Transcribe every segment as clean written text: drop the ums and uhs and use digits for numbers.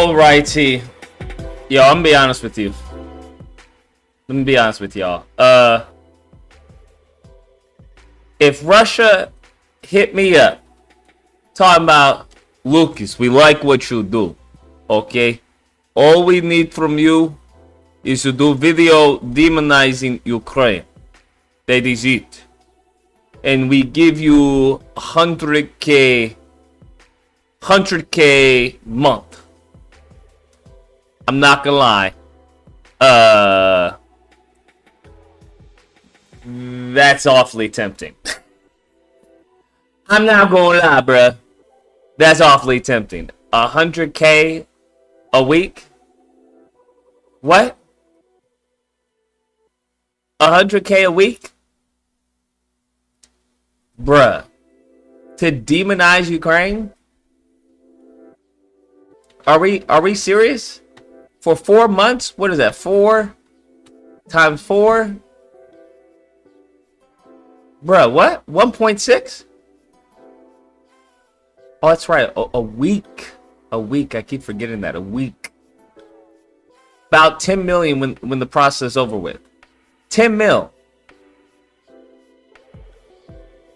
Alrighty. Yo, I'm gonna be honest with you. Let me be honest with y'all. If Russia hit me up talking about, Lucas, we like what you do, okay? All we need from you is to do video demonizing Ukraine. That is it. And we give you 100k month. I'm not gonna lie. That's awfully tempting. I'm not gonna lie, bruh. That's awfully tempting. 100k a week? What? 100k a week? Bruh. To demonize Ukraine? Are we serious? For 4 months? What is that? 4 times 4? Bruh, what? 1.6? Oh, that's right. A week. A week. I keep forgetting that. A week. About 10 million when the process is over with. 10 mil.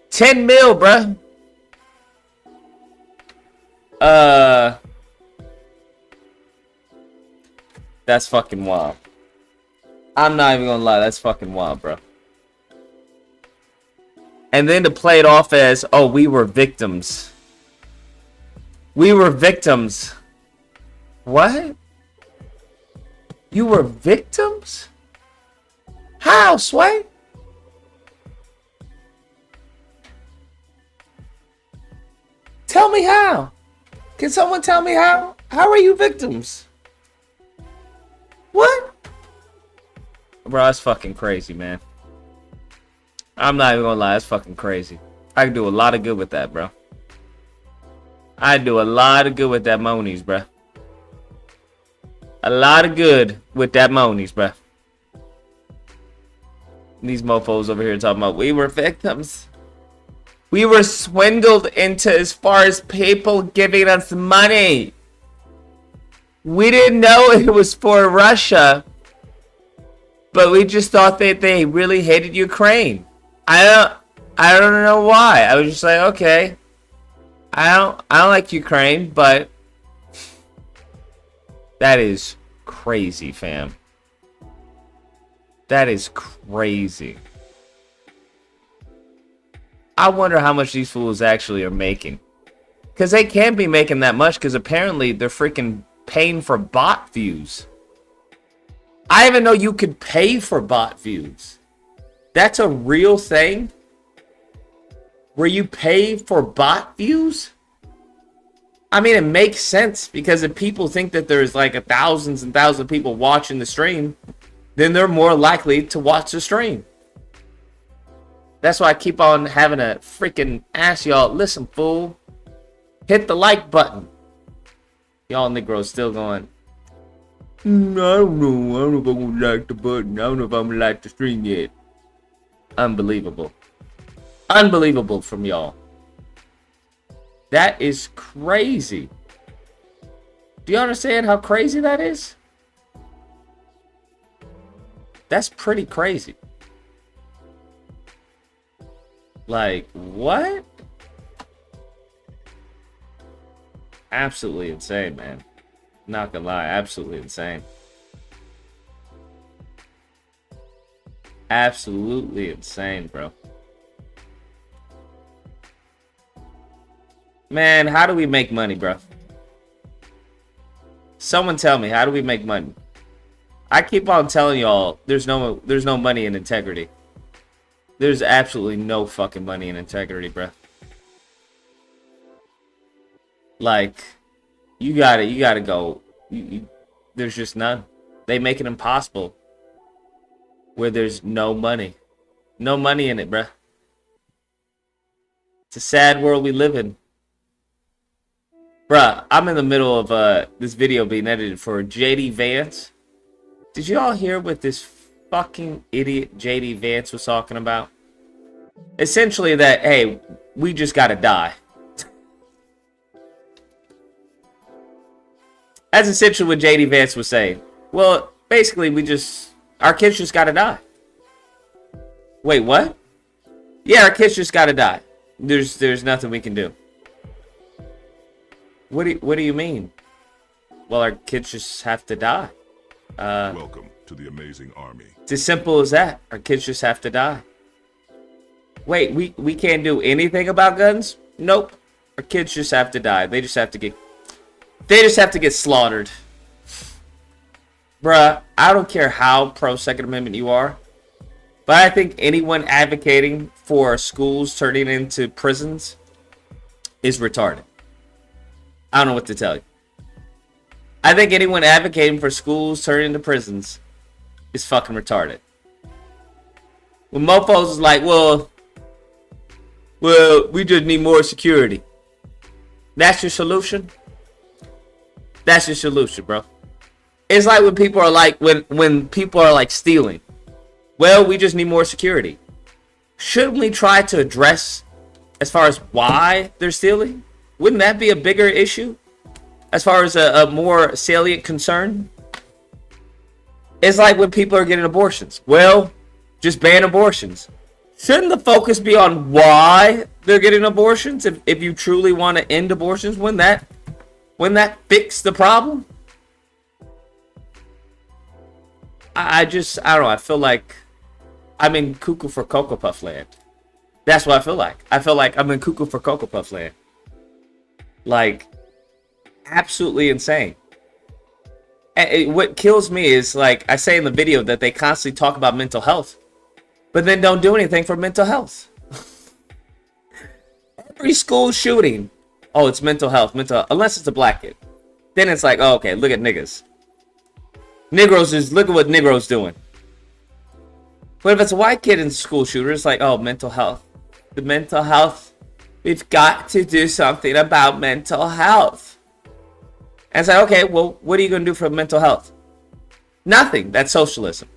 10 mil, bruh. That's fucking wild. I'm not even gonna lie. That's fucking wild, bro. And then to play it off as, oh, we were victims. We were victims. What? You were victims? How, Sway? Tell me how. Can someone tell me how? How are you victims? What? Bro, that's fucking crazy, man. I'm not even gonna lie, that's fucking crazy. I can do a lot of good with that, bro. I do a lot of good with that monies, bro. A lot of good with that monies, bro. These mofos over here talking about we were victims. We were swindled into as far as people giving us money. We didn't know it was for Russia, but we just thought that they really hated Ukraine. I don't know why. I was just like, okay, I don't like Ukraine, but that is crazy, fam. That is crazy. I wonder how much these fools actually are making, because they can't be making that much, because apparently they're freaking paying for bot views. I didn't even know you could pay for bot views. That's a real thing? Where you pay for bot views? I mean, it makes sense, because if people think that there's like thousands and thousands of people watching the stream, then they're more likely to watch the stream. That's why I keep on having to freaking ask y'all, listen, fool, hit the like button. Y'all Negroes still going, I don't know if I'm gonna like the button. I don't know if I'm gonna like the stream yet. Unbelievable. Unbelievable from y'all. That is crazy. Do you understand how crazy that is? That's pretty crazy. Like, what? Absolutely insane, man. Not gonna lie, absolutely insane. Absolutely insane, bro. Man, how do we make money, bro? Someone tell me, how do we make money? I keep on telling y'all, there's no money in integrity. There's absolutely no fucking money in integrity, bro. Like, you gotta go. There's just none. They make it impossible where there's no money. No money in it, bruh. It's a sad world we live in. Bruh, I'm in the middle of this video being edited for JD Vance. Did you all hear what this fucking idiot JD Vance was talking about? Essentially that, hey, we just gotta die. That's essentially what JD Vance was saying. Well, basically, our kids just gotta die. Wait, what? Yeah, our kids just gotta die. There's nothing we can do. What do you mean? Well, our kids just have to die. Welcome to the amazing army. It's as simple as that. Our kids just have to die. Wait, we can't do anything about guns? Nope. Our kids just have to die. They just have to get slaughtered. Bruh, I don't care how pro Second Amendment you are, but I think anyone advocating for schools turning into prisons is retarded. I don't know what to tell you. I think anyone advocating for schools turning into prisons is fucking retarded. When mofos is like, well, we just need more security. That's your solution? That's your solution, bro. It's like when people are like, when people are like stealing. Well, we just need more security. Shouldn't we try to address as far as why they're stealing? Wouldn't that be a bigger issue? As far as a more salient concern? It's like when people are getting abortions. Well, just ban abortions. Shouldn't the focus be on why they're getting abortions? If you truly want to end abortions, wouldn't that fix the problem? I don't know. I feel like I'm in Cuckoo for Cocoa Puff land. That's what I feel like. I feel like I'm in Cuckoo for Cocoa Puff land. Like, absolutely insane. And what kills me is, like I say in the video, that they constantly talk about mental health, but then don't do anything for mental health. Every school shooting, oh, it's mental health, unless it's a black kid. Then it's like, oh, okay, look at niggas. Look at what Negroes doing. But if it's a white kid in school shooter, it's like, oh, mental health. The mental health. We've got to do something about mental health. And it's like, okay, well, what are you going to do for mental health? Nothing. That's socialism.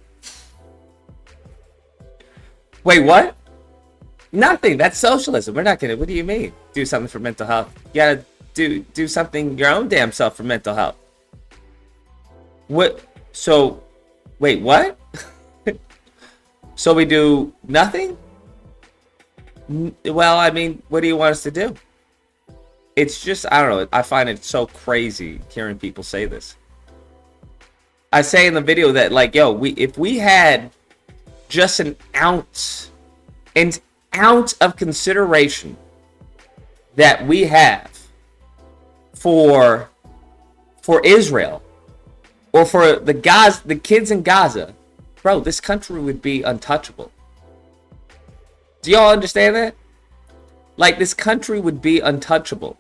Wait, what? Nothing. That's socialism. We're not going to, what do you mean? Do something for mental health. You got to do something your own damn self for mental health. What? So, wait, what? So we do nothing? Well, I mean, what do you want us to do? It's just, I don't know. I find it so crazy hearing people say this. I say in the video that, like, yo, if we had just an ounce of consideration that we have for Israel, or for the kids in Gaza, bro, this country would be untouchable. Do y'all understand that? Like, this country would be untouchable.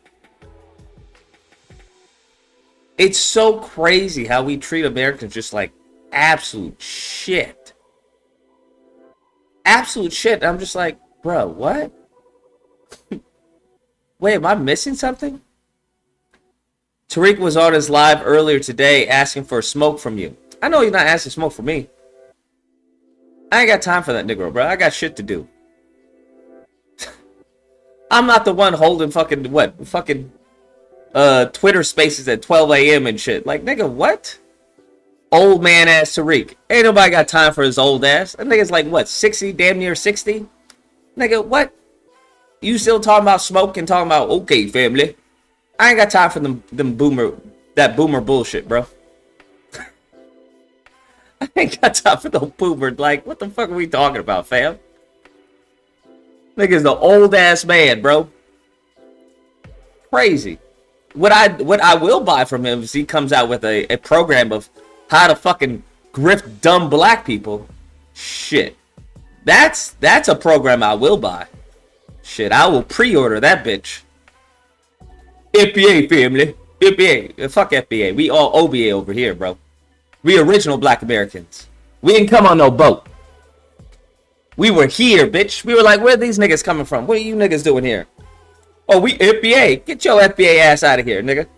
It's so crazy how we treat Americans just like absolute shit. Absolute shit. I'm just like, bro, what? Wait, am I missing something? Tariq was on his live earlier today asking for smoke from you. I know he's not asking smoke from me. I ain't got time for that Negro, bro. I got shit to do. I'm not the one holding fucking Twitter spaces at 12 a.m. and shit. Like, nigga, what? Old man ass Tariq. Ain't nobody got time for his old ass. That nigga's like, what, 60? Damn near 60? Nigga, what? You still talking about smoke and talking about, okay, family. I ain't got time for that boomer bullshit, bro. I ain't got time for the boomer. Like, what the fuck are we talking about, fam? Nigga's the old ass man, bro. Crazy. What I will buy from him is he comes out with a program of how to fucking grift dumb black people. Shit. That's a program I will buy. Shit, I will pre-order that bitch. FBA, family. FBA. Fuck FBA. We all OBA over here, bro. We original black Americans. We didn't come on no boat. We were here, bitch. We were like, where are these niggas coming from? What are you niggas doing here? Oh, we FBA. Get your FBA ass out of here, nigga.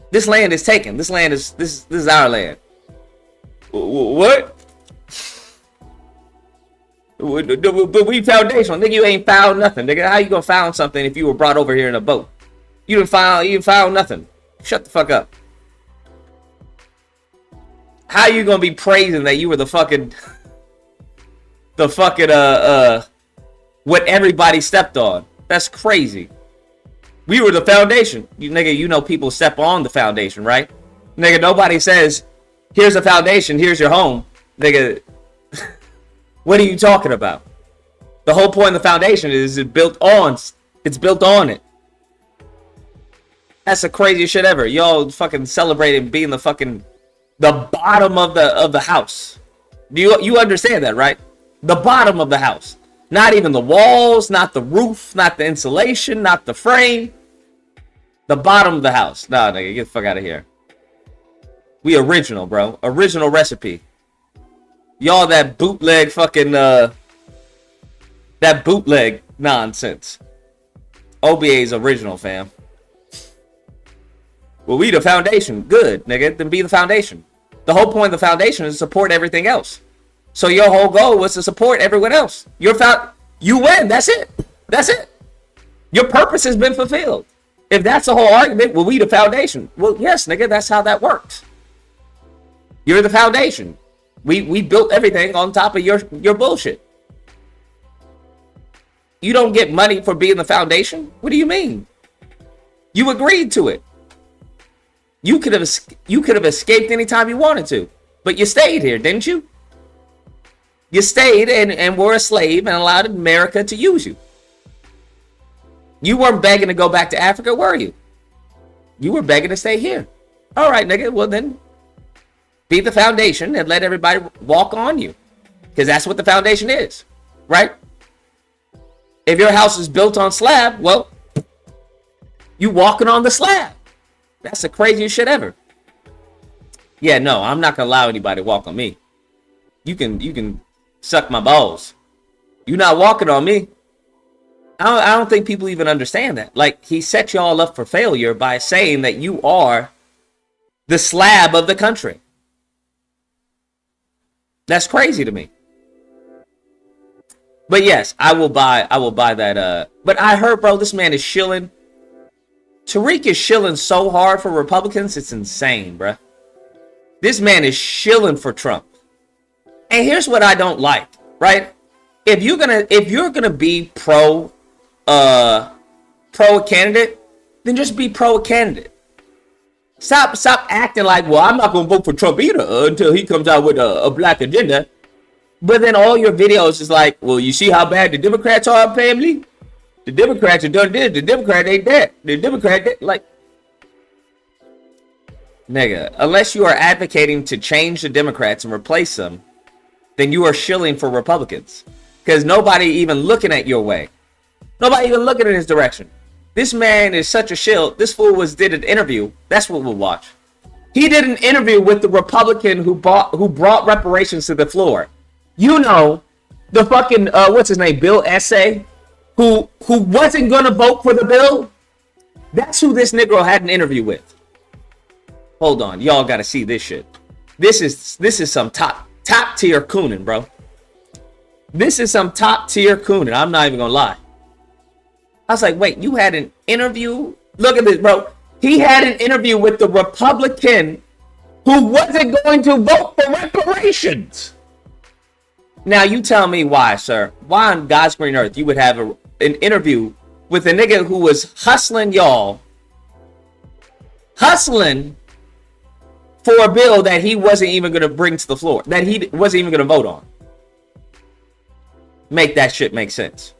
This land is taken. This is our land. What? But we foundational. Nigga, you ain't found nothing, nigga. How you gonna found something if you were brought over here in a boat? You didn't found nothing. Shut the fuck up. How you gonna be praising that you were the fucking what everybody stepped on? That's crazy. We were the foundation. You nigga, you know people step on the foundation, right? Nigga, nobody says, here's a foundation, here's your home. Nigga, what are you talking about? The whole point of the foundation is it's built on it. That's the craziest shit ever. Y'all fucking celebrating being the bottom of the house. You understand that, right? The bottom of the house. Not even the walls, not the roof, not the insulation, not the frame. The bottom of the house. Nah, nigga, get the fuck out of here. We original, bro. Original recipe. Y'all that bootleg fucking that bootleg nonsense. OBA's original, fam. Well, we the foundation. Good, nigga. Then be the foundation. The whole point of the foundation is to support everything else. So your whole goal was to support everyone else. You win. That's it. That's it. Your purpose has been fulfilled. If that's the whole argument, well, we the foundation. Well, yes, nigga, that's how that works. You're the foundation. We built everything on top of your bullshit. You don't get money for being the foundation? What do you mean? You agreed to it. You could have escaped anytime you wanted to. But you stayed here, didn't you? You stayed and were a slave and allowed America to use you. You weren't begging to go back to Africa, were you? You were begging to stay here. All right, nigga. Well, then be the foundation and let everybody walk on you. Because that's what the foundation is, right? If your house is built on slab, well, you walking on the slab. That's the craziest shit ever. Yeah, no, I'm not going to allow anybody to walk on me. You can suck my balls. You're not walking on me. I don't think people even understand that. Like, he set y'all up for failure by saying that you are the slab of the country. That's crazy to me. But yes, I will buy that. But I heard, bro, this man is shilling. Tariq is shilling so hard for Republicans, it's insane, bro. This man is shilling for Trump. And here's what I don't like, right? If you're gonna be pro candidate, then just be pro candidate. Stop acting like, well, I'm not gonna vote for Trump either until he comes out with a black agenda. But then all your videos is like, well, you see how bad the Democrats are, family? The Democrats have done this. The Democrat ain't that. The Democrat did. Like, nigga, unless you are advocating to change the Democrats and replace them, then you are shilling for Republicans. Because nobody even looking at your way. Nobody even looking in his direction. This man is such a shill. This fool did an interview. That's what we'll watch. He did an interview with the Republican who brought reparations to the floor. You know, the fucking, what's his name, Bill Essay, who wasn't going to vote for the bill. That's who this Negro had an interview with. Hold on. Y'all got to see this shit. This is some top tier cooning, bro. This is some top tier cooning. I'm not even going to lie. I was like, wait, you had an interview? Look at this, bro. He had an interview with the Republican who wasn't going to vote for reparations. Now, you tell me why, sir. Why on God's green earth you would have an interview with a nigga who was hustling y'all. Hustling for a bill that he wasn't even going to bring to the floor. That he wasn't even going to vote on. Make that shit make sense.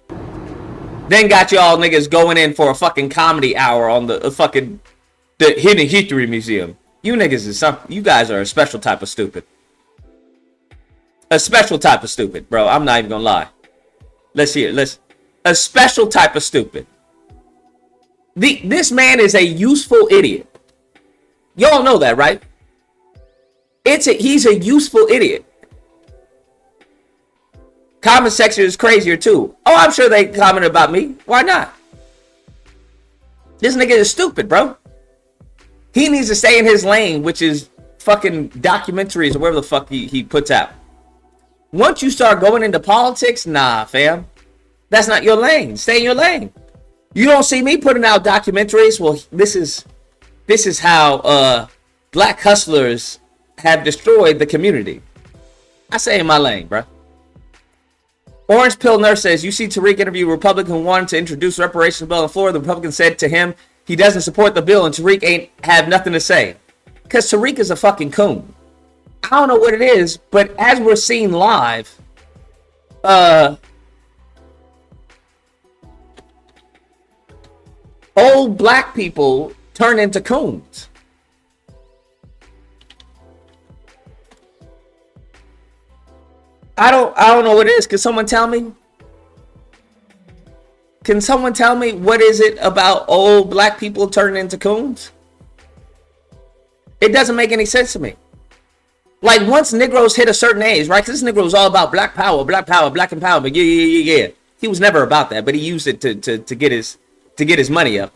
Then got y'all niggas going in for a fucking comedy hour on the Hidden History Museum. You niggas is you guys are a special type of stupid. A special type of stupid, bro. I'm not even gonna lie. Let's hear it. A special type of stupid. This man is a useful idiot. Y'all know that, right? He's a useful idiot. Comment section is crazier too. Oh, I'm sure they commented about me. Why not? This nigga is stupid, bro. He needs to stay in his lane, which is fucking documentaries or whatever the fuck he puts out. Once you start going into politics, nah, fam. That's not your lane. Stay in your lane. You don't see me putting out documentaries. Well, this is how black hustlers have destroyed the community. I say in my lane, bro. Orange Pill Nurse says, you see Tariq interview a Republican who wanted to introduce reparations bill in Florida. The Republican said to him, he doesn't support the bill, and Tariq ain't have nothing to say. Because Tariq is a fucking coon. I don't know what it is, but as we're seeing live, old black people turn into coons. I don't know what it is. Can someone tell me? Can someone tell me what is it about old black people turning into coons? It doesn't make any sense to me. Like, once Negroes hit a certain age, right? Because this Negro was all about black power, black empowerment. Yeah. He was never about that, but he used it to get his money up.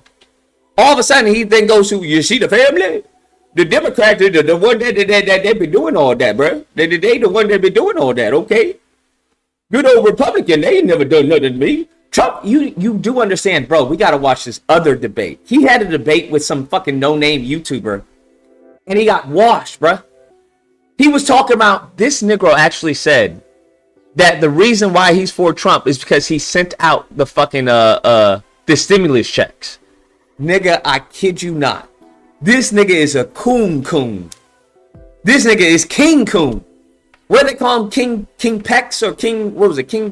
All of a sudden, he then goes to, you see the family? The Democrats, the one that they be doing all that, bro. They the one that be doing all that, okay? Good old Republican, they ain't never done nothing to me. Trump, you do understand, bro, we got to watch this other debate. He had a debate with some fucking no-name YouTuber, and he got washed, bro. He was talking about, this Negro actually said that the reason why he's for Trump is because he sent out the fucking, the stimulus checks. Nigga, I kid you not. This nigga is a coon. This nigga is King Coon. What do they call him? King Pex or King, what was it? King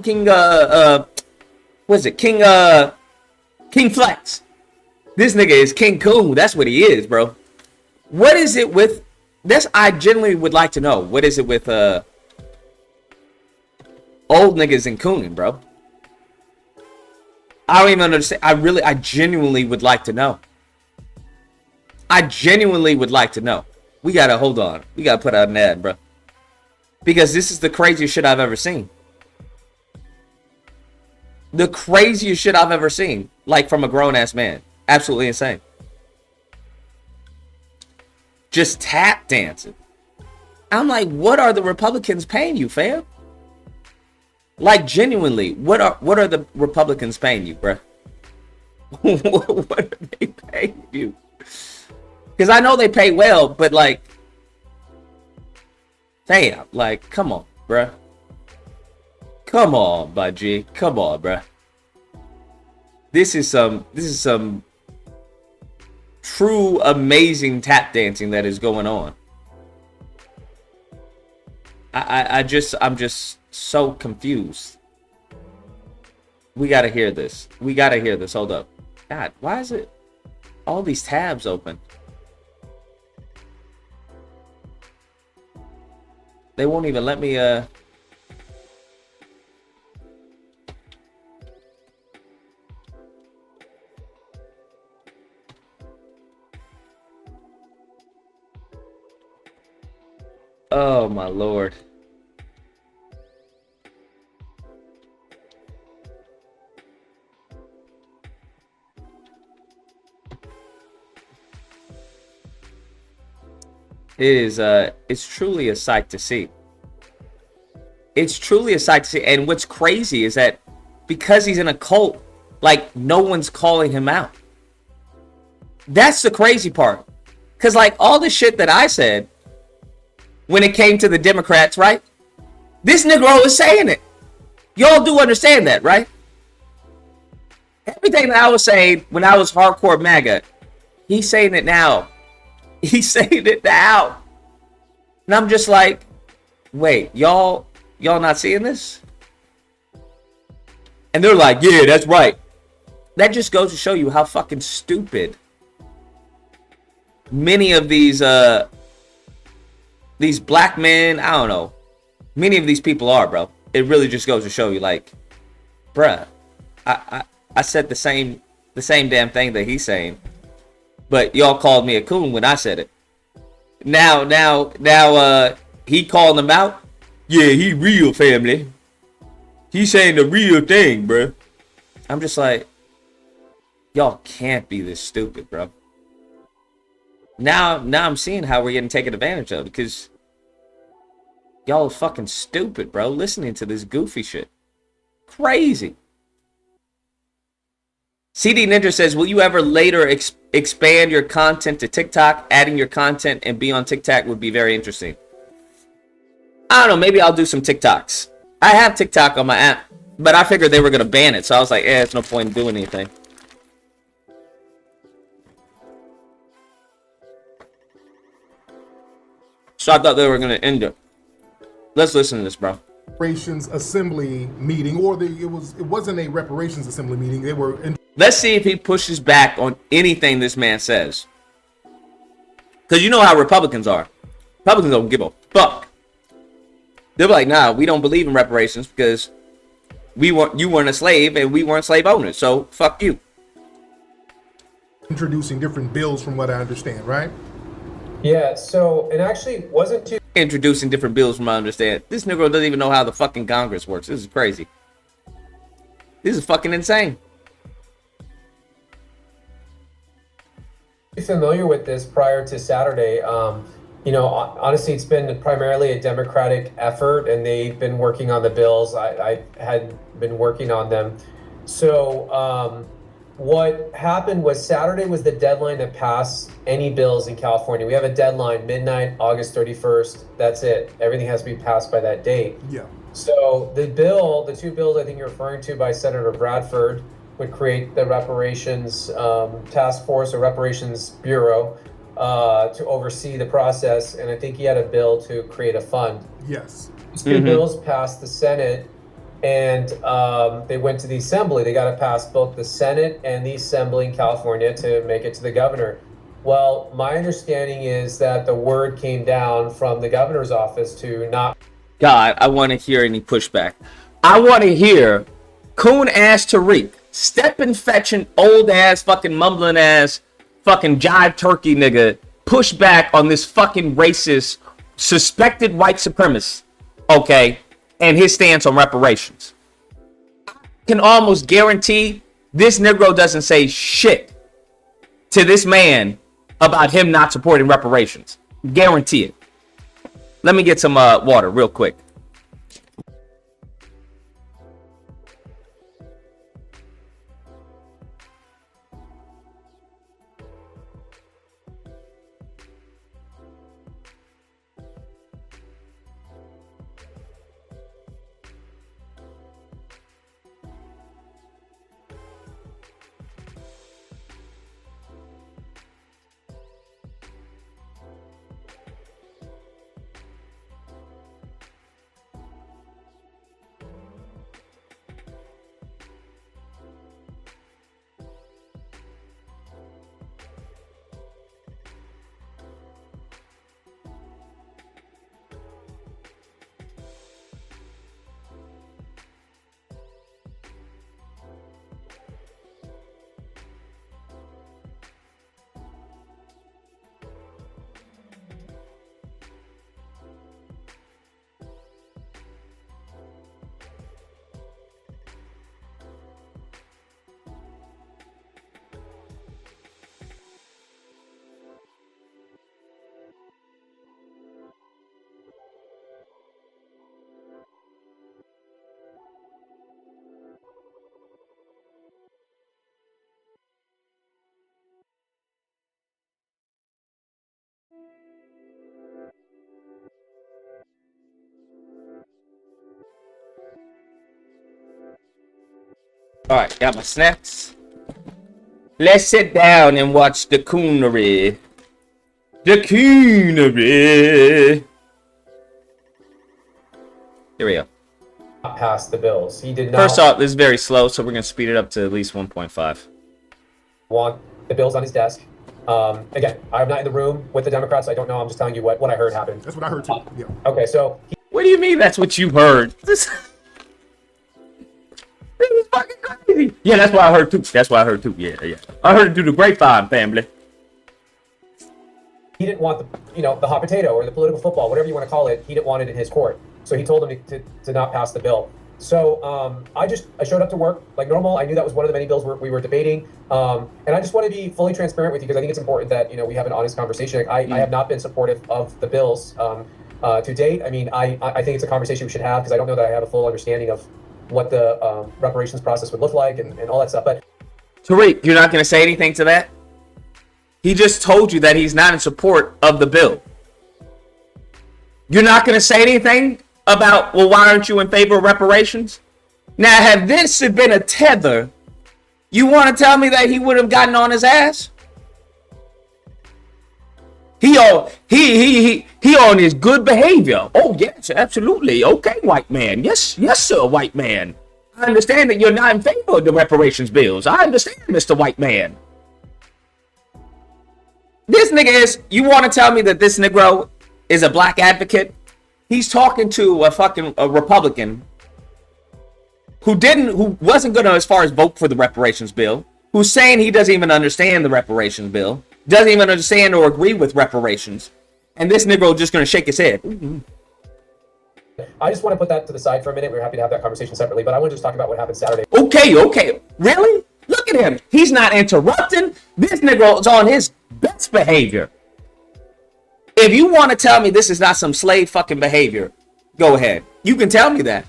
Flex. This nigga is King Coon. That's what he is, bro. What is it with this? I genuinely would like to know. What is it with old niggas and cooning, bro? I don't even understand. I genuinely would like to know. I genuinely would like to know. We gotta, hold on. We gotta put out an ad, bro. Because this is the craziest shit I've ever seen. The craziest shit I've ever seen. Like, from a grown-ass man. Absolutely insane. Just tap dancing. I'm like, what are the Republicans paying you, fam? Like, genuinely, what are the Republicans paying you, bro? What are they paying you? Because I know they pay well, but like, damn, like, come on, bruh. Come on, my G. Come on, bruh. This is some true amazing tap dancing that is going on. I'm just so confused. We gotta hear this. Hold up. God, why is it all these tabs open? They won't even let me oh my lord. It's truly a sight to see. It's truly a sight to see. And what's crazy is that because he's in a cult, like, no one's calling him out. That's the crazy part. Because, like, all the shit that I said when it came to the Democrats, right? This Negro is saying it. Y'all do understand that, right? Everything that I was saying when I was hardcore MAGA, he's saying it now. He's saying it now. And I'm just like, wait, y'all not seeing this? And they're like, yeah, that's right. That just goes to show you how fucking stupid many of these black men, I don't know, many of these people are, bro. It really just goes to show you, like, bruh, I said the same damn thing that he's saying. But y'all called me a coon when I said it. Now, he calling them out. Yeah, he real, family. He's saying the real thing, bro. I'm just like, y'all can't be this stupid, bro. Now I'm seeing how we're getting taken advantage of, because y'all are fucking stupid, bro. Listening to this goofy shit. Crazy. CD Ninja says, will you ever later expand your content to TikTok? Adding your content and be on TikTok would be very interesting. I don't know, maybe I'll do some TikToks. I have TikTok on my app, but I figured they were going to ban it, so I was like, it's no point in doing anything. So I thought they were going to end it. Let's listen to this, bro. Reparations assembly meeting, or it wasn't a reparations assembly meeting. They were. Let's see if he pushes back on anything this man says. Because you know how Republicans are. Republicans don't give a fuck. They're like, nah, we don't believe in reparations because you weren't a slave and we weren't slave owners. So fuck you. Introducing different bills, from what I understand, right? Yeah. So it actually wasn't too. Introducing different bills, from what I understand. This Negro doesn't even know how the fucking Congress works. This is crazy. This is fucking insane. Familiar with this prior to Saturday. You know, honestly, it's been primarily a Democratic effort, and they've been working on the bills. I had been working on them. So what happened was Saturday was the deadline to pass any bills in California. We have a deadline, midnight, August 31st. That's it. Everything has to be passed by that date. Yeah. So the two bills I think you're referring to by Senator Bradford would create the reparations task force or reparations bureau to oversee the process. And I think he had a bill to create a fund. Yes. These two bills passed the Senate, and they went to the Assembly. They got to pass both the Senate and the Assembly in California to make it to the governor. Well, my understanding is that the word came down from the governor's office to not. God, I want to hear any pushback. I want to hear coon ass Tariq, stepping fetching old ass fucking mumbling ass fucking jive turkey nigga push back on this fucking racist suspected white supremacist, okay, and his stance on reparations. I can almost guarantee this Negro doesn't say shit to this man about him not supporting reparations. Guarantee it. Let me get some water real quick. Alright, got my snacks. Let's sit down and watch the coonery. The coonery. Here we go. Pass the bills. He did not. First off, this is very slow, so we're going to speed it up to at least 1.5. Want the bills on his desk. Again, I'm not in the room with the Democrats. I don't know. I'm just telling you what I heard happened. That's what I heard too. Yeah. Okay, so. What do you mean that's what you heard? This is fucking crazy. Yeah, that's what I heard too. That's what I heard too. Yeah. I heard it through the grapevine, family. He didn't want the hot potato or the political football, whatever you want to call it. He didn't want it in his court. So he told him to not pass the bill. So I showed up to work like normal. I knew that was one of the many bills we were debating. And I just want to be fully transparent with you because I think it's important that, we have an honest conversation. I have not been supportive of the bills to date. I mean, I think it's a conversation we should have because I don't know that I have a full understanding of what the reparations process would look like and all that stuff. But Tariq, you're not going to say anything to that? He just told you that he's not in support of the bill. You're not going to say anything about, well, why aren't you in favor of reparations? Now, had this had been a tether, you want to tell me that he would have gotten on his ass? He on his good behavior. Oh, yes, absolutely. Okay, white man. Yes, sir, white man. I understand that you're not in favor of the reparations bills. I understand, Mr. White Man. This nigga is, you want to tell me that this Negro is a black advocate? He's talking to a Republican who wasn't gonna as far as vote for the reparations bill, who's saying he doesn't even understand the reparations bill, doesn't even understand or agree with reparations, and this Negro just gonna shake his head. Mm-hmm. I just want to put that to the side for a minute. We're happy to have that conversation separately, but I want to just talk about what happened Saturday. Okay. Really? Look at him. He's not interrupting. This Negro's on his best behavior. If you want to tell me this is not some slave fucking behavior, go ahead. You can tell me that.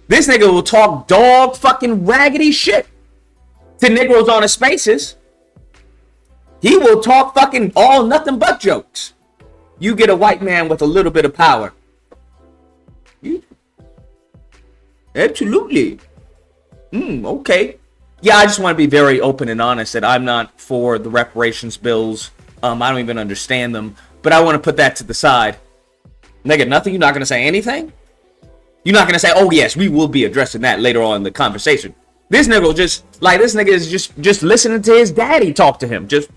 This nigga will talk dog fucking raggedy shit to Negroes on his spaces. He will talk fucking all nothing but jokes. You get a white man with a little bit of power. Absolutely. Okay. Yeah, I just want to be very open and honest that I'm not for the reparations bills. I don't even understand them, but I want to put that to the side. Nigga, nothing? You're not going to say anything? You're not going to say, oh yes, we will be addressing that later on in the conversation. This nigga this nigga is just listening to his daddy talk to him. Just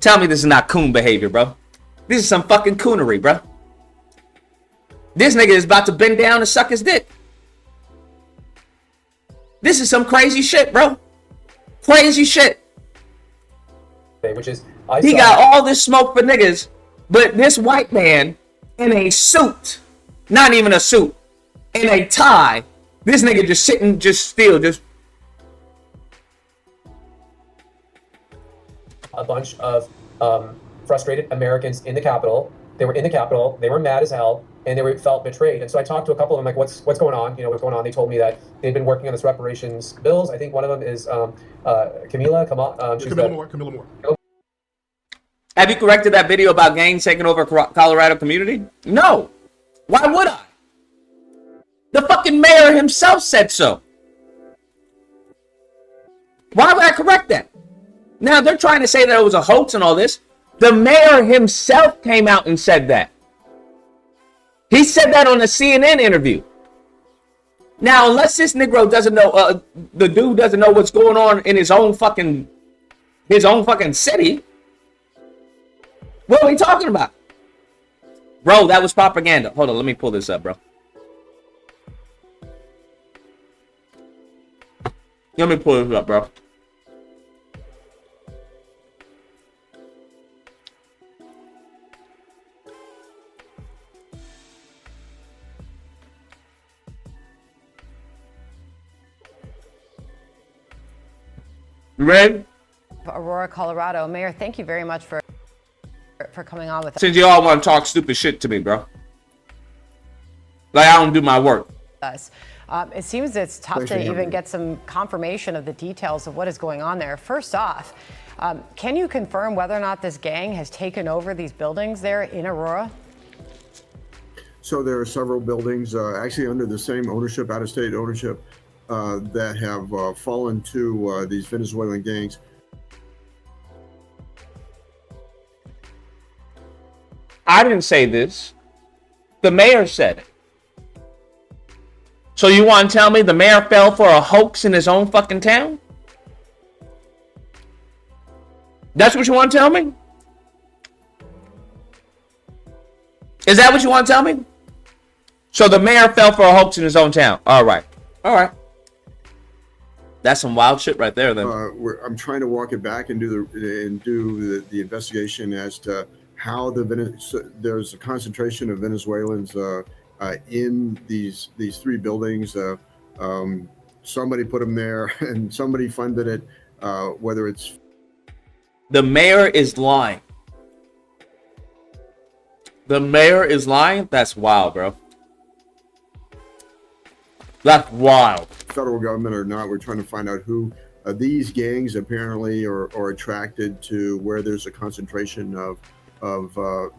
tell me this is not coon behavior, bro. This is some fucking coonery, bro. This nigga is about to bend down and suck his dick. This is some crazy shit, bro. Crazy shit. Which is, he got all this smoke for niggas, but this white man in a suit, not even a suit, in a tie, this nigga just sitting, just still, just. A bunch of frustrated Americans in the Capitol. They were in the Capitol. They were mad as hell, and they felt betrayed. And so I talked to a couple of them, like, what's going on? What's going on? They told me that they've been working on this reparations bills. I think one of them is Camilla. Camilla Moore. Have you corrected that video about gangs taking over Colorado community? No. Why would I? The fucking mayor himself said so. Why would I correct that? Now they're trying to say that it was a hoax and all this. The mayor himself came out and said that. He said that on a CNN interview. Now, unless this Negro doesn't know, the dude doesn't know what's going on in his own fucking city. What are we talking about? Bro, that was propaganda. Hold on, let me pull this up, bro. Let me pull this up, bro. You ready? Aurora, Colorado. Mayor, thank you very much for coming on with us. Since you all want to talk stupid shit to me, bro. Like I don't do my work. It seems it's tough to even get some confirmation of the details of what is going on there. First off, can you confirm whether or not this gang has taken over these buildings there in Aurora? So there are several buildings actually under the same ownership, out-of-state ownership, that have fallen to these Venezuelan gangs. I didn't say this. The mayor said it. So you want to tell me the mayor fell for a hoax in his own fucking town? That's what you want to tell me? Is that what you want to tell me? So the mayor fell for a hoax in his own town. All right. That's some wild shit right there, then. I'm trying to walk it back and do the investigation as to how there's a concentration of Venezuelans in these three buildings. Somebody put them there, and somebody funded it. Whether it's the mayor is lying. The mayor is lying. That's wild, bro. That's wild. Federal government or not, we're trying to find out who these gangs apparently are attracted to where there's a concentration of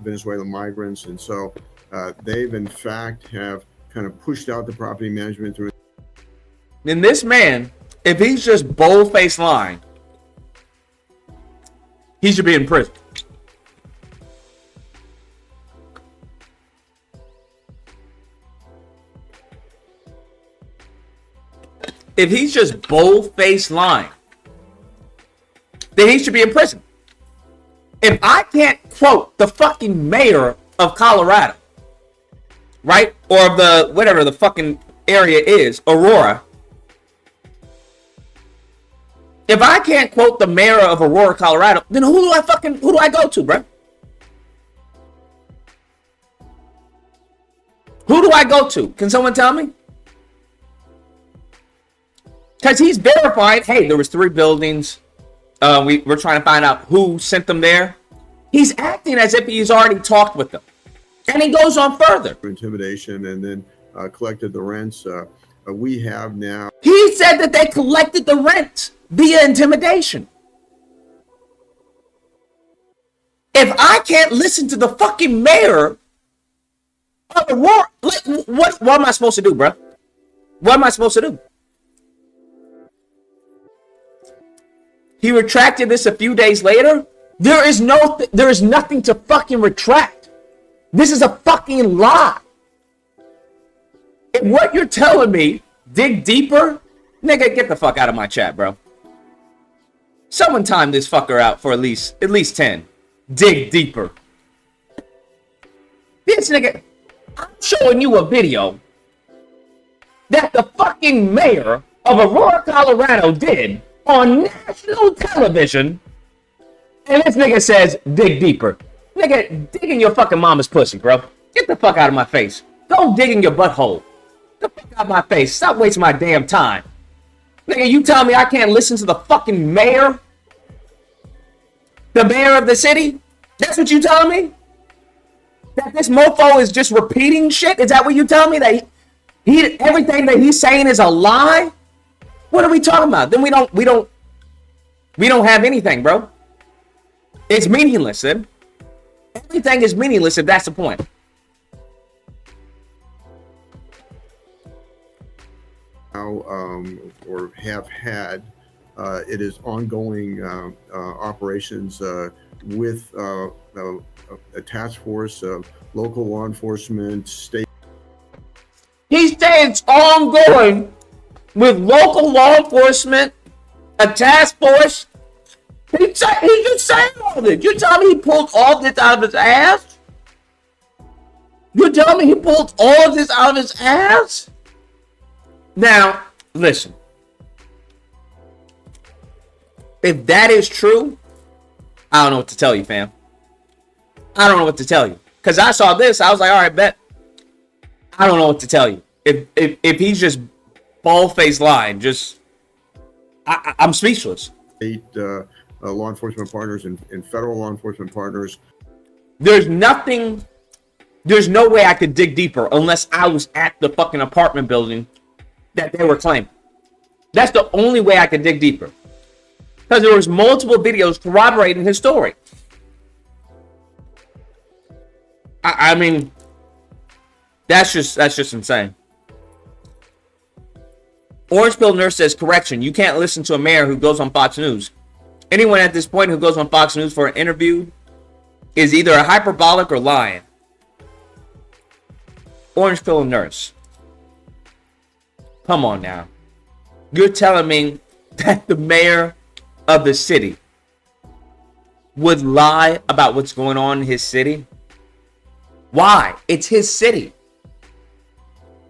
Venezuelan migrants, and so they've in fact have kind of pushed out the property management through. And this man, if he's just bold-faced lying, he should be in prison. If he's just bold-faced lying, then he should be in prison. If I can't quote the fucking mayor of Colorado, right? Or of the, whatever the fucking area is, Aurora. If I can't quote the mayor of Aurora, Colorado, then who do I go to, bro? Who do I go to? Can someone tell me? Because he's verified, hey, there was 3 buildings. We're trying to find out who sent them there. He's acting as if he's already talked with them. And he goes on further. Intimidation, and then collected the rents. We have now. He said that they collected the rent via intimidation. If I can't listen to the fucking mayor of Aurora, what am I supposed to do, bro? What am I supposed to do? He retracted this a few days later. There is nothing to fucking retract. This is a fucking lie. If what you're telling me, dig deeper, nigga, get the fuck out of my chat, bro. Someone time this fucker out for at least 10. Dig deeper. This nigga, I'm showing you a video that the fucking mayor of Aurora, Colorado did on national television, and this nigga says, dig deeper. Nigga, dig in your fucking mama's pussy, bro. Get the fuck out of my face. Go dig in your butthole. Get the fuck out of my face. Stop wasting my damn time. Nigga, you tell me I can't listen to the fucking mayor? The mayor of the city? That's what you telling me? That this mofo is just repeating shit? Is that what you tell me? That he everything that he's saying is a lie? What are we talking about? Then we don't have anything, bro. It's meaningless, then. Everything is meaningless if that's the point. Now, or have had, it is ongoing operations with a task force of local law enforcement, state. He said it's ongoing with local law enforcement, a task force. He's just saying all this. You tell me he pulled all this out of his ass? You tell me he pulled all of this out of his ass? Now, listen. If that is true, I don't know what to tell you, fam. I don't know what to tell you. Because I saw this, I was like, all right, bet. I don't know what to tell you. If he's just bald-faced lying, I'm speechless. State law enforcement partners and federal law enforcement partners. There's no way I could dig deeper unless I was at the fucking apartment building that they were claiming. That's the only way I could dig deeper. Because there was multiple videos corroborating his story. I mean, that's just insane. Orange Pill Nurse says, correction, you can't listen to a mayor who goes on Fox News. Anyone at this point who goes on Fox News for an interview is either a hyperbolic or lying. Orange Pill Nurse. Come on now. You're telling me that the mayor of the city would lie about what's going on in his city? Why? It's his city.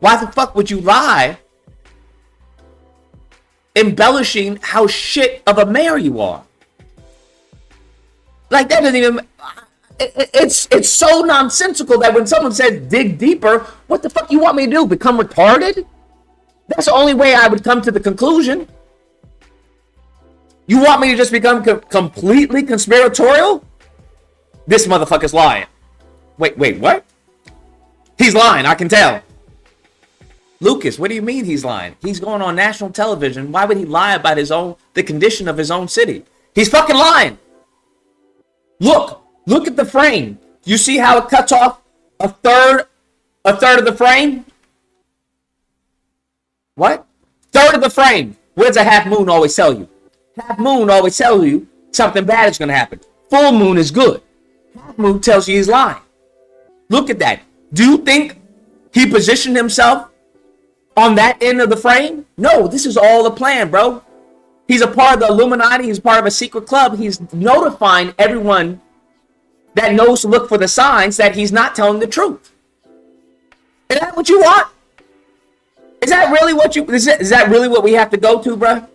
Why the fuck would you lie? Embellishing how shit of a mayor you are. Like, that doesn't even... It's so nonsensical that when someone says dig deeper, what the fuck you want me to do? Become retarded? That's the only way I would come to the conclusion. You want me to just become completely conspiratorial? This motherfucker's lying. Wait, what? He's lying, I can tell. Lucas, what do you mean he's lying? He's going on national television. Why would he lie about the condition of his own city? He's fucking lying. Look, Look at the frame. You see how it cuts off a third of the frame? What? Third of the frame. What does a half moon always tell you? Half moon always tells you something bad is going to happen. Full moon is good. Half moon tells you he's lying. Look at that. Do you think he positioned himself on that end of the frame? No, this is all a plan, bro. He's a part of the Illuminati. He's part of a secret club. He's notifying everyone that knows to look for the signs that he's not telling the truth. Is that what you want? Is that really what is that really what we have to go to, bro?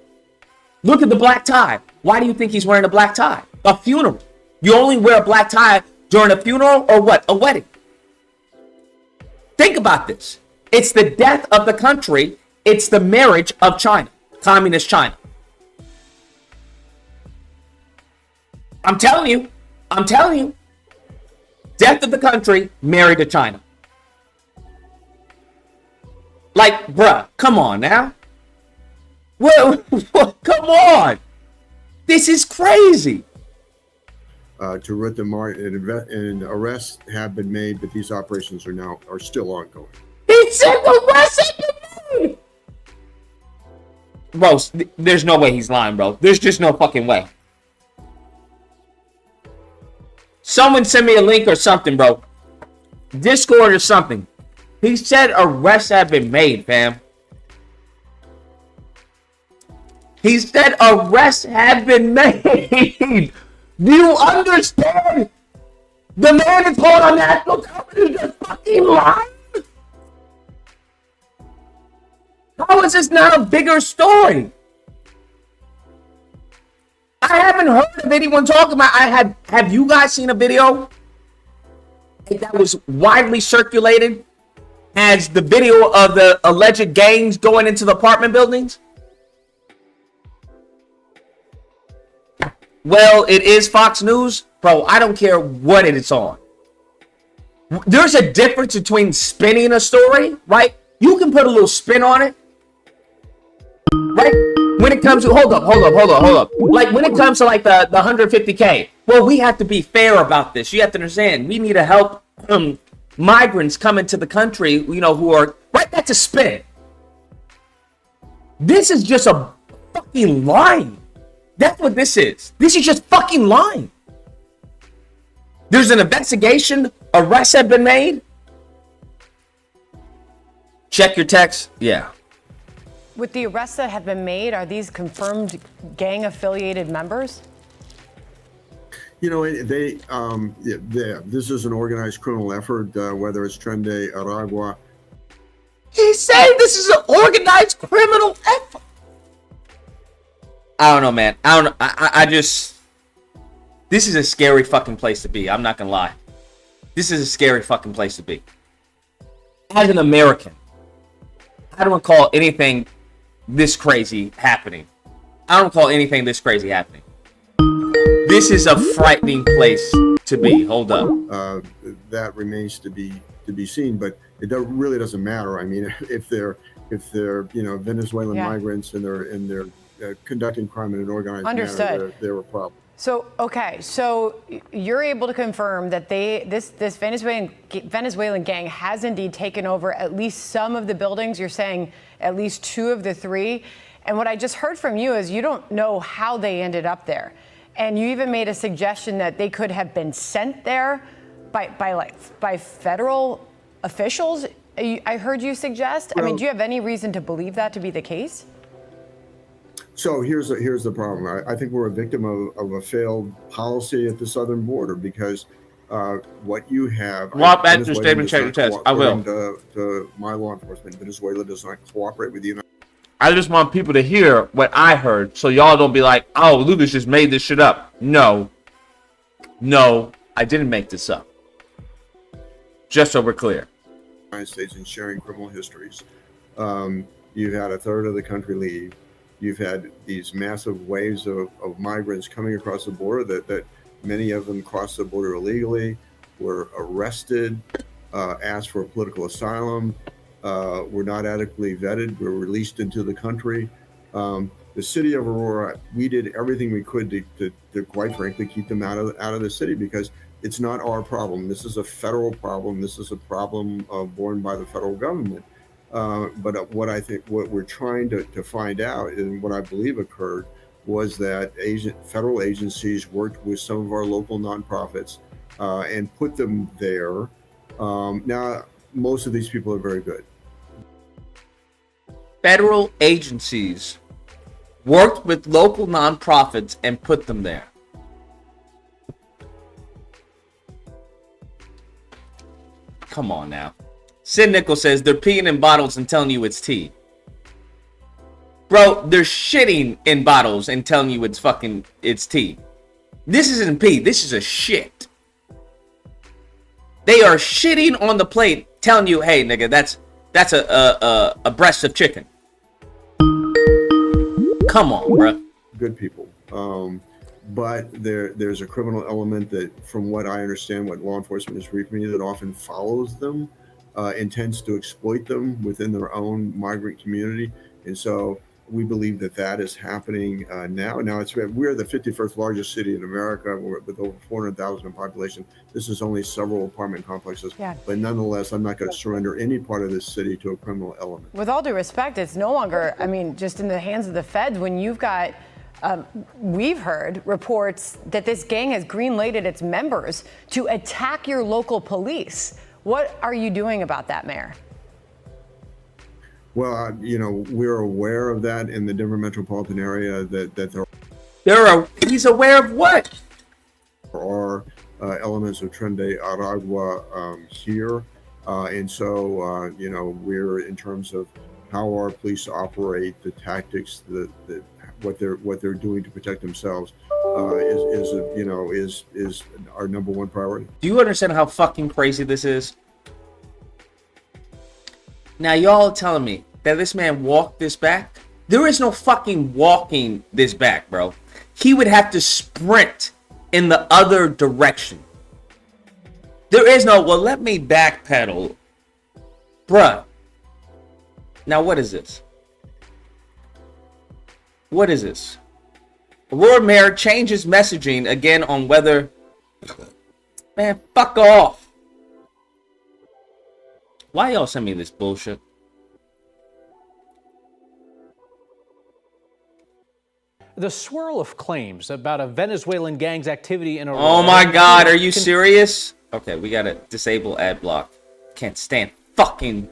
Look at the black tie. Why do you think he's wearing a black tie? A funeral. You only wear a black tie during a funeral or what? A wedding. Think about this. It's the death of the country. It's the marriage of China, communist China. I'm telling you. Death of the country, married to China. Like, bruh, come on now. Well, come on. This is crazy. To root them out, and arrests have been made, but these operations are still ongoing. He said arrests have been made. Bro, there's no way he's lying, bro. There's just no fucking way. Someone send me a link or something, bro. Discord or something. He said arrests have been made, fam. He said arrests have been made. Do you understand? The man is called on national television just fucking lying. How is this not a bigger story? I haven't heard of anyone talking about. Have you guys seen a video that was widely circulated as the video of the alleged gangs going into the apartment buildings? Well, it is Fox News. Bro, I don't care what it's on. There's a difference between spinning a story, right? You can put a little spin on it, right? When it comes to, hold up. Like when it comes to like the 150K, well, we have to be fair about this. You have to understand, we need to help migrants come into the country, you know, who are, right? That's a spin. This is just a fucking lying. That's what this is. This is just fucking lying. There's an investigation. Arrests have been made. Check your text. Yeah. With the arrests that have been made, are these confirmed gang-affiliated members? You know, this is an organized criminal effort, whether it's Trende, Aragua. He's saying this is an organized criminal effort. I don't know, man. I don't know. I just... This is a scary fucking place to be. I'm not gonna lie. This is a scary fucking place to be. As an American, I don't call anything this crazy happening. I don't call anything this crazy happening. This is a frightening place to be. Hold up. That remains to be seen, but it really doesn't matter. I mean, if they're you know, Venezuelan migrants and they're conducting crime in an organized manner, they're a problem. So, okay, so you're able to confirm that this Venezuelan gang has indeed taken over at least some of the buildings. You're saying at least 2 of the 3. And what I just heard from you is you don't know how they ended up there. And you even made a suggestion that they could have been sent there by federal officials. I heard you suggest. Well, I mean, do you have any reason to believe that to be the case? So here's the problem. I think we're a victim of a failed policy at the southern border, because what you have. Rob, answer your statement, check your test. I will. To my law enforcement, Venezuela does not cooperate with the United States. I just want people to hear what I heard, so y'all don't be like, oh, Lucas just made this shit up. No, I didn't make this up. Just so we're clear. United States in sharing criminal histories. You've had a third of the country leave. You've had these massive waves of migrants coming across the border that many of them crossed the border illegally, were arrested, asked for political asylum, were not adequately vetted, were released into the country. The city of Aurora, we did everything we could to quite frankly keep them out of the city, because It's not our problem. This is a federal problem. This is a problem borne by the federal government. But what we're trying to find out, and what I believe occurred, was that federal agencies worked with some of our local nonprofits and put them there. Now, most of these people are very good. Federal agencies worked with local nonprofits and put them there. Come on now. Sid Nichols says they're peeing in bottles and telling you it's tea. Bro, they're shitting in bottles and telling you it's tea. This isn't pee. This is a shit. They are shitting on the plate, telling you, hey, nigga, that's a breast of chicken. Come on, bro. Good people. But there's a criminal element that, from what I understand, what law enforcement is briefing me, that often follows them, intends to exploit them within their own migrant community. And so we believe that is happening now. Now, we're the 51st largest city in America with over 400,000 in population. This is only several apartment complexes. Yeah. But nonetheless, I'm not going to surrender any part of this city to a criminal element. With all due respect, it's no longer, just in the hands of the feds when you've got, we've heard reports that this gang has green-lighted its members to attack your local police. What are you doing about that, Mayor? Well, we're aware of that in the Denver metropolitan area, that he's aware of what? There are elements of Tren de Aragua here. And so, we're, in terms of how our police operate, the tactics, what they're doing to protect themselves, is our number one priority. Do you understand how fucking crazy this is? Now, y'all are telling me that this man walked this back? There is no fucking walking this back, bro. He would have to sprint in the other direction. There is no, well, let me backpedal. Bruh. Now, what is this? What is this? Aurora Mayor changes messaging again on whether... Man, fuck off. Why y'all send me this bullshit? The swirl of claims about a Venezuelan gang's activity in Aurora... Oh my god, are you serious? Okay, we gotta disable ad block. Can't stand fucking...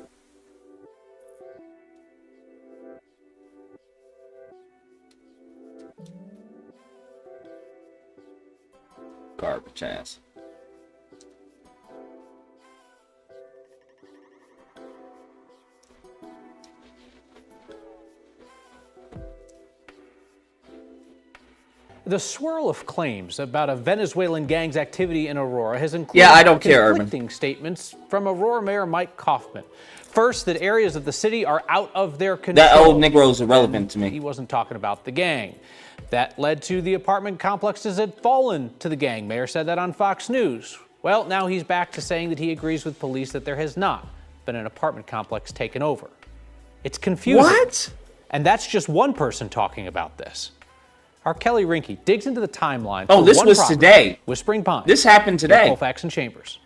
Garbage ass. The swirl of claims about a Venezuelan gang's activity in Aurora has included conflicting statements from Aurora Mayor Mike Kaufman. First, that areas of the city are out of their control. That old Negro is irrelevant to me. He wasn't talking about the gang. That led to the apartment complexes had fallen to the gang. Mayor said that on Fox News. Well, now he's back to saying that he agrees with police that there has not been an apartment complex taken over. It's confusing. What? And that's just one person talking about this. Our Kelly Rinke digs into the timeline. Oh, this was today. Whispering Pines. This happened today. Colfax and Chambers.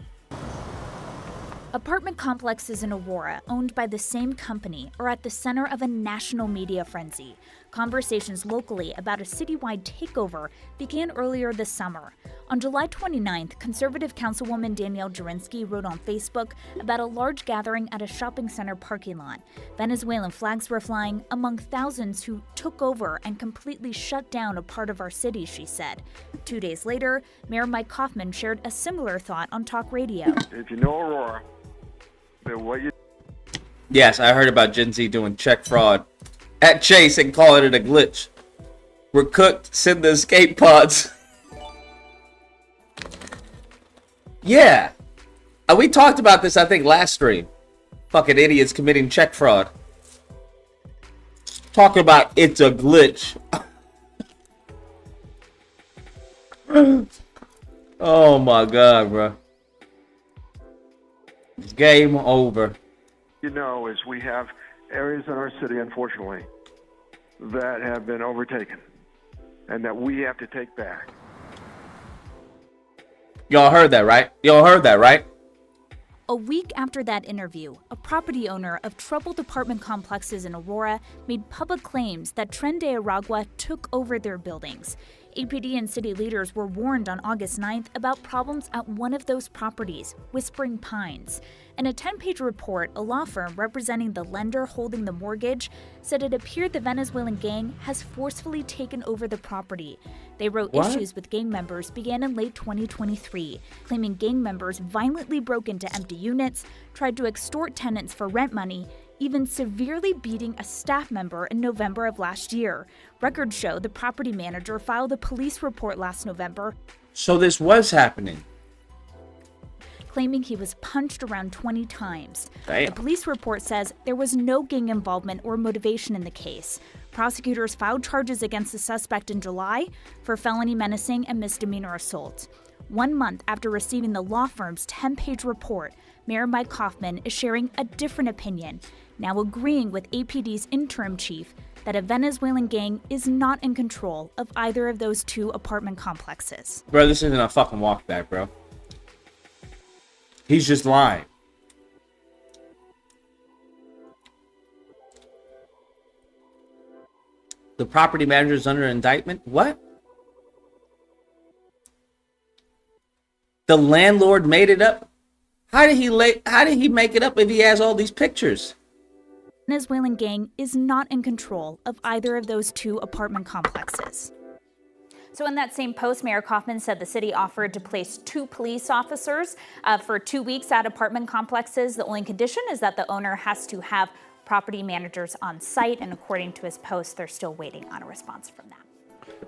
Apartment complexes in Aurora, owned by the same company, are at the center of a national media frenzy. Conversations locally about a citywide takeover began earlier this summer. On July 29th, conservative councilwoman Danielle Jurinsky wrote on Facebook about a large gathering at a shopping center parking lot. Venezuelan flags were flying among thousands who took over and completely shut down a part of our city, she said. 2 days later, Mayor Mike Kaufman shared a similar thought on talk radio. If you know Aurora, then what you... Yes, I heard about Gen Z doing check fraud at Chase and calling it a glitch. We're cooked, send the escape pods. Yeah. We talked about this, I think, last stream. Fucking idiots committing check fraud. Talking about it's a glitch. Oh my god, bro. It's game over. You know, is we have areas in our city, unfortunately, that have been overtaken and that we have to take back. Y'all heard that, right? Y'all heard that, right? A week after that interview, a property owner of troubled apartment complexes in Aurora made public claims that Tren de Aragua took over their buildings. APD and city leaders were warned on August 9th about problems at one of those properties, Whispering Pines. In a 10-page report, a law firm representing the lender holding the mortgage said it appeared the Venezuelan gang has forcefully taken over the property. They wrote issues with gang members began in late 2023, claiming gang members violently broke into empty units, tried to extort tenants for rent money, even severely beating a staff member in November of last year. Records show the property manager filed a police report last November. So this was happening. Claiming he was punched around 20 times. Damn. The police report says there was no gang involvement or motivation in the case. Prosecutors filed charges against the suspect in July for felony menacing and misdemeanor assault. 1 month after receiving the law firm's 10-page report, Mayor Mike Hoffman is sharing a different opinion, now agreeing with APD's interim chief that a Venezuelan gang is not in control of either of those two apartment complexes. Bro, this isn't a fucking walk back, bro. He's just lying. The property manager is under indictment? What? The landlord made it up? How did he make it up if he has all these pictures? Venezuelan gang is not in control of either of those two apartment complexes. So in that same post, Mayor Kaufman said the city offered to place 2 police officers for 2 weeks at apartment complexes. The only condition is that the owner has to have property managers on site. And according to his post, they're still waiting on a response from them.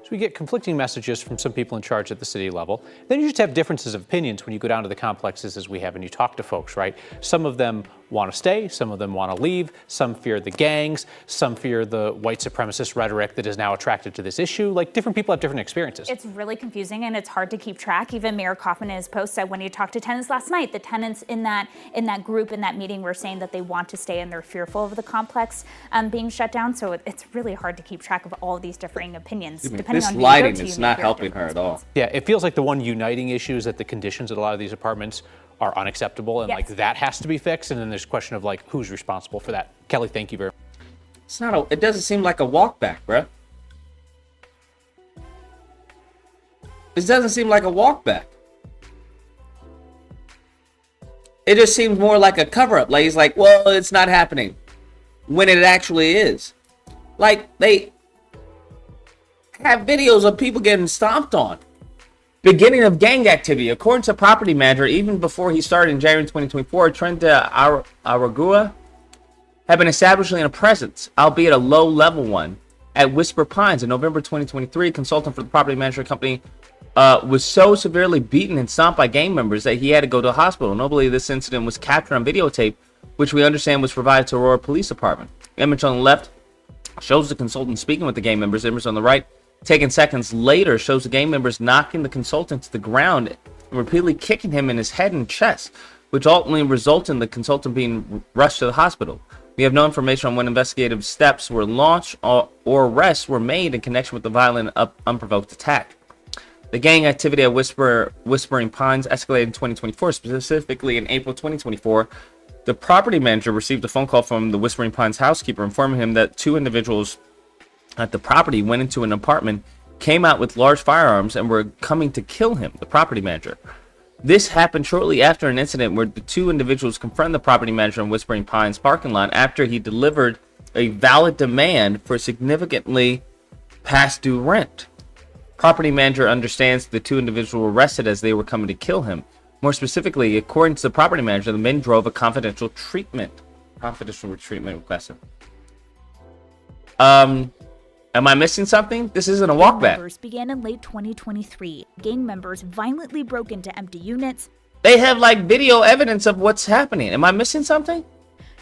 So we get conflicting messages from some people in charge at the city level. Then you just have differences of opinions when you go down to the complexes as we have and you talk to folks, right? Some of them want to stay, some of them want to leave, some fear the gangs, some fear the white supremacist rhetoric that is now attracted to this issue. Like, different people have different experiences. It's really confusing and it's hard to keep track. Even Mayor Kaufman in his post said when he talked to tenants last night, the tenants in that group, in that meeting, were saying that they want to stay and they're fearful of the complex being shut down. So it's really hard to keep track of all of these differing opinions. Depending this on who lighting you go to, is you not may hear helping her different at all. opinions. Yeah, it feels like the one uniting issue is that the conditions at a lot of these apartments are unacceptable and like that has to be fixed. And then there's a question of like who's responsible for that. Kelly, thank you very much. It doesn't seem like a walk back, bro. This doesn't seem like a walk back. It just seems more like a cover up. Like he's like, well, it's not happening when it actually is. Like they have videos of people getting stomped on. Beginning of gang activity. According to property manager, even before he started in January 2024, Tren de Aragua had been establishing a presence, albeit a low-level one, at Whisper Pines. In November 2023, a consultant for the property management company was so severely beaten and stomped by gang members that he had to go to a hospital. Notably, this incident was captured on videotape, which we understand was provided to Aurora Police Department. The image on the left shows the consultant speaking with the gang members. The image on the right, taken seconds later, shows the gang members knocking the consultant to the ground and repeatedly kicking him in his head and chest, which ultimately resulted in the consultant being rushed to the hospital. We have no information on when investigative steps were launched or arrests were made in connection with the violent, unprovoked attack. The gang activity at Whispering Pines escalated in 2024, specifically in April 2024. The property manager received a phone call from the Whispering Pines housekeeper informing him that 2 individuals at the property went into an apartment, came out with large firearms, and were coming to kill him, the property manager. This happened shortly after an incident where the 2 individuals confronted the property manager in Whispering Pines parking lot after he delivered a valid demand for significantly past due rent. Property manager understands the 2 individuals were arrested as they were coming to kill him. More specifically, according to the property manager, the men drove a confidential treatment requested. Am I missing something? This isn't a walk back. Members began in late 2023. Gang members violently broke into empty units. They have like video evidence of what's happening. Am I missing something?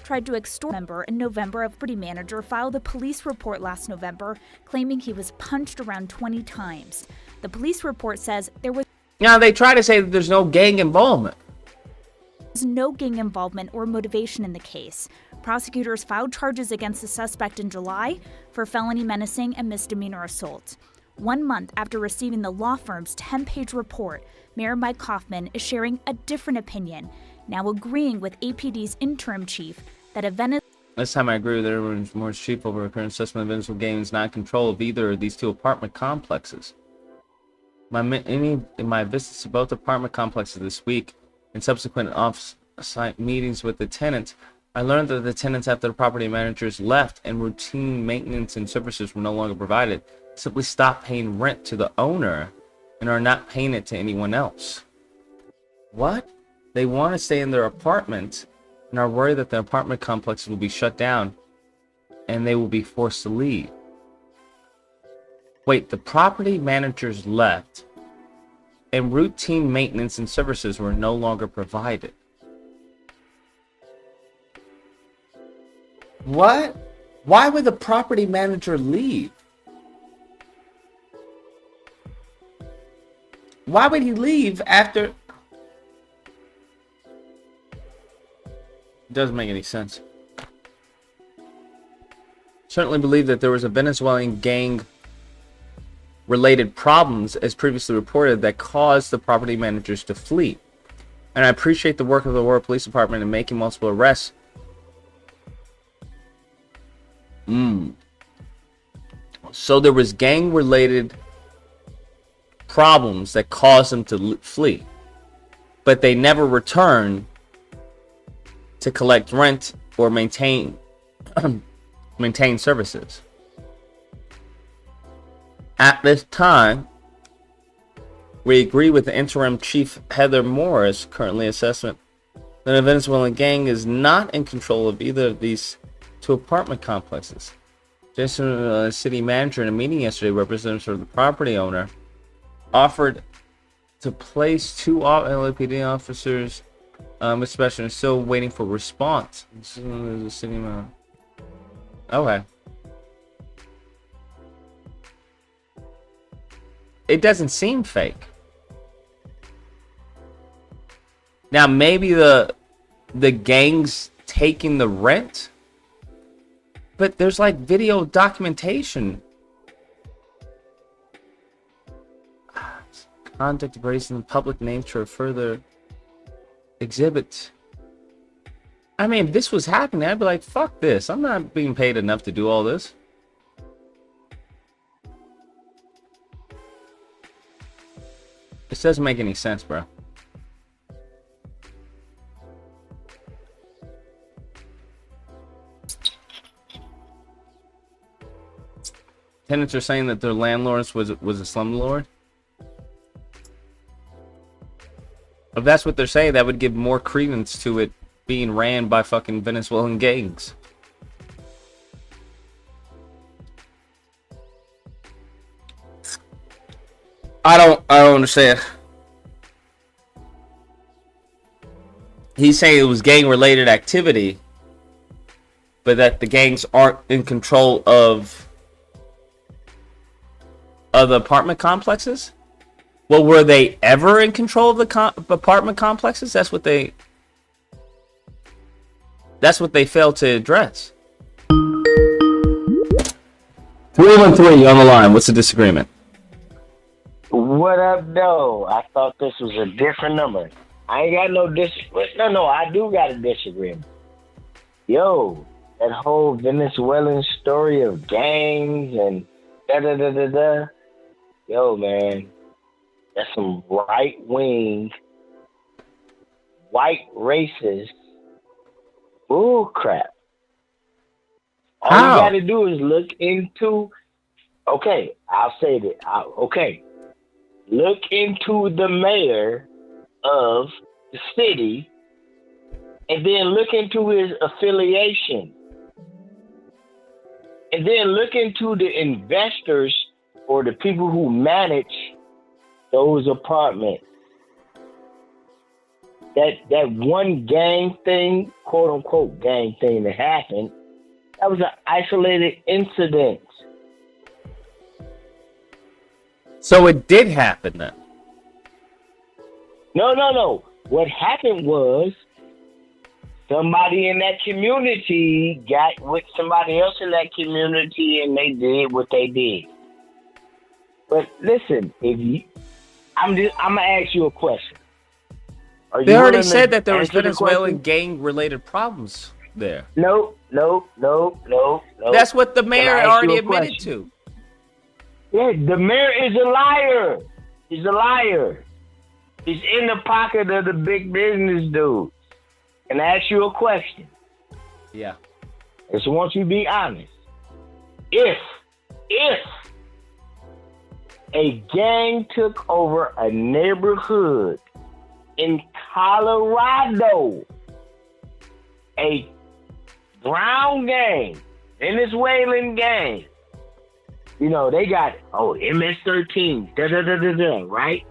Tried to extort a member in November. A property manager filed a police report last November claiming he was punched around 20 times. The police report says there was Now they try to say that there's no gang involvement. no gang involvement or motivation in the case. Prosecutors filed charges against the suspect in July for felony menacing and misdemeanor assault. 1 month after receiving the law firm's 10-page report, Mayor Mike Kaufman is sharing a different opinion, now agreeing with APD's interim chief that a This time I agree with everyone's more chief over a current assessment of Venezuela Gang is not in control of either of these two apartment complexes. In my visits to both apartment complexes this week and subsequent off-site meetings with the tenants, I learned that the tenants, after the property managers left and routine maintenance and services were no longer provided, simply stopped paying rent to the owner and are not paying it to anyone else. What? They want to stay in their apartment and are worried that the apartment complexes will be shut down and they will be forced to leave. Wait, the property managers left and routine maintenance and services were no longer provided. What? Why would the property manager leave? Why would he leave after? It doesn't make any sense. Certainly believe that there was a Venezuelan gang related problems as previously reported that caused the property managers to flee. And I appreciate the work of the Aurora Police Department in making multiple arrests. So there was gang related problems that caused them to flee, but they never returned to collect rent or maintain services. At this time, we agree with the interim chief Heather Morris currently assessment that a Venezuelan gang is not in control of either of these two apartment complexes. Jason, city manager, in a meeting yesterday, representatives of the property owner offered to place two LAPD officers, especially still waiting for response. Okay. It doesn't seem fake. Now maybe the gang's taking the rent, but there's like video documentation. Conduct embracing the public nature of further exhibits. I mean, if this was happening, I'd be like, fuck this. I'm not being paid enough to do all this. This doesn't make any sense, bro. Tenants are saying that their landlords was a slumlord. If that's what they're saying, that would give more credence to it being ran by fucking Venezuelan gangs. I don't understand. He's saying it was gang-related activity, but that the gangs aren't in control of the apartment complexes. Well, were they ever in control of the apartment complexes? That's what they failed to address. 313 on the line. What's the disagreement? What up, though? I thought this was a different number. I ain't got no disagreement. No, I do got a disagreement. Yo, that whole Venezuelan story of gangs and da-da-da-da-da. Yo, man, that's some right-wing, white racist bull crap. All you got to do is look into... Okay, I'll say that. Look into the mayor of the city and then look into his affiliation. And then look into the investors or the people who manage those apartments. That one gang thing, quote unquote gang thing that happened, that was an isolated incident. So it did happen then? No. What happened was somebody in that community got with somebody else in that community and they did what they did. But listen, I'm gonna ask you a question. They already said that there was Venezuelan gang-related problems there. No. That's what the mayor already admitted to. Yeah, the mayor is a liar. He's a liar. He's in the pocket of the big business dudes. And I ask you a question. Yeah. I just want you to be honest. If a gang took over a neighborhood in Colorado, a brown gang, Venezuelan gang, you know, they got, MS-13, right?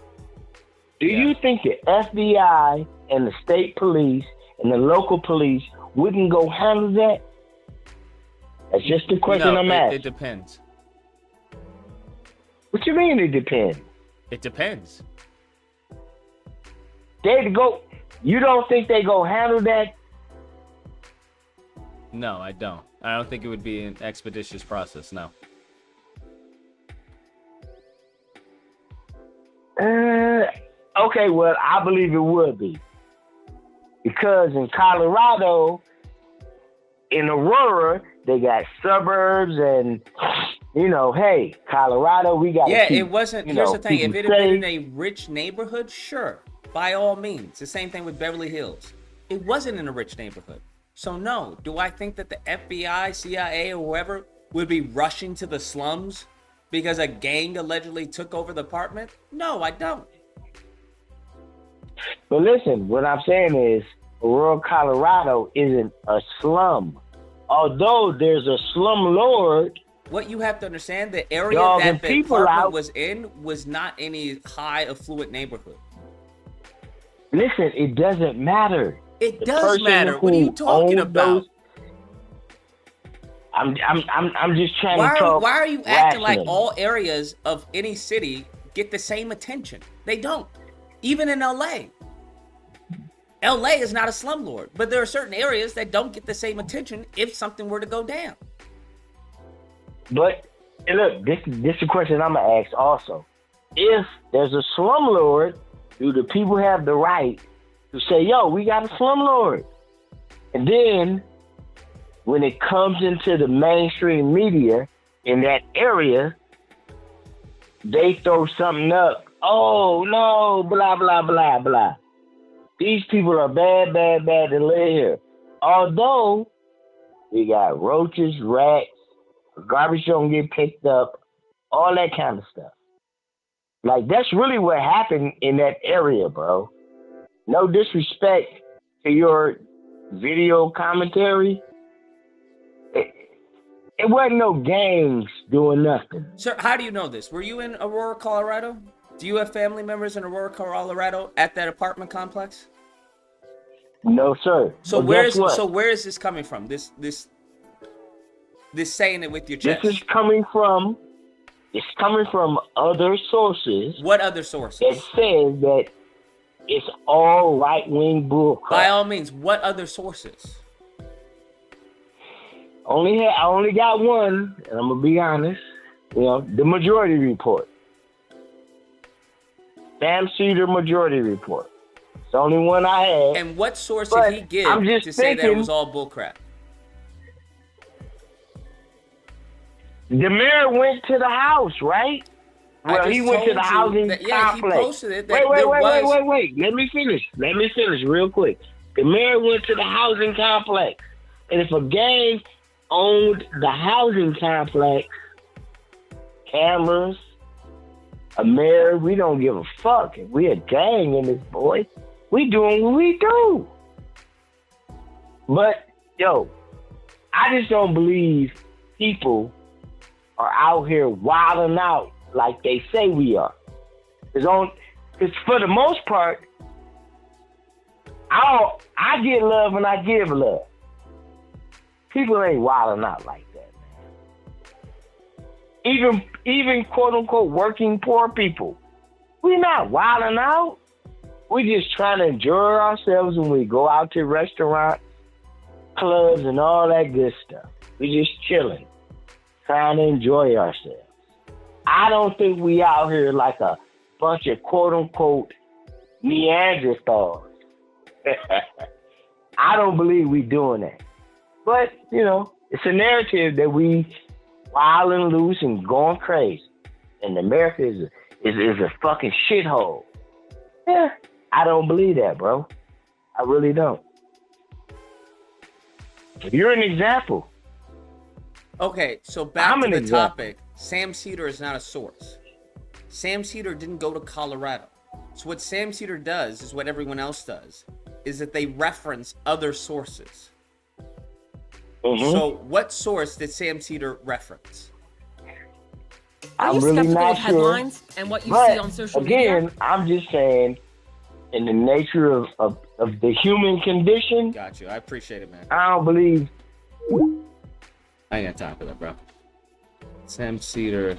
Do you think the FBI and the state police and the local police wouldn't go handle that? That's just the question I'm asking. It depends. What you mean it depends? It depends. You don't think they go handle that? No, I don't. I don't think it would be an expeditious process, no. Okay, well, I believe it would be. Because in Colorado, in Aurora, they got suburbs and, you know, hey, Colorado, we got Yeah, it wasn't, here's the thing, if it had been in a rich neighborhood, sure, by all means. The same thing with Beverly Hills. It wasn't in a rich neighborhood. So no, do I think that the FBI, CIA, or whoever would be rushing to the slums because a gang allegedly took over the apartment? No, I don't. But listen, what I'm saying is, Aurora, Colorado isn't a slum. Although there's a slumlord. What you have to understand, the area that the apartment was in was not any high affluent neighborhood. Listen, it doesn't matter. It does matter. What are you talking about? I'm just trying to talk. Why are you acting like all areas of any city get the same attention? They don't. Even in LA. LA is not a slumlord, but there are certain areas that don't get the same attention if something were to go down. But look, this is a question I'm gonna ask also. If there's a slumlord, do the people have the right to say, yo, we got a slumlord? And then when it comes into the mainstream media in that area, they throw something up. Oh no, blah, blah, blah, blah. These people are bad to live here. Although we got roaches, rats, garbage don't get picked up, all that kind of stuff. Like, that's really what happened in that area, bro. No disrespect to your video commentary. It wasn't no gangs doing nothing. Sir, how do you know this? Were you in Aurora, Colorado? Do you have family members in Aurora, Colorado at that apartment complex? No, sir. So where is this coming from? This saying it with your chest. This is coming from other sources. What other sources? It says that it's all right-wing bullcrap. By all means, what other sources? I only got one, and I'm gonna be honest. You know, the Majority Report. Sam Cedar Majority Report. It's the only one I had. And what source did he give to say that it was all bullcrap? The mayor went to the house, right? Well, he went to the housing complex. Yeah, he posted it. Wait. Let me finish real quick. The mayor went to the housing complex. And if a gang owned the housing complex, cameras, a mayor, we don't give a fuck. If we a gang in this, boy, we doing what we do. But, yo, I just don't believe people are out here wilding out like they say we are. Because for the most part, I get love and I give love. People ain't wilding out like that, man. Even quote unquote working poor people, we're not wilding out. We're just trying to enjoy ourselves when we go out to restaurants, clubs, and all that good stuff. We're just chilling, trying to enjoy ourselves. I don't think we out here like a bunch of quote unquote Neanderthals. I don't believe we doing that. But, you know, it's a narrative that we wilding loose and going crazy. And America is a fucking shithole. Yeah, I don't believe that, bro. I really don't. You're an example. Okay, so back to an the example. topic. Sam Cedar is not a source. Sam Cedar didn't go to Colorado. So what Sam Cedar does is what everyone else does, is that they reference other sources. So what source did Sam Cedar reference? I'm you really skeptical not of headlines sure. and what you But see on social again, media? I'm just saying, in the nature of the human condition, Got you. I appreciate it, man. I don't believe. I ain't got time for that, bro. Sam Cedar.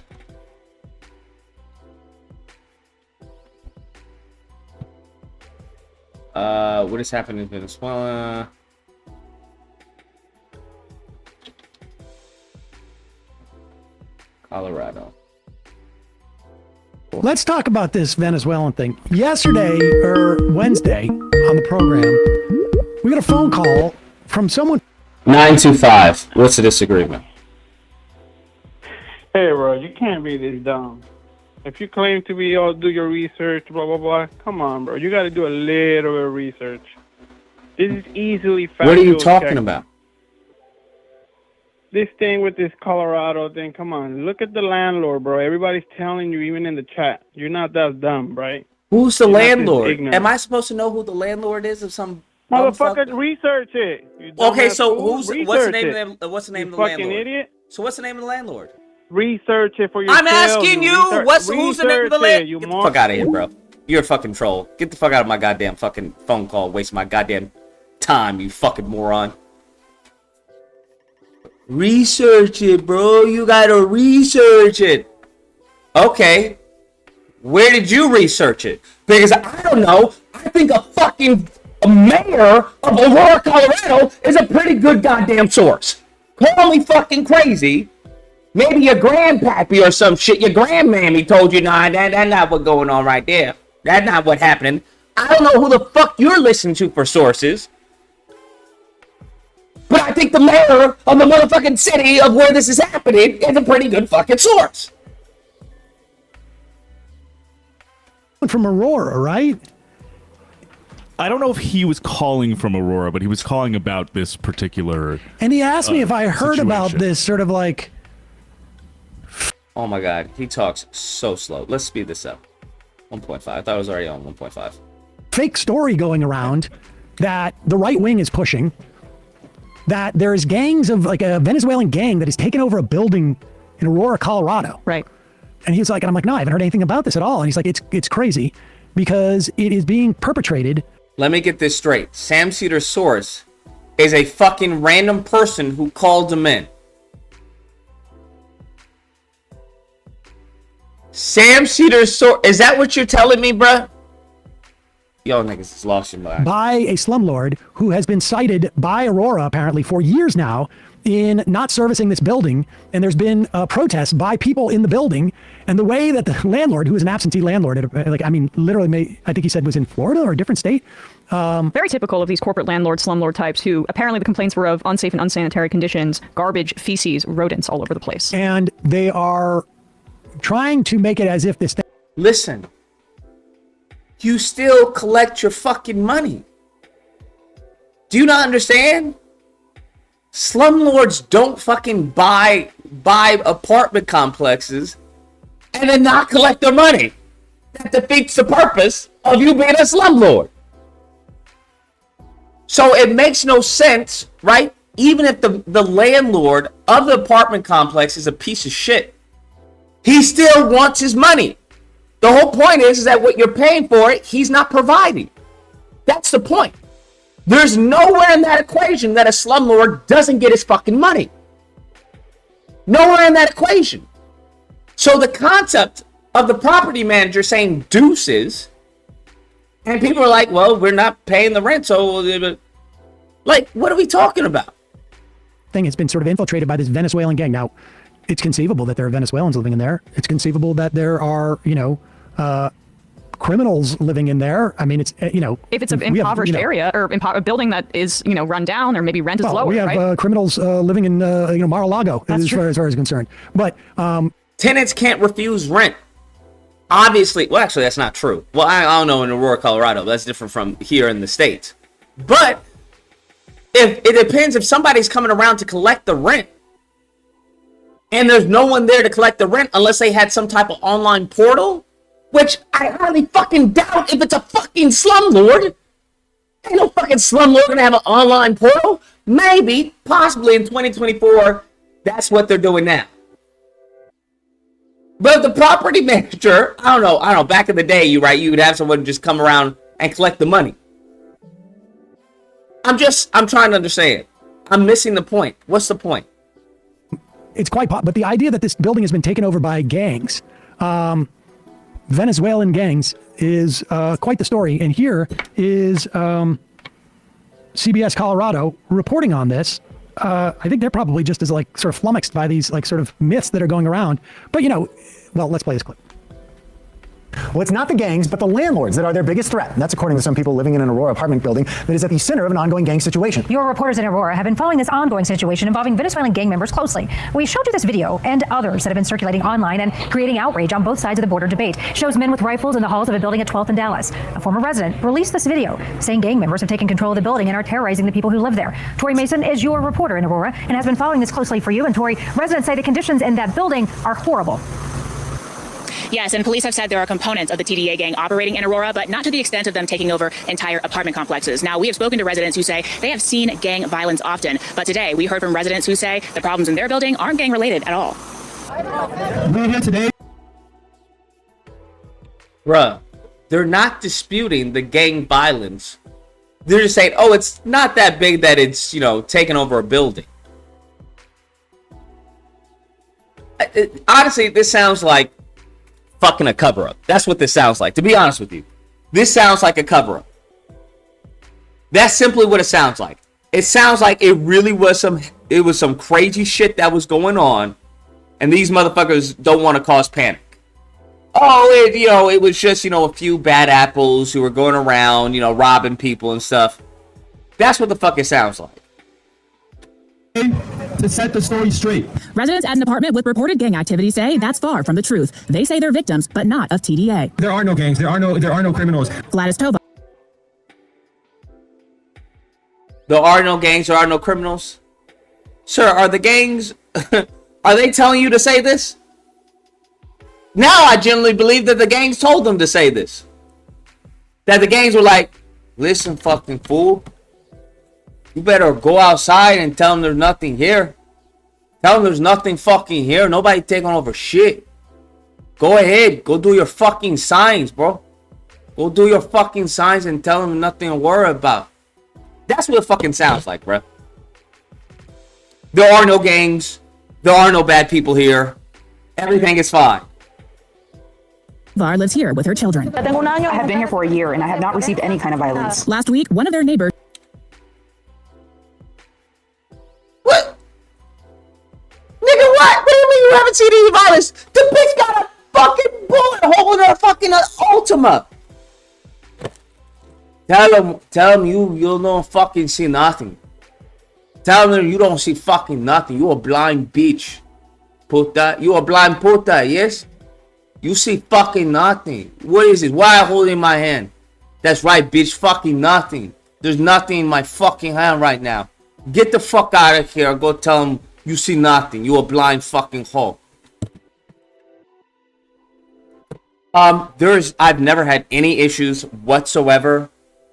What is happening in Venezuela? Colorado. Let's talk about this Venezuelan thing. Yesterday or Wednesday on the program, we got a phone call from someone. 925. What's the disagreement? Hey, bro, you can't be this dumb. If you claim to be all do your research, blah, blah, blah, come on, bro. You got to do a little bit of research. This is easily factual. What are you talking check. about? This thing with this Colorado thing, come on. Look at the landlord, bro. Everybody's telling you, even in the chat. You're not that dumb, right? Who's the You're not this landlord? ignorant. Am I supposed to know who the landlord is of some Motherfucker, research it. You Okay, dumbass so fool. what's the Research name it. of the what's the name You of the fucking landlord? idiot. So what's the name of the landlord? Research it for yourself. I'm asking you. Who's the name of the research landlord? it, you Get the fuck out of here, bro. You're a fucking troll. Get the fuck out of my goddamn fucking phone call. Waste my goddamn time, you fucking moron. Research it, bro. You gotta research it. Okay. Where did you research it? Because I don't know. I think a mayor of Aurora, Colorado is a pretty good goddamn source. Call me fucking crazy. Maybe your grandpappy or some shit. Your grandmammy told you, nah, that's not what's going on right there. That's not what happening. I don't know who the fuck you're listening to for sources. But I think the mayor of the motherfucking city of where this is happening is a pretty good fucking source. From Aurora, right? I don't know if he was calling from Aurora, but he was calling about this particular. And he asked me if I heard about situation. this sort of like. Oh my god, he talks so slow. Let's speed this up. 1.5. I thought it was already on 1.5. Fake story going around that the right wing is pushing. That there's gangs of like a Venezuelan gang that has taken over a building in Aurora, Colorado. Right. And he's like, and I'm like, no, I haven't heard anything about this at all. And he's like, it's crazy because it is being perpetrated. Let me get this straight. Sam Cedar's source is a fucking random person who called him in. Sam Cedar's source. Is that what you're telling me, bruh? Y'all niggas is lost your mind. By a slumlord who has been cited by Aurora apparently for years now in not servicing this building. And there's been a protest by people in the building. And the way that the landlord, who is an absentee landlord, literally, I think he said was in Florida or a different state. Very typical of these corporate landlord, slumlord types who apparently the complaints were of unsafe and unsanitary conditions, garbage, feces, rodents all over the place. And they are trying to make it as if this thing. Listen. You still collect your fucking money. Do you not understand? Slumlords don't fucking buy apartment complexes and then not collect their money. That defeats the purpose of you being a slumlord. So it makes no sense, right? Even if the landlord of the apartment complex is a piece of shit, he still wants his money. The whole point is that what you're paying for it, he's not providing. That's the point. There's nowhere in that equation that a slumlord doesn't get his fucking money. Nowhere in that equation. So the concept of the property manager saying deuces, and people are like, well, we're not paying the rent, so like, what are we talking about? Thing has been sort of infiltrated by this Venezuelan gang. Now, it's conceivable that there are Venezuelans living in there. It's conceivable that there are, criminals living in there. I mean, it's, if it's an impoverished area or a building that is, run down, or maybe rent is lower, we have right? Criminals living in, Mar-a-Lago, as far as concerned. But tenants can't refuse rent. Obviously, well, actually, that's not true. Well, I don't know in Aurora, Colorado. That's different from here in the States. But if it depends if somebody's coming around to collect the rent, and there's no one there to collect the rent unless they had some type of online portal, which I highly fucking doubt if it's a fucking slumlord. Ain't no fucking slumlord gonna have an online portal. Maybe, possibly in 2024, that's what they're doing now. But the property manager, I don't know, back in the day, you would have someone just come around and collect the money. I'm trying to understand. I'm missing the point. What's the point? It's quite but the idea that this building has been taken over by gangs, Venezuelan gangs, is quite the story. And here is CBS Colorado reporting on this. I think they're probably just as sort of flummoxed by these sort of myths that are going around. But well, let's play this clip. Well, it's not the gangs, but the landlords that are their biggest threat. And that's according to some people living in an Aurora apartment building that is at the center of an ongoing gang situation. Your reporters in Aurora have been following this ongoing situation involving Venezuelan gang members closely. We showed you this video and others that have been circulating online and creating outrage on both sides of the border debate. Shows men with rifles in the halls of a building at 12th and Dallas. A former resident released this video saying gang members have taken control of the building and are terrorizing the people who live there. Tori Mason is your reporter in Aurora and has been following this closely for you. And Tori, residents say the conditions in that building are horrible. Yes, and police have said there are components of the TDA gang operating in Aurora, but not to the extent of them taking over entire apartment complexes. Now, we have spoken to residents who say they have seen gang violence often, but today we heard from residents who say the problems in their building aren't gang related at all. We're here today. Bruh, they're not disputing the gang violence. They're just saying, oh, it's not that big that it's, taking over a building. Honestly, this sounds like fucking a cover-up. That's what this sounds like, to be honest with you. This sounds like a cover-up. That's simply what it sounds like. It sounds like it really was some crazy shit that was going on, and these motherfuckers don't want to cause panic. Oh, it was just, a few bad apples who were going around, robbing people and stuff. That's what the fuck it sounds like. To set the story straight. Residents at an apartment with reported gang activity say that's far from the truth. They say they're victims, but not of TDA. There are no gangs. There are no criminals. Gladys Tova. There are no gangs. There are no criminals. Sir, are the gangs... are they telling you to say this? Now I genuinely believe that the gangs told them to say this. That the gangs were like, listen, fucking fool. You better go outside and tell them there's nothing here. Tell them there's nothing fucking here. Nobody taking over shit. Go ahead. Go do your fucking signs, bro. Go do your fucking signs and tell them nothing to worry about. That's what it fucking sounds like, bro. There are no gangs. There are no bad people here. Everything is fine. Var lives here with her children. I have been here for a year and I have not received any kind of violence. Last week, one of their neighbors... Nigga, what? What do you mean you haven't seen any violence? The bitch got a fucking bullet hole in her fucking Ultima. Tell them you don't fucking see nothing. Tell them you don't see fucking nothing. You a blind bitch. Puta. You a blind puta, yes? You see fucking nothing. What is it? Why am I holding my hand? That's right, bitch. Fucking nothing. There's nothing in my fucking hand right now. Get the fuck out of here. Go tell them you see nothing. You a blind fucking hoe. I've never had any issues whatsoever.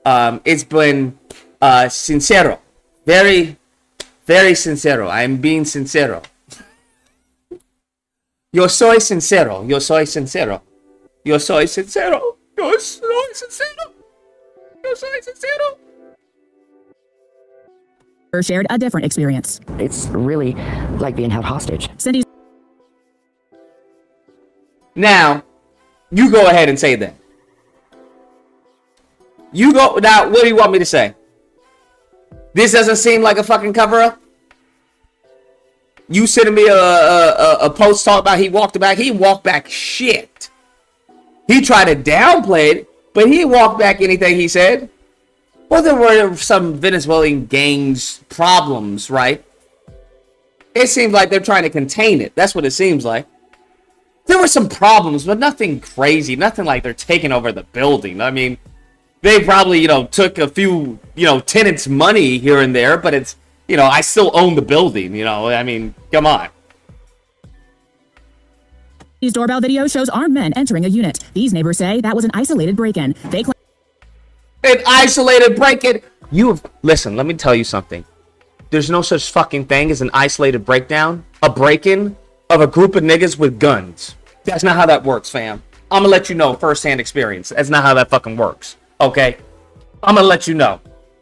It's been sincero. Very, very sincero. I'm being sincero. Yo soy sincero. Yo soy sincero. Yo soy sincero. Yo soy sincero. Yo soy sincero. shared a different experience. It's really like being held hostage. Cindy's... Now, you go ahead and say that. You go... Now, what do you want me to say? This doesn't seem like a fucking cover-up? You sending me a post talk about he walked back. He walked back shit. He tried to downplay it, but he walked back anything he said. Well, there were some Venezuelan gangs problems, right? It seems like they're trying to contain it. That's what it seems like. There were some problems, but nothing crazy. Nothing like they're taking over the building. I mean, they probably, took a few, tenants' money here and there, but it's, I still own the building, I mean, come on. These doorbell video shows armed men entering a unit. These neighbors say that was an isolated break-in. They claim An isolated break-in. Listen, let me tell you something. There's no such fucking thing as an isolated a break-in of a group of niggas with guns. That's not how that works, fam. I'm gonna let you know firsthand experience. That's not how that fucking works. Okay? I'm gonna let you know.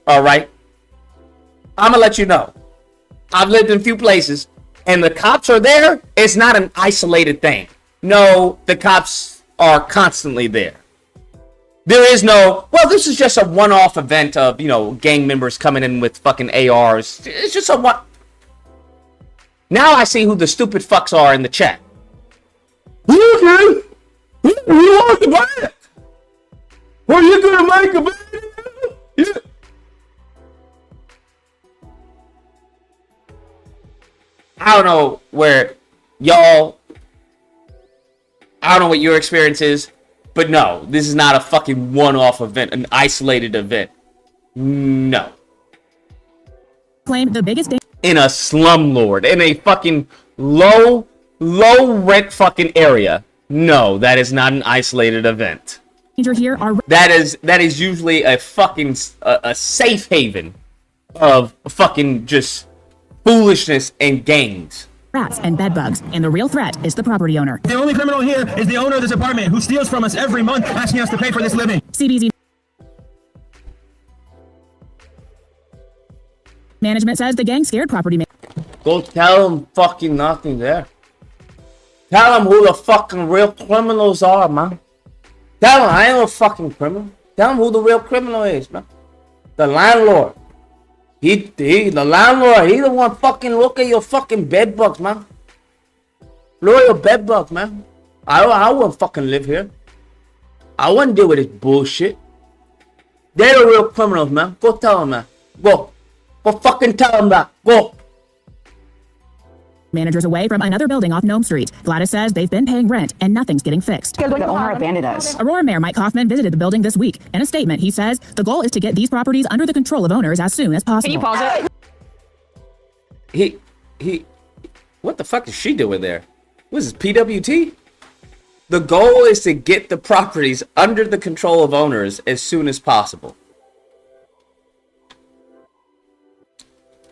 Alright? I'm gonna let you know. I've lived in a few places, and the cops are there. It's not an isolated thing. No, the cops are constantly there. There is no, well, this is just a one-off event of, gang members coming in with fucking ARs. It's just a one. Now I see who the stupid fucks are in the chat. You want the back? Are you gonna make a back? Yeah. I don't know where y'all, I don't know what your experience is. But no, this is not a fucking one-off event, an isolated event. No. claim the biggest in a slumlord, in a fucking low rent fucking area. No, that is not an isolated event. danger here are That is usually a fucking a safe haven of fucking just foolishness and gangs. rats and bedbugs, and the real threat is the property owner. The only criminal here is the owner of this apartment who steals from us every month, asking us to pay for this living. CBZ management says the gang scared property Go tell them fucking nothing there. Tell them who the fucking real criminals are, man. Tell them I ain't no fucking criminal. Tell them who the real criminal is, man. The landlord. The landlord, he the one fucking look at your fucking bed bugs, man. Look at your bed bugs, man. I wouldn't fucking live here. I wouldn't deal with this bullshit. They're the real criminals, man. Go tell them, man. Go. Go fucking tell them that. Go. managers away from another building off Nome Street. Gladys says they've been paying rent and nothing's getting fixed. The owner abandoned us. Aurora Mayor Mike Kaufman visited the building this week. In a statement, he says the goal is to get these properties under the control of owners as soon as possible. Can you pause it? What the fuck is she doing there? What is this, PWT? The goal is to get the properties under the control of owners as soon as possible.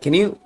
Can you...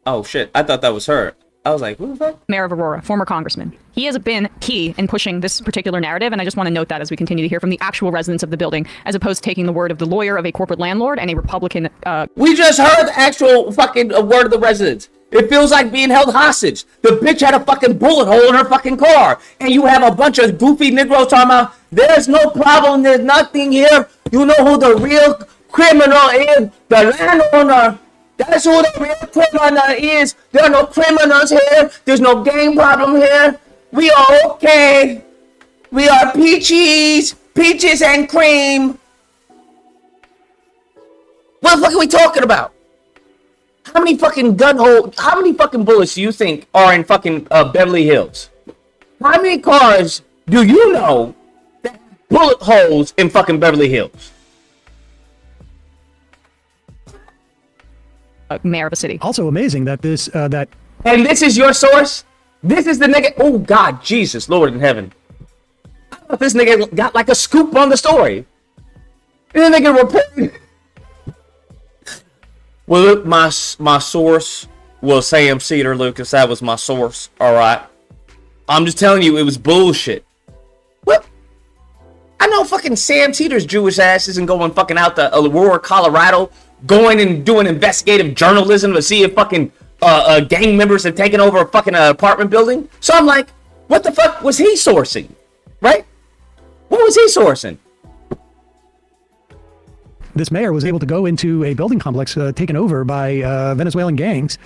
Oh shit, I thought that was her. I was like, who the fuck? Mayor of Aurora, former congressman. He has been key in pushing this particular narrative, and I just want to note that as we continue to hear from the actual residents of the building, as opposed to taking the word of the lawyer of a corporate landlord and a Republican... We just heard the actual fucking word of the residents. It feels like being held hostage. The bitch had a fucking bullet hole in her fucking car. And you have a bunch of goofy Negroes talking about, there's no problem, there's nothing here. You know who the real criminal is? The landowner. That's who the real criminal is. There are no criminals here. There's no gang problem here. We are okay. We are peaches and cream. What the fuck are we talking about? How many fucking how many fucking bullets do you think are in fucking Beverly Hills? How many cars do you know that have bullet holes in fucking Beverly Hills? Mayor of a city. Also amazing that this that. And this is your source. This is the nigga. Oh God, Jesus, Lord in heaven. I thought this nigga got like a scoop on the story. And the nigga reported. Well, look, my source was Sam Cedar, Lucas. That was my source. All right. I'm just telling you, it was bullshit. What? I know fucking Sam Cedar's Jewish ass isn't going fucking out to Aurora, Colorado, going and doing investigative journalism to see if fucking gang members have taken over a fucking apartment building. So I'm like, what the fuck was he sourcing? Right? What was he sourcing? this mayor was able to go into a building complex taken over by Venezuelan gangs.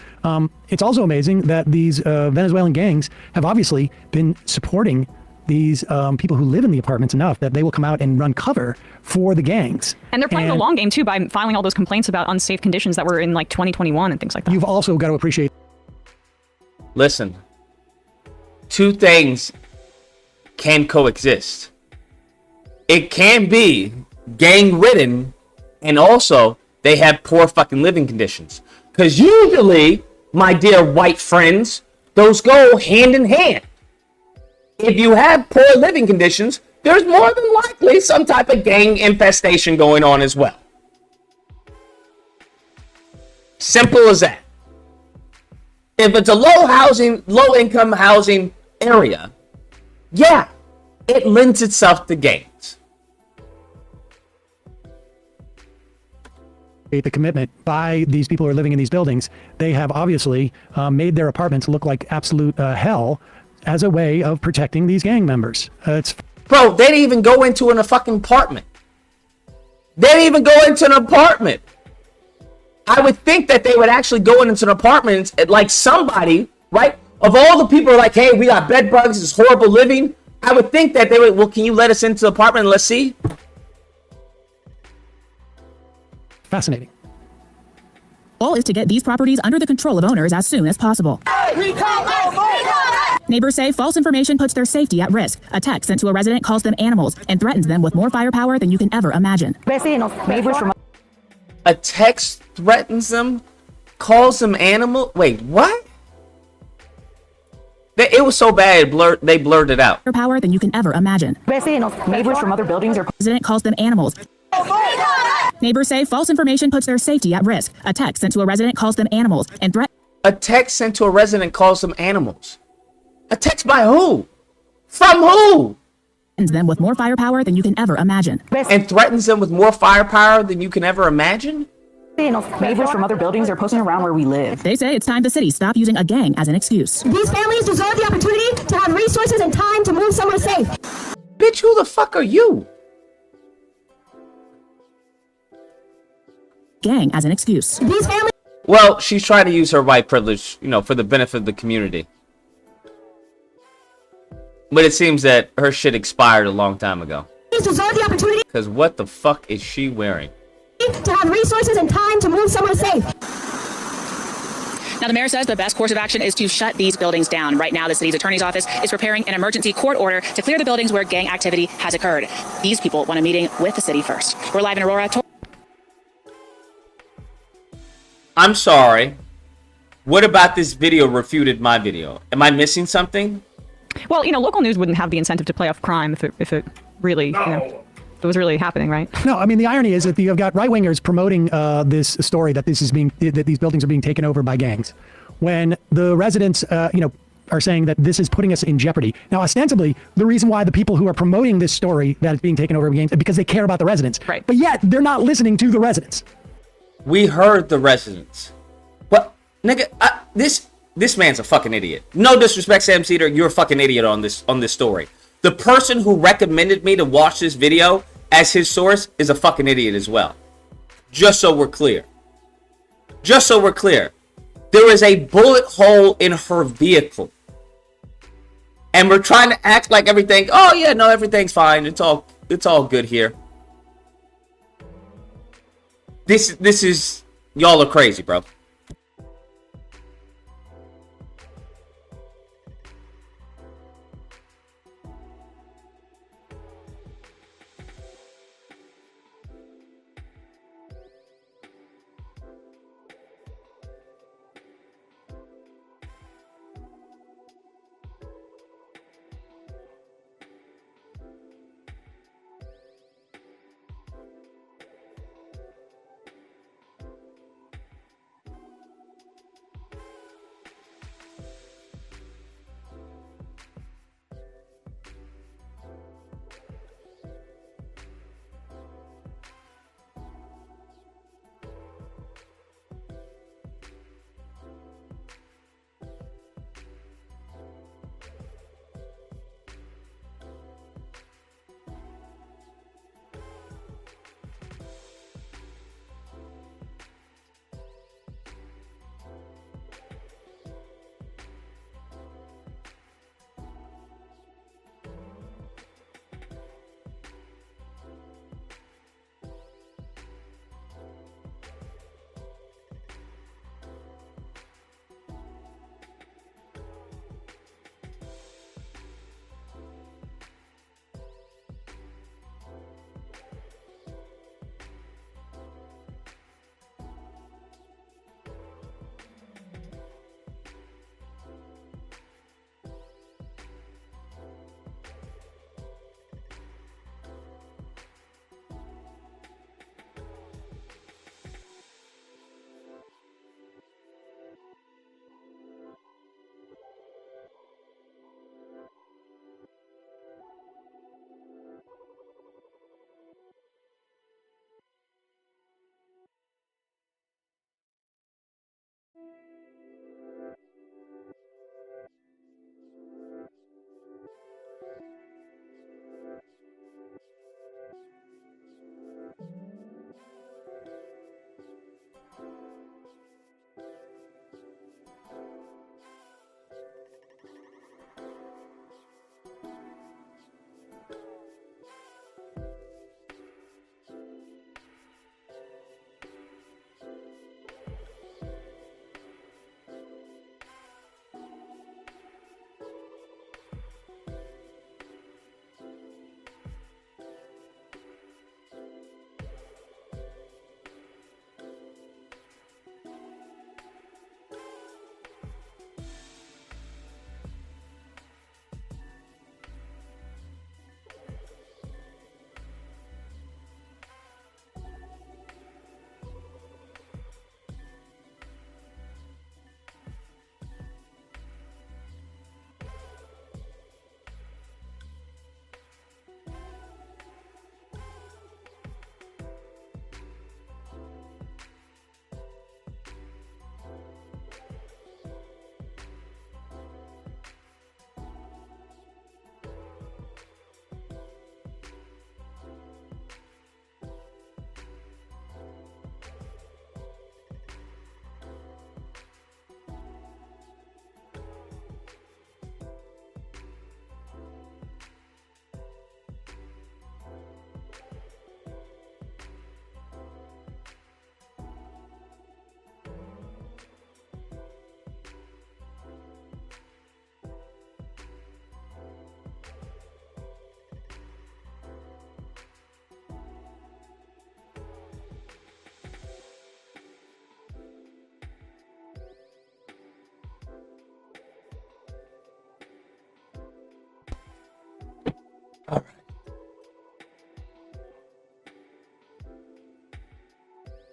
It's also amazing that these Venezuelan gangs have obviously been supporting these people who live in the apartments enough that they will come out and run cover for the gangs. And they're playing the long game, too, by filing all those complaints about unsafe conditions that were in, like, 2021 and things like that. You've also got to appreciate... Listen. Two things can coexist. It can be gang-ridden, and also they have poor fucking living conditions. Because usually, my dear white friends, those go hand in hand. If you have poor living conditions, there's more than likely some type of gang infestation going on as well. Simple as that. If it's a low income housing area, yeah, it lends itself to gangs. The commitment by these people who are living in these buildings, they have obviously made their apartments look like absolute hell as a way of protecting these gang members. Bro, they didn't even go into a fucking apartment. They didn't even go into an apartment. I would think that they would actually go into an apartment, like somebody, right? Of all the people who are like, hey, we got bed bugs, it's horrible living. I would think that they would, well, can you let us into the apartment and let's see? Fascinating. Goal is to get these properties under the control of owners as soon as possible. Neighbors say false information puts their safety at risk. A text sent to a resident calls them animals and threatens them with more firepower than you can ever imagine. A text threatens them, calls them animal. Wait, what? It was so bad, they blurred it out. More power than you can ever imagine. Neighbors from other buildings are... Resident calls them animals. Neighbors say false information puts their safety at risk. A text sent to a resident calls them animals and A text sent to a resident calls them animals. A text by who? From who? Threatens them with more firepower than you can ever imagine. And threatens them with more firepower than you can ever imagine? Neighbors from other buildings are posting around where we live. They say it's time the city stop using a gang as an excuse. These families deserve the opportunity to have resources and time to move somewhere safe. Bitch, who the fuck are you? Gang as an excuse. These families... Well, she's trying to use her white privilege, for the benefit of the community. But it seems that her shit expired a long time ago. Deserve the opportunity. Because what the fuck is she wearing? To have resources and time to move somewhere safe. Now, the mayor says the best course of action is to shut these buildings down. Right now, the city's attorney's office is preparing an emergency court order to clear the buildings where gang activity has occurred. These people want a meeting with the city first. We're live in Aurora. I'm sorry. What about this video refuted my video? Am I missing something? Well, local news wouldn't have the incentive to play off crime if it really, if it was really happening, right? No, I mean, the irony is that you've got right-wingers promoting this story that that these buildings are being taken over by gangs, when the residents, are saying that this is putting us in jeopardy. Now, ostensibly, the reason why the people who are promoting this story that it's being taken over by gangs is because they care about the residents. Right. But yet, they're not listening to the residents. We heard the residents. What, nigga? This man's a fucking idiot. No disrespect, Sam Cedar, you're a fucking idiot on this story. The person who recommended me to watch this video as his source is a fucking idiot as well. Just so we're clear. There is a bullet hole in her vehicle. And we're trying to act like everything, oh yeah, no, everything's fine. It's all good here. This is, y'all are crazy, bro.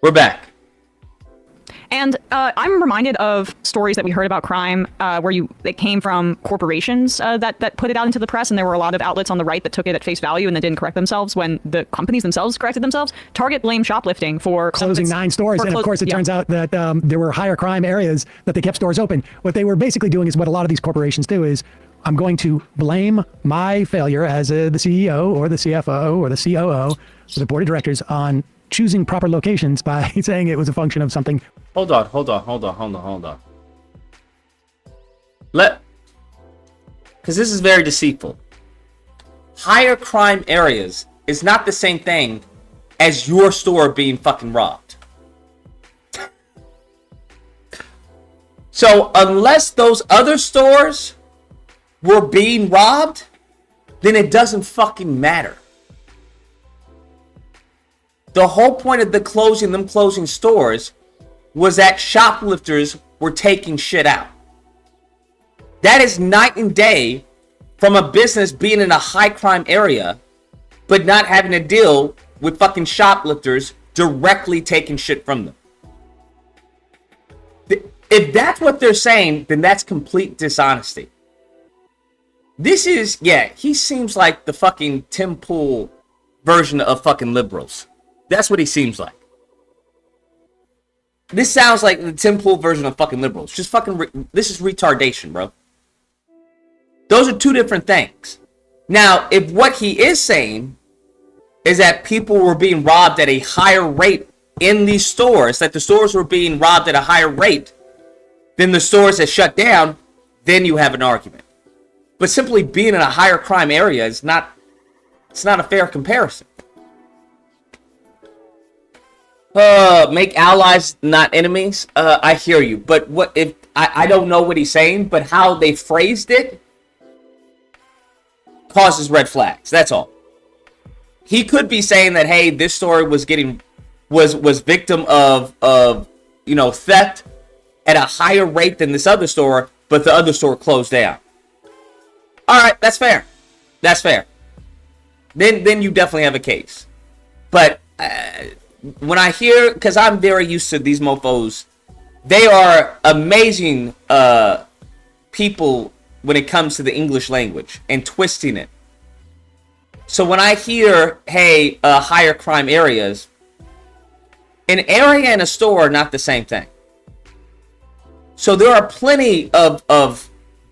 We're back. And I'm reminded of stories that we heard about crime where it came from corporations that put it out into the press, and there were a lot of outlets on the right that took it at face value and then didn't correct themselves when the companies themselves corrected themselves. Target blamed shoplifting for closing 9 stores, and of course it turns out that there were higher crime areas that they kept stores open. What they were basically doing is what a lot of these corporations do is, I'm going to blame my failure as the CEO or the CFO or the COO or the board of directors on choosing proper locations by saying it was a function of something. Hold on. Because this is very deceitful. Higher crime areas is not the same thing as your store being fucking robbed. So unless those other stores were being robbed, then it doesn't fucking matter. The whole point of them closing stores was that shoplifters were taking shit out. That is night and day from a business being in a high crime area, but not having to deal with fucking shoplifters directly taking shit from them. If that's what they're saying, then that's complete dishonesty. He seems like the fucking Tim Pool version of fucking liberals. That's what he seems like. This sounds like the Tim Pool version of fucking liberals. Just fucking, this is retardation, bro. Those are two different things. Now, if what he is saying is that people were being robbed at a higher rate in these stores, that the stores were being robbed at a higher rate than the stores that shut down, then you have an argument. But simply being in a higher crime area is not, it's not a fair comparison. Make allies, not enemies. I hear you, but what if I don't know what he's saying, but how they phrased it causes red flags. That's all. He could be saying that, hey, this story was victim of theft at a higher rate than this other store, but the other store closed down. All right, that's fair. That's fair. Then you definitely have a case. But when I hear, because I'm very used to these mofos, they are amazing people when it comes to the English language and twisting it. So when I hear, hey, higher crime areas, an area and a store are not the same thing. So there are plenty of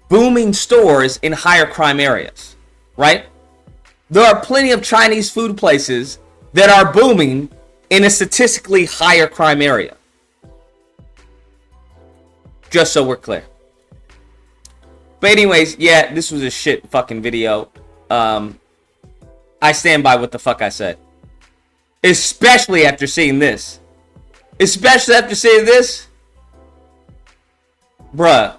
booming stores in higher crime areas, right? There are plenty of Chinese food places that are booming in a statistically higher crime area. Just so we're clear. But anyways, yeah, this was a shit fucking video. I stand by what the fuck I said. Especially after seeing this. Bruh.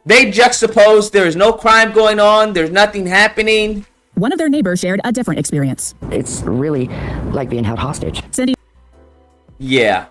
They juxtapose, there's no crime going on, there's nothing happening. One of their neighbors shared a different experience. It's really like being held hostage. Cindy. Yeah.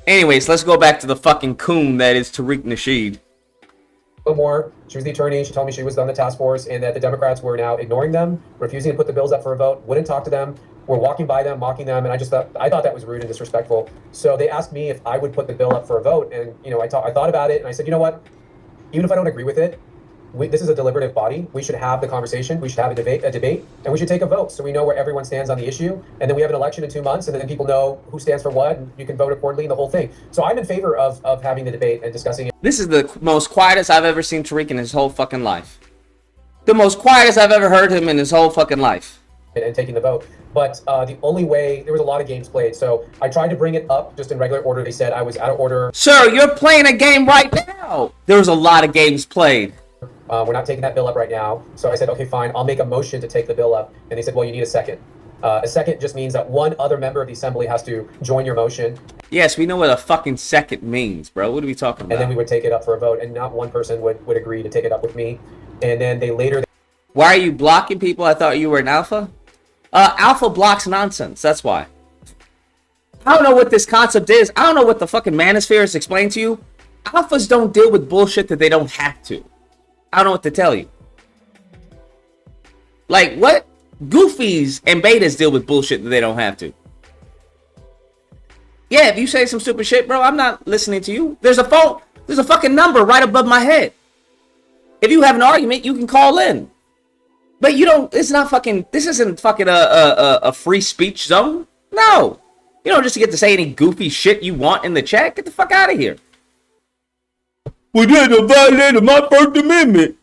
Anyways, let's go back to the fucking coon that is Tariq Nasheed. A little more. She was the attorney. She told me she was on the task force and that the Democrats were now ignoring them, refusing to put the bills up for a vote, wouldn't talk to them, were walking by them, mocking them, and I thought that was rude and disrespectful. So they asked me if I would put the bill up for a vote, and I thought about it, and I said, you know what? Even if I don't agree with it, this is a deliberative body. We should have the conversation. We should have a debate, and we should take a vote so we know where everyone stands on the issue. And then we have an election in 2 months, and then people know who stands for what, and you can vote accordingly in the whole thing. So I'm in favor of having the debate and discussing it. This is the most quietest I've ever seen Tariq in his whole fucking life. The most quietest I've ever heard him in his whole fucking life. And taking the vote. But the only way, there was a lot of games played. So I tried to bring it up just in regular order. They said I was out of order. Sir, you're playing a game right now. There was a lot of games played. We're not taking that bill up right now. So I said, okay, fine. I'll make a motion to take the bill up. And they said, well, you need a second. A second just means that one other member of the assembly has to join your motion. Yes, we know what a fucking second means, bro. What are we talking about? And then we would take it up for a vote. And not one person would agree to take it up with me. And then they later... Why are you blocking people? I thought you were an alpha. Alpha blocks nonsense. That's why. I don't know what this concept is. I don't know what the fucking manosphere is explaining to you. Alphas don't deal with bullshit that they don't have to. I don't know what to tell you. Like, what? Goofies and betas deal with bullshit that they don't have to. Yeah, if you say some stupid shit, bro, I'm not listening to you. There's a phone. There's a fucking number right above my head. If you have an argument, you can call in. But you don't, it's not fucking, this isn't fucking a free speech zone. No. You don't just get to say any goofy shit you want in the chat. Get the fuck out of here. We did a violation of my First Amendment.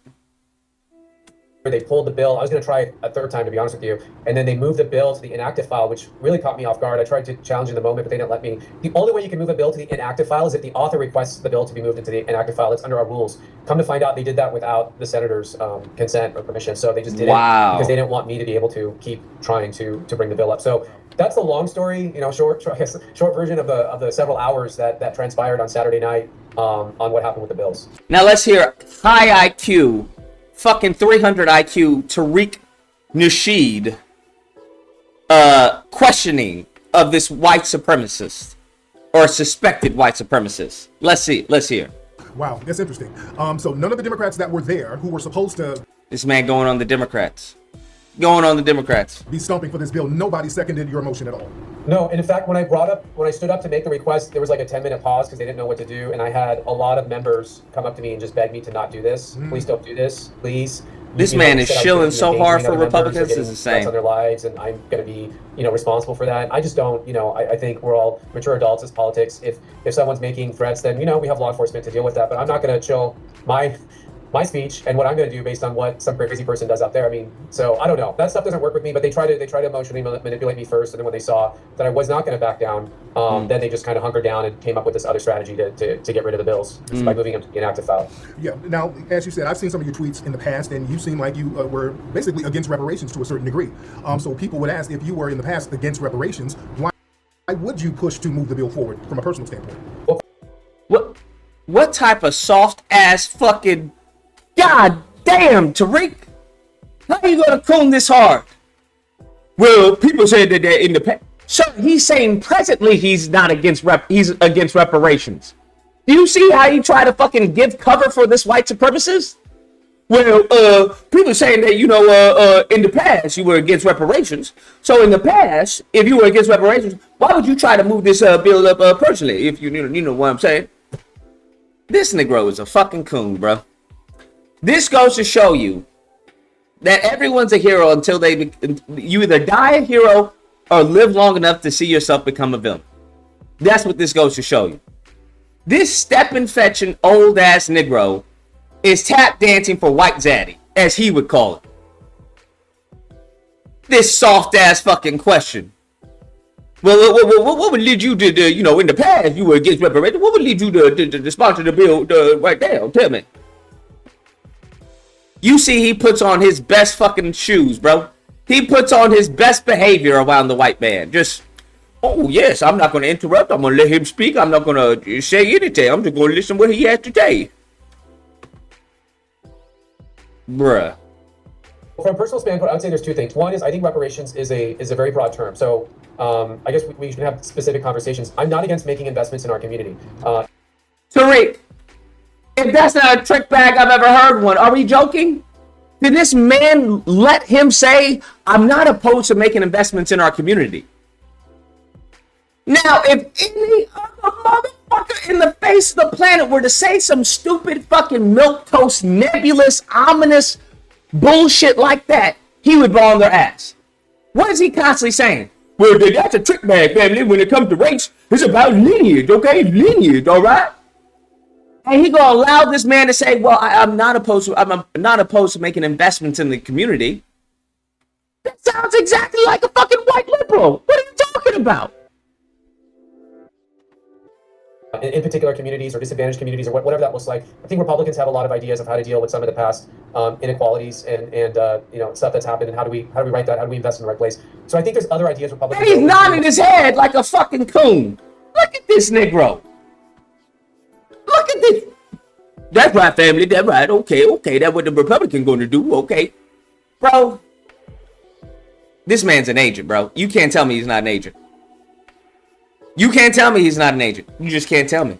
They pulled the bill. I was going to try a third time, to be honest with you. And then they moved the bill to the inactive file, which really caught me off guard. I tried to challenge in the moment, but they didn't let me. The only way you can move a bill to the inactive file is if the author requests the bill to be moved into the inactive file. It's under our rules. Come to find out, they did that without the senator's consent or permission. So they just did it because they didn't want me to be able to keep trying to bring the bill up. So that's the long story, short version of the several hours that transpired on Saturday night on what happened with the bills. Now let's hear high IQ, fucking 300 IQ Tariq Nasheed questioning of this white supremacist or suspected white supremacist. Let's hear. Wow, that's interesting. So none of the Democrats that were there who were supposed to... This man going on the Democrats. Be stumping for this bill. Nobody seconded your motion at all. No, and in fact, when I stood up to make the request, there was like a 10-minute pause because they didn't know what to do, and I had a lot of members come up to me and just beg me to not do this. Please don't do this, please. This man is shilling so hard for Republicans. It's insane. On their lives, and I'm going to be, responsible for that. I just don't, I think we're all mature adults. It's politics. If someone's making threats, then we have law enforcement to deal with that. But I'm not going to chill my speech and what I'm going to do based on what some crazy person does out there. I mean, so I don't know. That stuff doesn't work with me. But they try to emotionally manipulate me first, and then when they saw that I was not going to back down, then they just kind of hunkered down and came up with this other strategy to get rid of the bills by moving them to the inactive file. Yeah. Now, as you said, I've seen some of your tweets in the past, and you seem like you were basically against reparations to a certain degree. So people would ask, if you were in the past against reparations, why would you push to move the bill forward from a personal standpoint? What type of soft ass fucking... God damn, Tariq! How are you gonna coon this hard? Well, people say that they're in the past. So he's saying presently he's not against he's against reparations. Do you see how he tried to fucking give cover for this white supremacist? Well, people saying that in the past you were against reparations. So in the past, if you were against reparations, why would you try to move this bill up personally? If you know what I'm saying. This Negro is a fucking coon, bro. This goes to show you that everyone's a hero until you either die a hero or live long enough to see yourself become a villain. That's what this goes to show you. This stepping fetching old ass Negro is tap dancing for white zaddy, as he would call it. This soft ass fucking question. Well, what would lead you to in the past you were against reparations? What would lead you to sponsor the bill right now? Tell me. You see, he puts on his best fucking shoes, bro. He puts on his best behavior around the white man. Just, oh, yes, I'm not going to interrupt. I'm going to let him speak. I'm not going to say anything. I'm just going to listen to what he has to say. Bruh. From a personal standpoint, I would say there's two things. One is I think reparations is a very broad term. So I guess we should have specific conversations. I'm not against making investments in our community. Tariq. If that's not a trick bag I've ever heard one, are we joking? Did this man let him say, I'm not opposed to making investments in our community? Now, if any other motherfucker in the face of the planet were to say some stupid fucking milquetoast, nebulous, ominous bullshit like that, he would ball on their ass. What is he constantly saying? Well, that's a trick bag, family. When it comes to race, it's about lineage, okay? Lineage, all right? And he gonna allow this man to say, "Well, I'm not opposed to making investments in the community." That sounds exactly like a fucking white liberal. What are you talking about? In particular communities or disadvantaged communities or whatever that looks like, I think Republicans have a lot of ideas of how to deal with some of the past inequalities and stuff that's happened, and how do we right that? How do we invest in the right place? So I think there's other ideas Republicans. And he's nodding his head like a fucking coon. Look at this Negro. Look at this. That's right, family. That's right. Okay. That's what the Republican going to do. Okay. Bro. This man's an agent, bro. You can't tell me he's not an agent. You can't tell me he's not an agent. You just can't tell me.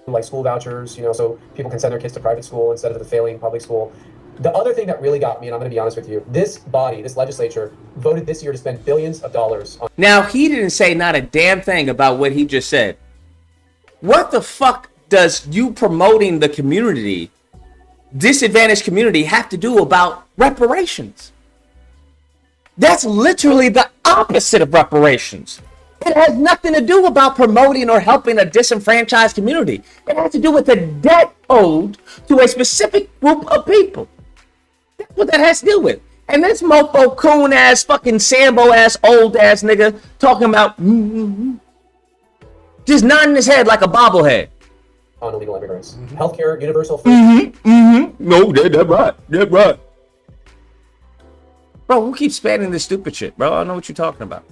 Like school vouchers, so people can send their kids to private school instead of the failing public school. The other thing that really got me, and I'm going to be honest with you, this body, this legislature, voted this year to spend billions of dollars on. Now, he didn't say not a damn thing about what he just said. What the fuck does you promoting the community, disadvantaged community, have to do about reparations? That's literally the opposite of reparations. It has nothing to do about promoting or helping a disenfranchised community. It has to do with the debt owed to a specific group of people. That's what that has to do with. And this mofo, coon ass, fucking Sambo ass, old ass nigga talking about just nodding his head like a bobblehead. On illegal immigrants. Healthcare, universal food. No, that's right. That's right. Bro, who keeps spanning this stupid shit, bro? I don't know what you're talking about.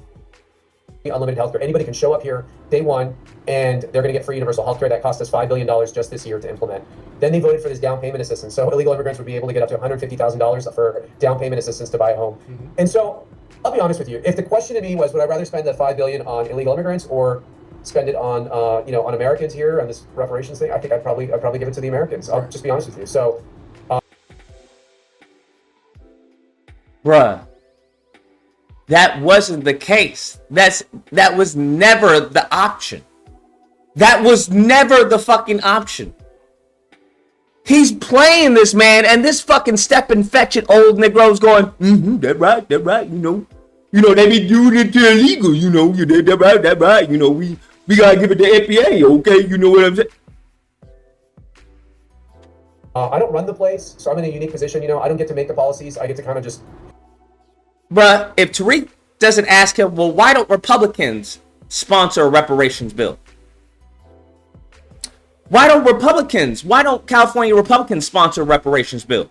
Unlimited healthcare. Anybody can show up here day one and they're going to get free universal healthcare. That cost us $5 billion just this year to implement. Then they voted for this down payment assistance. So illegal immigrants would be able to get up to $150,000 for down payment assistance to buy a home. And so I'll be honest with you. If the question to me was, would I rather spend that $5 billion on illegal immigrants or spend it on, on Americans here on this reparations thing? I think I'd probably give it to the Americans. I'll just be honest with you. So, bruh. That wasn't the case. That was never the option. That was never the fucking option. He's playing this man, and this fucking stepping fetch it old Negro's going, that's right, you know, they be doing it to illegal, that's right, we gotta give it to FBA, okay, you know what I'm saying? I don't run the place, so I'm in a unique position, I don't get to make the policies, I get to kind of just... Bruh, if Tariq doesn't ask him, well, why don't Republicans sponsor a reparations bill? Why don't California Republicans sponsor a reparations bill?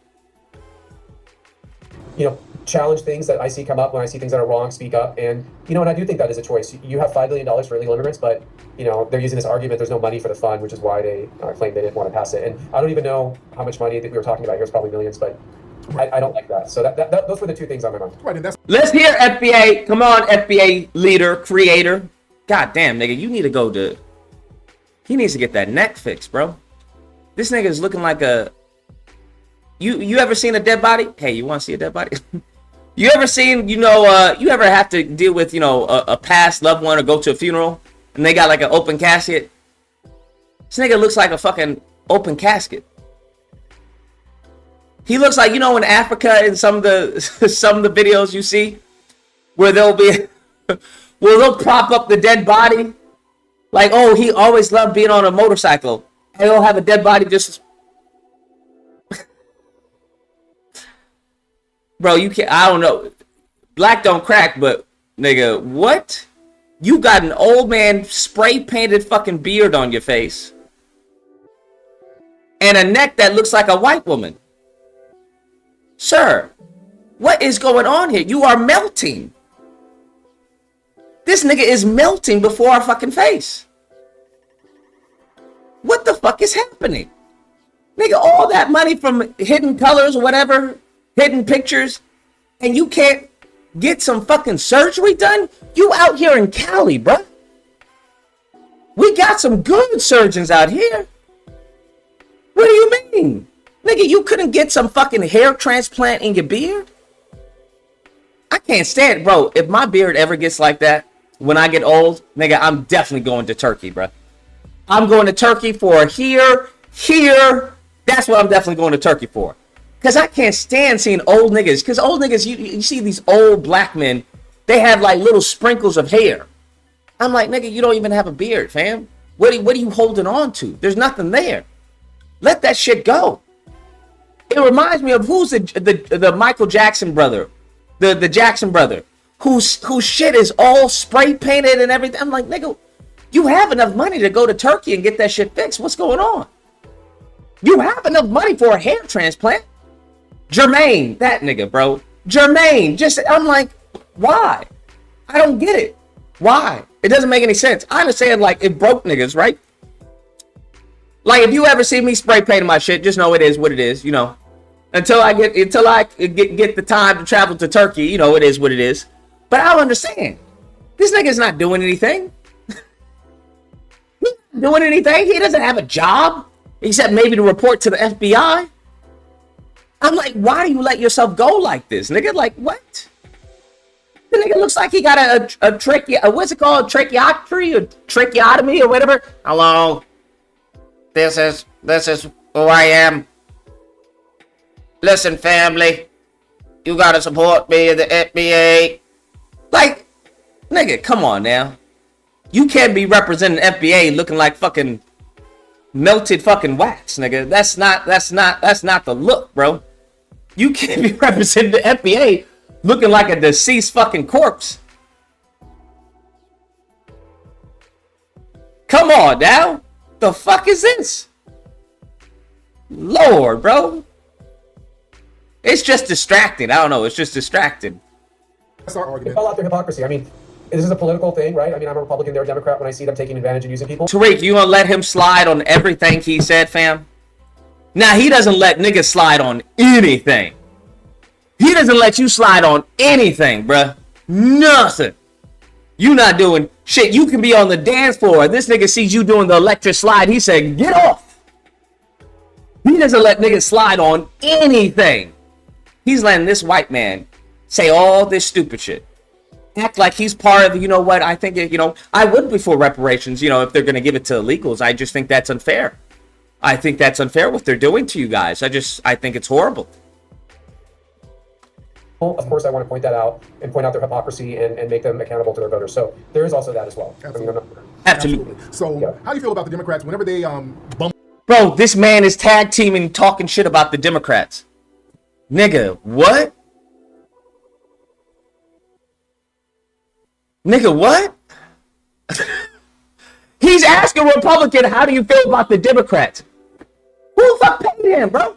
Challenge things that I see come up when I see things that are wrong, speak up. And, and I do think that is a choice. You have $5 billion for illegal immigrants, but, they're using this argument there's no money for the fund, which is why they claim they didn't want to pass it. And I don't even know how much money that we were talking about here. It's probably millions, but I don't like that. So those were the two things on my mind. Right, and that's... Let's hear FBA. Come on, FBA leader, creator. God damn, nigga, you need to go to... He needs to get that neck fixed, bro. This nigga is looking like a... You ever seen a dead body? Hey, you want to see a dead body? You ever seen, you ever have to deal with, a past loved one or go to a funeral and they got like an open casket? This nigga looks like a fucking open casket. He looks like, in Africa in some of the videos you see where they'll prop up the dead body. Like, oh, he always loved being on a motorcycle. And they'll have a dead body just... Bro, you can't... I don't know. Black don't crack, but, nigga, what? You got an old man spray-painted fucking beard on your face. And a neck that looks like a white woman. Sir, what is going on here? You are melting. This nigga is melting before our fucking face. What the fuck is happening? Nigga, all that money from Hidden Colors or whatever, Hidden Pictures, and you can't get some fucking surgery done? You out here in Cali, bruh. We got some good surgeons out here. What do you mean? Nigga, you couldn't get some fucking hair transplant in your beard? I can't stand it, bro. If my beard ever gets like that, when I get old, nigga, I'm definitely going to Turkey, bro. I'm going to Turkey for here. That's what I'm definitely going to Turkey for. Because I can't stand seeing old niggas. Because old niggas, you see these old black men, they have like little sprinkles of hair. I'm like, nigga, you don't even have a beard, fam. What are you holding on to? There's nothing there. Let that shit go. It reminds me of who's the Michael Jackson brother, the Jackson brother, whose shit is all spray painted and everything. I'm like, nigga, you have enough money to go to Turkey and get that shit fixed. What's going on? You have enough money for a hair transplant. Jermaine, that nigga, bro. Jermaine, I'm like, why? I don't get it. Why? It doesn't make any sense. I understand, like, it broke niggas, right? Like, if you ever see me spray painting my shit, just know it is what it is, Until I get the time to travel to Turkey, it is what it is. But I don't understand. This nigga's not doing anything. He's not doing anything. He doesn't have a job, except maybe to report to the FBI. I'm like, why do you let yourself go like this, nigga? Like, what? The nigga looks like he got a what's it called? Tracheotomy or tracheotomy or whatever. Hello. This is who I am. Listen, family. You gotta support me in the FBA. Like, nigga, come on now. You can't be representing FBA looking like fucking melted fucking wax, nigga. That's not the look, bro. You can't be representing the FBA looking like a deceased fucking corpse. Come on now. The fuck is this? Lord, bro. It's just distracting. I don't know. It's just distracting. That's our argument. Call out their hypocrisy. I mean, this is a political thing, right? I mean, I'm a Republican, they're a Democrat. When I see them taking advantage and using people. Tariq, you gonna let him slide on everything he said, fam? Now, he doesn't let niggas slide on anything. He doesn't let you slide on anything, bruh. Nothing. You not doing shit. You can be on the dance floor. This nigga sees you doing the electric slide. He said, get off. He doesn't let niggas slide on anything. He's letting this white man say all this stupid shit. Act like he's part of, you know what, I think, I would be for reparations, if they're going to give it to illegals. I just think that's unfair. I think that's unfair what they're doing to you guys. I think it's horrible. Of course, I want to point that out and point out their hypocrisy and make them accountable to their voters. So there is also that as well. Absolutely. Absolutely. So how do you feel about the Democrats whenever they bump? Bro, this man is tag teaming, talking shit about the Democrats. Nigga, what? Nigga, what? He's asking a Republican, how do you feel about the Democrats? Who the fuck paid him, bro?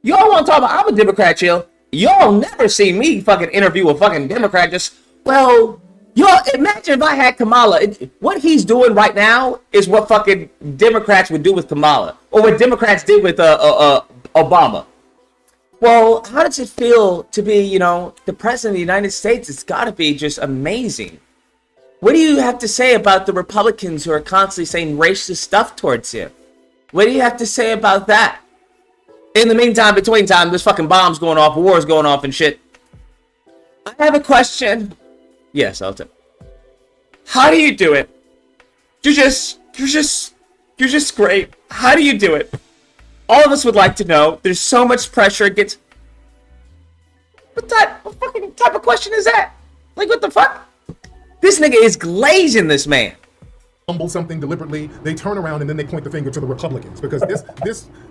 Y'all want to talk about, I'm a Democrat, chill. Y'all never see me fucking interview a fucking Democrat. Just, well, y'all imagine if I had Kamala. What he's doing right now is what fucking Democrats would do with Kamala, or what Democrats did with Obama. Well, how does it feel to be, the president of the United States? It's got to be just amazing. What do you have to say about the Republicans who are constantly saying racist stuff towards you? What do you have to say about that? In the meantime, between time, there's fucking bombs going off, wars going off and shit. I have a question. Yes, I'll tell. How do you do it? You're just great. How do you do it? All of us would like to know. There's so much pressure against. What fucking type of question is that? Like, what the fuck? This nigga is glazing this man. Fumble something deliberately, they turn around and then they point the finger to the Republicans because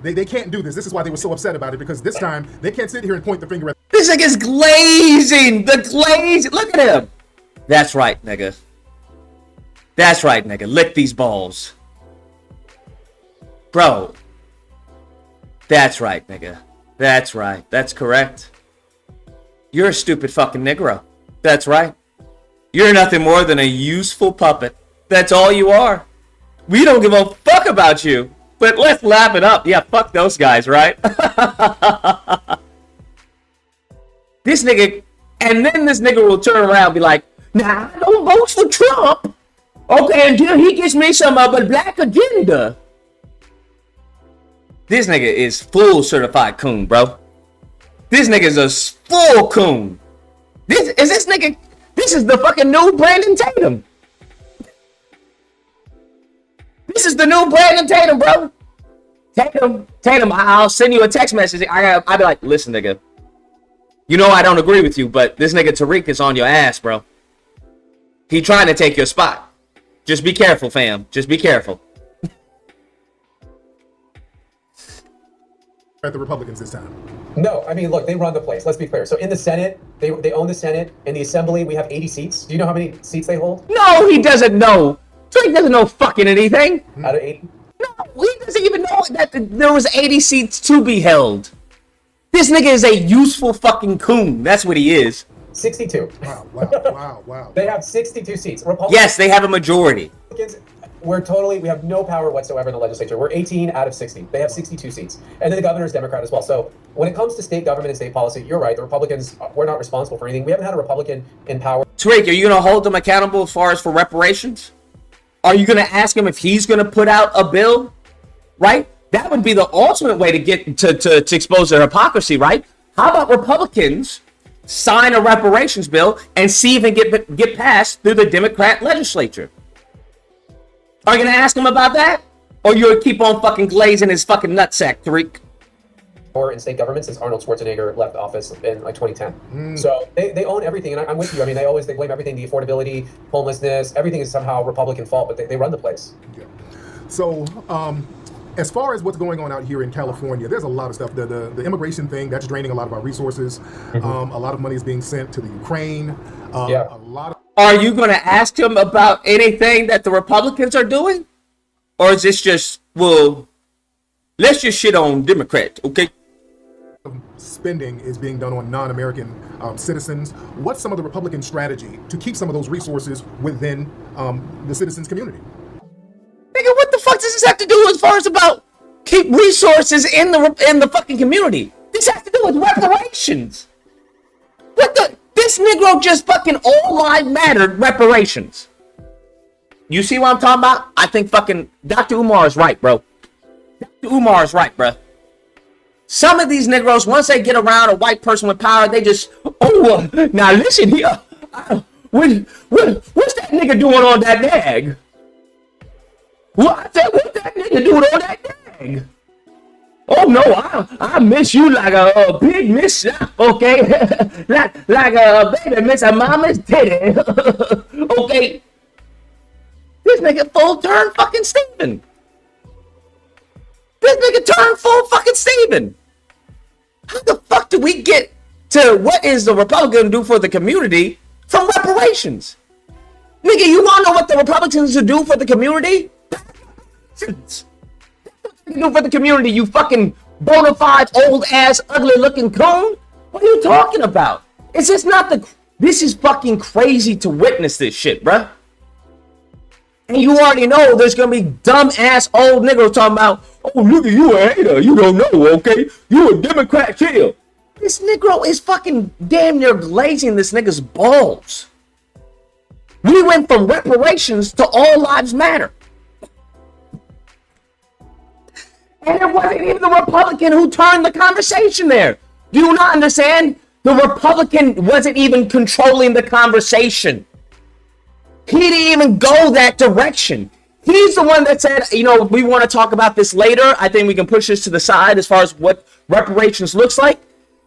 they can't do this. This is why they were so upset about it, because this time they can't sit here and point the finger at. This nigga's glazing. The glaze. Look at him. That's right, nigga. That's right, nigga. Lick these balls. Bro. That's right, nigga. That's right. That's correct. You're a stupid fucking Negro. That's right. You're nothing more than a useful puppet. That's all you are. We don't give a fuck about you. But let's laugh it up. Yeah, fuck those guys, right? This nigga, and then this nigga will turn around and be like, nah, I don't vote for Trump. Okay, until he gives me some of a black agenda. This nigga is full certified coon, bro. This nigga is a full coon. This is the fucking new Brandon Tatum. This is the new Brandon Tatum, bro. Tatum, I'll send you a text message. I'll be like, listen, nigga. You know I don't agree with you, but this nigga Tariq is on your ass, bro. He trying to take your spot. Just be careful, fam. Just be careful. At the Republicans this time. No, I mean, look, they run the place. Let's be clear. So in the Senate, they own the Senate. In the Assembly, we have 80 seats. Do you know how many seats they hold? No, he doesn't know. Tariq doesn't know fucking anything. Out of 80? No, he doesn't even know that there was 80 seats to be held. This nigga is a useful fucking coon. That's what he is. 62. Wow. They have 62 seats. Yes, they have a majority. We have no power whatsoever in the legislature. We're 18 out of 60. They have 62 seats. And then the governor is Democrat as well. So when it comes to state government and state policy, you're right. The Republicans, we're not responsible for anything. We haven't had a Republican in power. Tariq, are you going to hold them accountable as far as for reparations? Are you going to ask him if he's going to put out a bill? Right? That would be the ultimate way to get to expose their hypocrisy, right? How about Republicans sign a reparations bill and see if it get passed through the Democrat legislature? Are you gonna ask him about that, or you'll keep on fucking glazing his fucking nutsack, Tariq? Or in state government since Arnold Schwarzenegger left office in like 2010. So they own everything, and I'm with you. I mean, they blame everything, the affordability, homelessness, everything is somehow Republican fault, but they run the place. Yeah. So as far as what's going on out here in California, there's a lot of stuff. The immigration thing, that's draining a lot of our resources. A lot of money is being sent to the Ukraine. A lot of. Are you going to ask him about anything that the Republicans are doing? Or is this just, well, let's just shit on Democrats, okay? Spending is being done on non-American citizens. What's some of the Republican strategy to keep some of those resources within the citizens' community? Nigga, what the fuck does this have to do as far as about keep resources in the fucking community? This has to do with reparations. What the? This Negro just fucking all lives mattered reparations. You see what I'm talking about? I think fucking Dr. Umar is right, bro. Dr. Umar is right, bro. Some of these Negroes, once they get around a white person with power, they just, now listen here. What's that nigga doing on that dag? What's that nigga doing on that dag? Oh no, I miss you like a big miss, okay? like a baby miss a mama's titty, okay? This nigga full turn fucking Steven. This nigga turn full fucking Steven. How the fuck do we get to what is the Republican do for the community from reparations? Nigga, you wanna know what the Republicans do for the community? Do for the community, you fucking bona fide old ass ugly looking coon? What are you talking about? Is this not this is fucking crazy to witness this shit, bruh. And you already know there's gonna be dumb ass old niggas talking about, oh look at you a hater, you don't know, okay? You a Democrat, chill. This Negro is fucking damn near glazing this nigga's balls. We went from reparations to all lives matter. And it wasn't even the Republican who turned the conversation there. Do you not understand? The Republican wasn't even controlling the conversation. He didn't even go that direction. He's the one that said, you know, we want to talk about this later. I think we can push this to the side as far as what reparations looks like.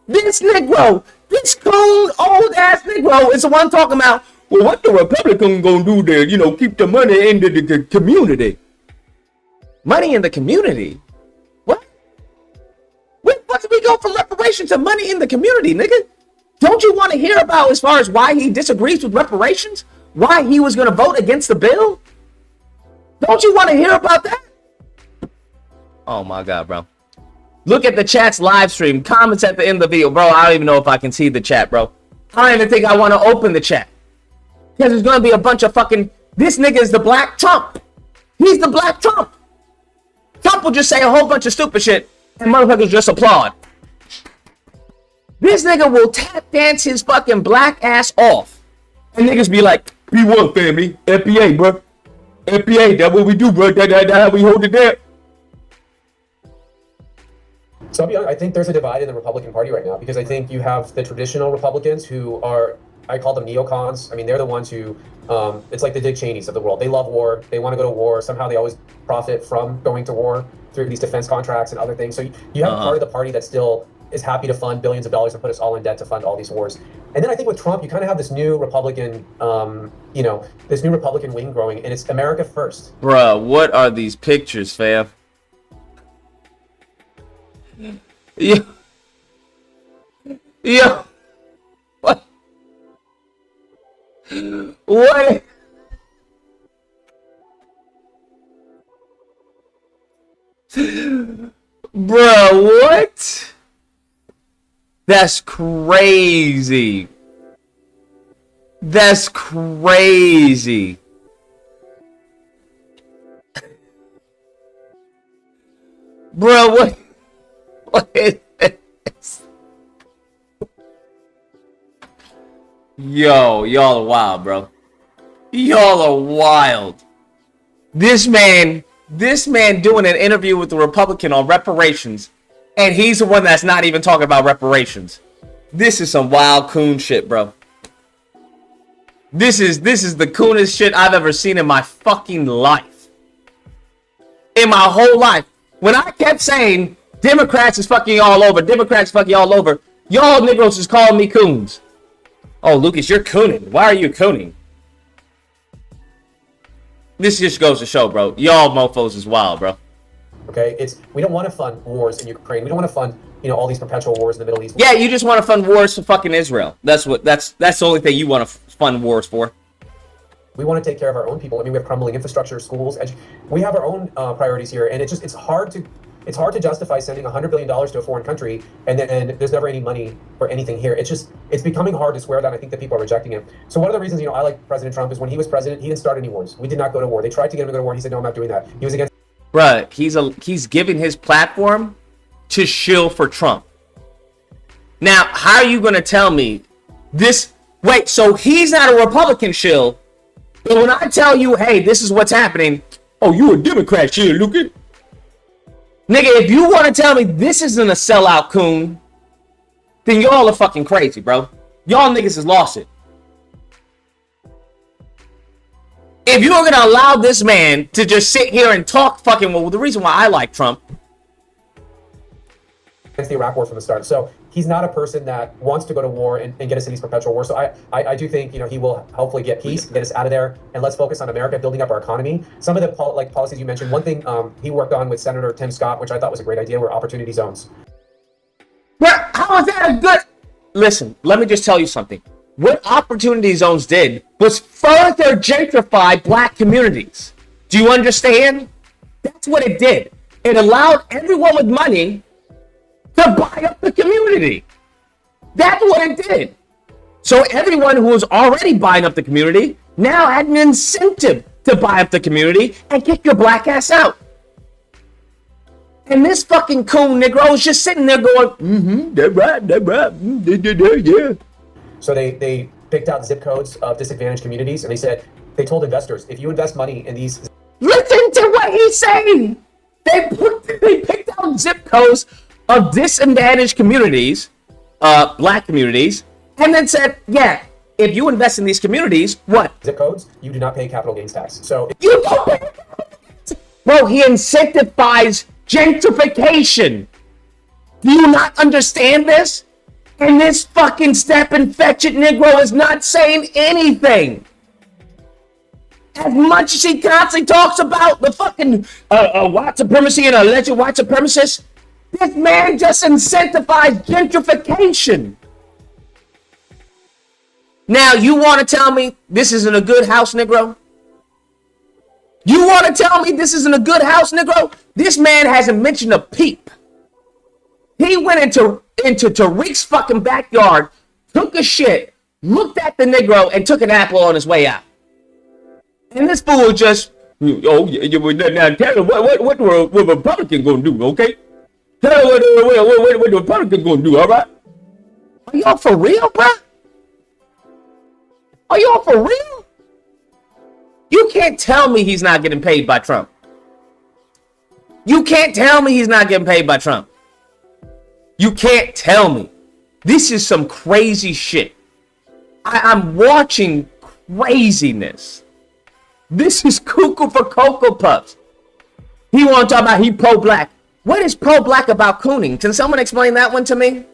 This Negro, this coon, old ass Negro is the one talking about, well, what the Republican gonna do there? You know, keep the money in the community. Money in the community? What did we go from reparations to money in the community, nigga? Don't you want to hear about as far as why he disagrees with reparations? Why he was going to vote against the bill? Don't you want to hear about that? Oh my God, bro. Look at the chat's live stream. Comments at the end of the video. Bro, I don't even know if I can see the chat, bro. I don't even think I want to open the chat. Because there's going to be a bunch of fucking... This nigga is the Black Trump. He's the Black Trump. Trump will just say a whole bunch of stupid shit and motherfuckers just applaud. This nigga will tap dance his fucking black ass off. And niggas be like, P1 family, FBA, bro. FBA, that's what we do, bro. That's how we hold it there. So I'll be honest, I think there's a divide in the Republican Party right now because I think you have the traditional Republicans who are, I call them neocons. I mean, they're the ones who, it's like the Dick Cheneys of the world. They love war. They want to go to war. Somehow they always profit from going to war through these defense contracts and other things. So you have part of the party that still is happy to fund billions of dollars and put us all in debt to fund all these wars. And then I think with Trump, you kind of have this new Republican, this new Republican wing growing, and it's America first. Bruh, what are these pictures, fam? Yeah. Yeah. What? What? Bruh, what? That's crazy. That's crazy. Bruh, what? What is this? Yo, y'all are wild, bro. Y'all are wild. This man This man doing an interview with the Republican on reparations, and he's the one that's not even talking about reparations. This is some wild coon shit, bro. This is the coonest shit I've ever seen in my fucking life. In my whole life. When I kept saying Democrats is fucking all over, Democrats fucking all over, y'all Negroes is calling me coons. Oh, Lucas, you're cooning. Why are you cooning? This just goes to show, bro. Y'all mofos is wild, bro. Okay, we don't want to fund wars in Ukraine. We don't want to fund, all these perpetual wars in the Middle East. Yeah, you just want to fund wars for fucking Israel. That's the only thing you want to fund wars for. We want to take care of our own people. I mean, we have crumbling infrastructure, schools. We have our own priorities here, and it's hard to justify sending $100 billion to a foreign country, and there's never any money for anything here. It's becoming hard to swear that. I think that people are rejecting him. So one of the reasons, I like President Trump is when he was president, he didn't start any wars. We did not go to war. They tried to get him to go to war, and he said, no, I'm not doing that. He was against. Bruh, he's giving his platform to shill for Trump. Now, how are you going to tell me this? Wait, so he's not a Republican shill, but when I tell you, hey, this is what's happening, oh, you a Democrat shill, Lucas? Nigga, if you want to tell me this isn't a sellout coon, then y'all are fucking crazy, bro. Y'all niggas has lost it. If you're going to allow this man to just sit here and talk fucking, well, the reason why I like Trump. Against the Iraq war from the start. So he's not a person that wants to go to war and get us in these perpetual wars. So I do think, he will hopefully get peace, get us out of there, and let's focus on America, building up our economy. Some of the policies you mentioned, one thing he worked on with Senator Tim Scott, which I thought was a great idea, were opportunity zones. Well, how is that a good... Listen, let me just tell you something. What opportunity zones did was further gentrify black communities. Do you understand? That's what it did. It allowed everyone with money to buy up the community. That's what it did. So everyone who was already buying up the community now had an incentive to buy up the community and kick your black ass out. And this fucking coon Negro is just sitting there going, that's right, yeah. So they picked out zip codes of disadvantaged communities, and they told investors, if you invest money in these... Listen to what he's saying. They picked out zip codes of disadvantaged communities, black communities, and then said, yeah, if you invest in these communities, what? Zip codes, you do not pay capital gains tax. So you don't pay. Bro, he incentivizes gentrification. Do you not understand this? And this fucking step and fetch it Negro is not saying anything. As much as he constantly talks about the fucking white supremacy and alleged white supremacists, this man just incentivized gentrification. Now, you want to tell me this isn't a good house, Negro? You want to tell me this isn't a good house, Negro? This man hasn't mentioned a peep. He went into Tariq's fucking backyard, took a shit, looked at the Negro, and took an apple on his way out. And this fool just, now tell him what the Republican gonna do, okay? Tell him what the Republican gonna do, all right? Are y'all for real, bro? Are y'all for real? You can't tell me he's not getting paid by Trump. You can't tell me he's not getting paid by Trump. You can't tell me. This is some crazy shit. I'm watching craziness. This is cuckoo for Cocoa Puffs. He want to talk about he pro-black. What is pro-black about cooning? Can someone explain that one to me?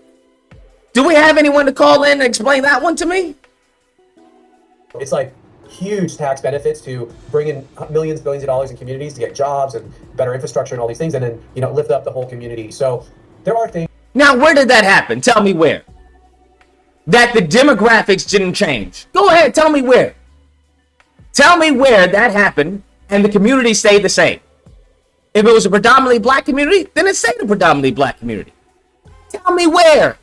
Do we have anyone to call in and explain that one to me? It's like huge tax benefits to bring in millions, billions of dollars in communities to get jobs and better infrastructure and all these things, and then lift up the whole community. So there are things. Now, where did that happen? Tell me where. That the demographics didn't change. Go ahead, tell me where. Tell me where that happened and the community stayed the same. If it was a predominantly black community, then it stayed a predominantly black community. Tell me where.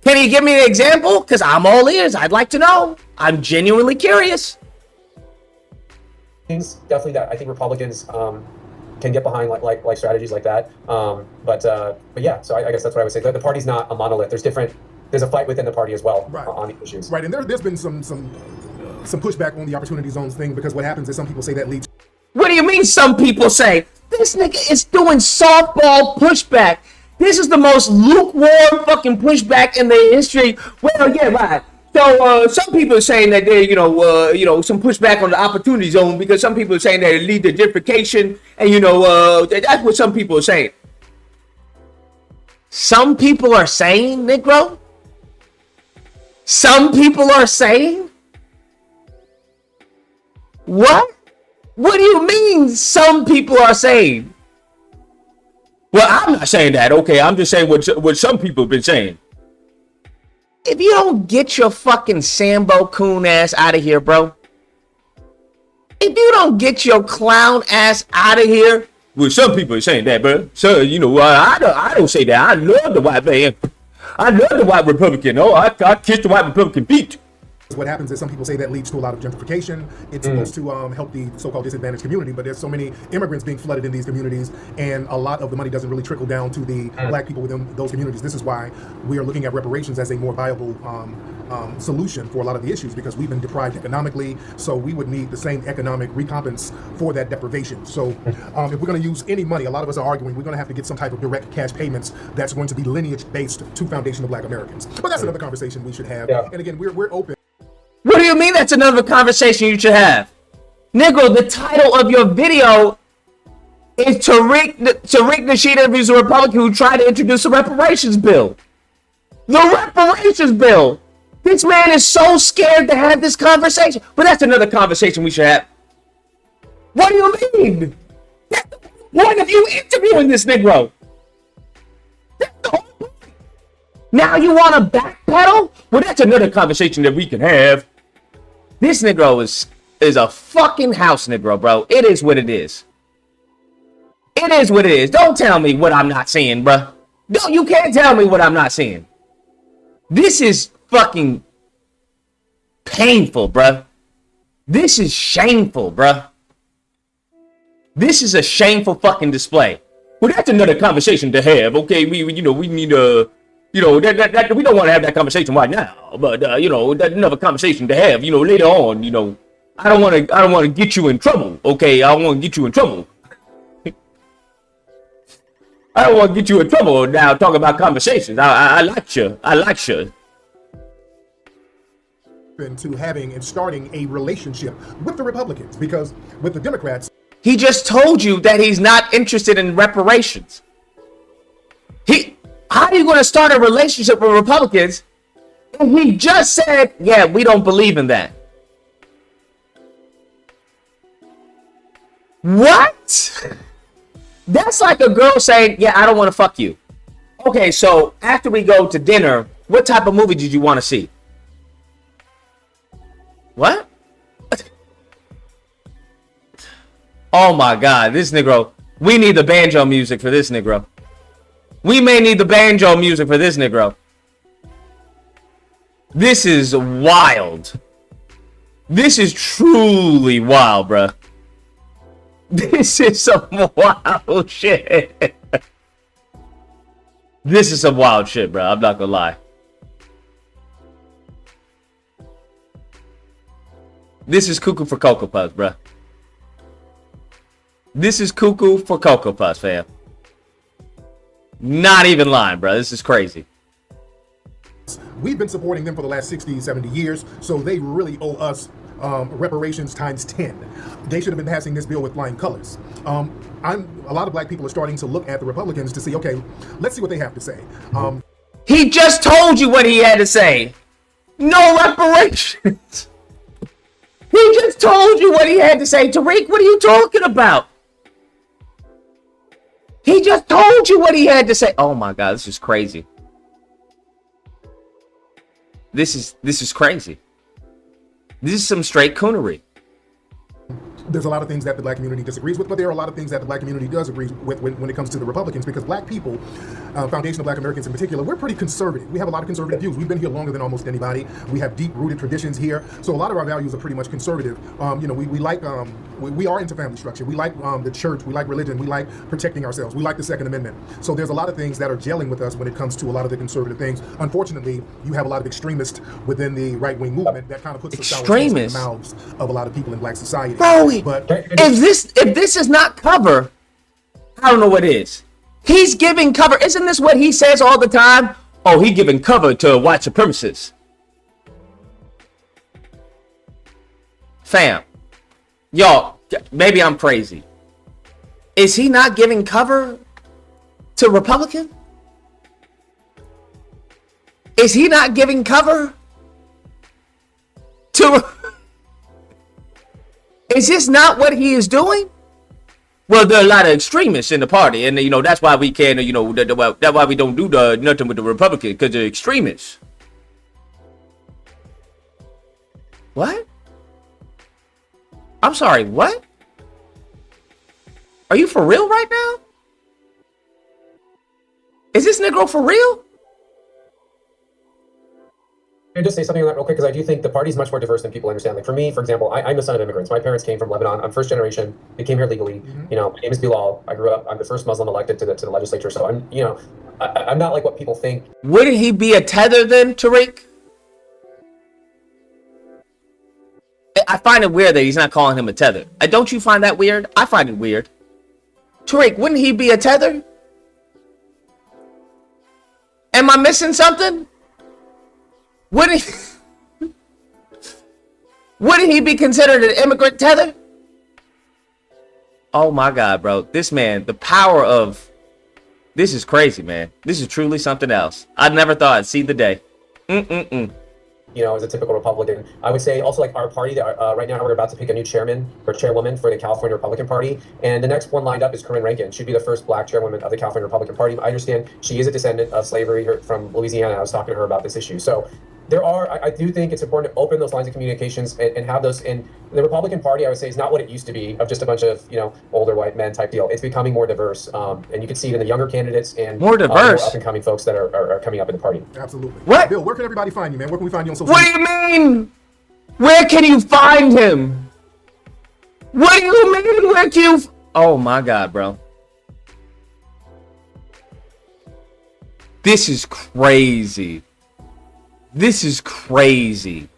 Can you give me an example? Because I'm all ears. I'd like to know. I'm genuinely curious. Things definitely that I think Republicans can get behind, like strategies like that. But yeah, so I guess that's what I would say. The party's not a monolith. There's a fight within the party as well on the issues. Right, and there's been some pushback on the opportunity zones thing, because what happens is some people say that leads What do you mean some people say? This nigga is doing softball pushback. This is the most lukewarm fucking pushback in the history. Well, yeah, right. So some people are saying that they, some pushback on the opportunity zone because some people are saying that it lead to gentrification, and that's what some people are saying. Some people are saying, Negro? Some people are saying? What? What do you mean some people are saying? Well, I'm not saying that. Okay, I'm just saying what some people have been saying. If you don't get your fucking Sambo coon ass out of here, bro. If you don't get your clown ass out of here. Well, some people are saying that, bro. So, I don't say that. I love the white man. I love the white Republican. Oh, I kiss the white Republican feet. What happens is some people say that leads to a lot of gentrification. It's supposed to help the so-called disadvantaged community, but there's so many immigrants being flooded in these communities, and a lot of the money doesn't really trickle down to the black people within those communities. This is why we are looking at reparations as a more viable solution for a lot of the issues, because we've been deprived economically, so we would need the same economic recompense for that deprivation. So if we're going to use any money, a lot of us are arguing we're going to have to get some type of direct cash payments that's going to be lineage-based to Foundation of Black Americans. But that's another conversation we should have. Yeah. And again, we're open. What do you mean that's another conversation you should have? Nigga, the title of your video is Tariq Nasheed interviews a Republican who tried to introduce a reparations bill. The reparations bill. This man is so scared to have this conversation. But that's another conversation we should have. What do you mean? That's the point of you interviewing this Negro. That's the whole point. Now you want to backpedal? Well, that's another conversation that we can have. This Negro is a fucking house Negro, bro. It is what it is. It is what it is. Don't tell me what I'm not seeing, bro. You can't tell me what I'm not seeing. This is fucking painful, bro. This is shameful, bro. This is a shameful fucking display. Well, that's another conversation to have. Okay, we need that we don't want to have that conversation right now, but that's another conversation to have, later on. I don't want to get you in trouble. Okay, I don't want to get you in trouble. I don't want to get you in trouble now talking about conversations. I like you. To having and starting a relationship with the Republicans, because with the Democrats, he just told you that he's not interested in reparations. How are you going to start a relationship with Republicans? And he just said, yeah, we don't believe in that. What? That's like a girl saying, yeah, I don't want to fuck you. Okay, so after we go to dinner, what type of movie did you want to see? What? Oh my God, this Negro. We need the banjo music for this Negro. We may need the banjo music for this Negro. This is wild. This is truly wild, bruh. This is some wild shit. This is some wild shit, bruh. I'm not gonna lie. This is cuckoo for Cocoa Puffs, bruh. This is cuckoo for Cocoa Puffs, fam. Not even lying, bro. This is crazy. We've been supporting them for the last 60, 70 years, so they really owe us reparations times 10. They should have been passing this bill with flying colors. A lot of black people are starting to look at the Republicans to see, okay, let's see what they have to say. He just told you what he had to say. No reparations. He just told you what he had to say. Tariq, what are you talking about? He just told you what he had to say. Oh my God, this is crazy. This is crazy. This is some straight coonery. There's a lot of things that the black community disagrees with, but there are a lot of things that the black community does agree with when it comes to the Republicans, because black people, Foundation of Black Americans in particular, we're pretty conservative. We have a lot of conservative views. We've been here longer than almost anybody. We have deep-rooted traditions here, so a lot of our values are pretty much conservative. We are into family structure. We like the church. We like religion. We like protecting ourselves. We like the Second Amendment. So there's a lot of things that are gelling with us when it comes to a lot of the conservative things. Unfortunately, you have a lot of extremists within the right-wing movement that kind of puts the sour taste in the mouths of a lot of people in black society. Bro, doing? If this is not cover, I don't know what is. He's giving cover. Isn't this what he says all the time? Oh, he giving cover to white supremacists. Fam, y'all, maybe I'm crazy. Is he not giving cover to Republican? Is he not giving cover to... Is this not what he is doing? Well, there are a lot of extremists in the party, and that's why we can't, that's why we don't do nothing with the Republicans, because they're extremists. What? I'm sorry, what? Are you for real right now? Is this Negro for real? Can I just say something on that real quick? Because I do think the party is much more diverse than people understand. Like for me, for example, I'm the son of immigrants. My parents came from Lebanon. I'm first generation. They came here legally. My name is Bilal. I grew up. I'm the first Muslim elected to the legislature. So I'm not like what people think. Wouldn't he be a tether then, Tariq? I find it weird that he's not calling him a tether. Don't you find that weird? I find it weird. Tariq, wouldn't he be a tether? Am I missing something? Wouldn't he be considered an immigrant tether? Oh my God, bro. This man, the power of... This is crazy, man. This is truly something else. I never thought I'd see the day. As a typical Republican. I would say also like our party that right now we're about to pick a new chairman or chairwoman for the California Republican Party. And the next one lined up is Corinne Rankin. She'd be the first black chairwoman of the California Republican Party. I understand she is a descendant of slavery from Louisiana. I was talking to her about this issue. So I do think it's important to open those lines of communications and have those. And the Republican Party, I would say, is not what it used to be of just a bunch of, older white men type deal. It's becoming more diverse. And you can see it in the younger candidates and more diverse more up and coming folks that are coming up in the party. Absolutely. What? Bill, where can everybody find you, man? Where can we find you on social media? What do you mean? Where can you find him? What do you mean? Where can you... Oh my God, bro. This is crazy. This is crazy.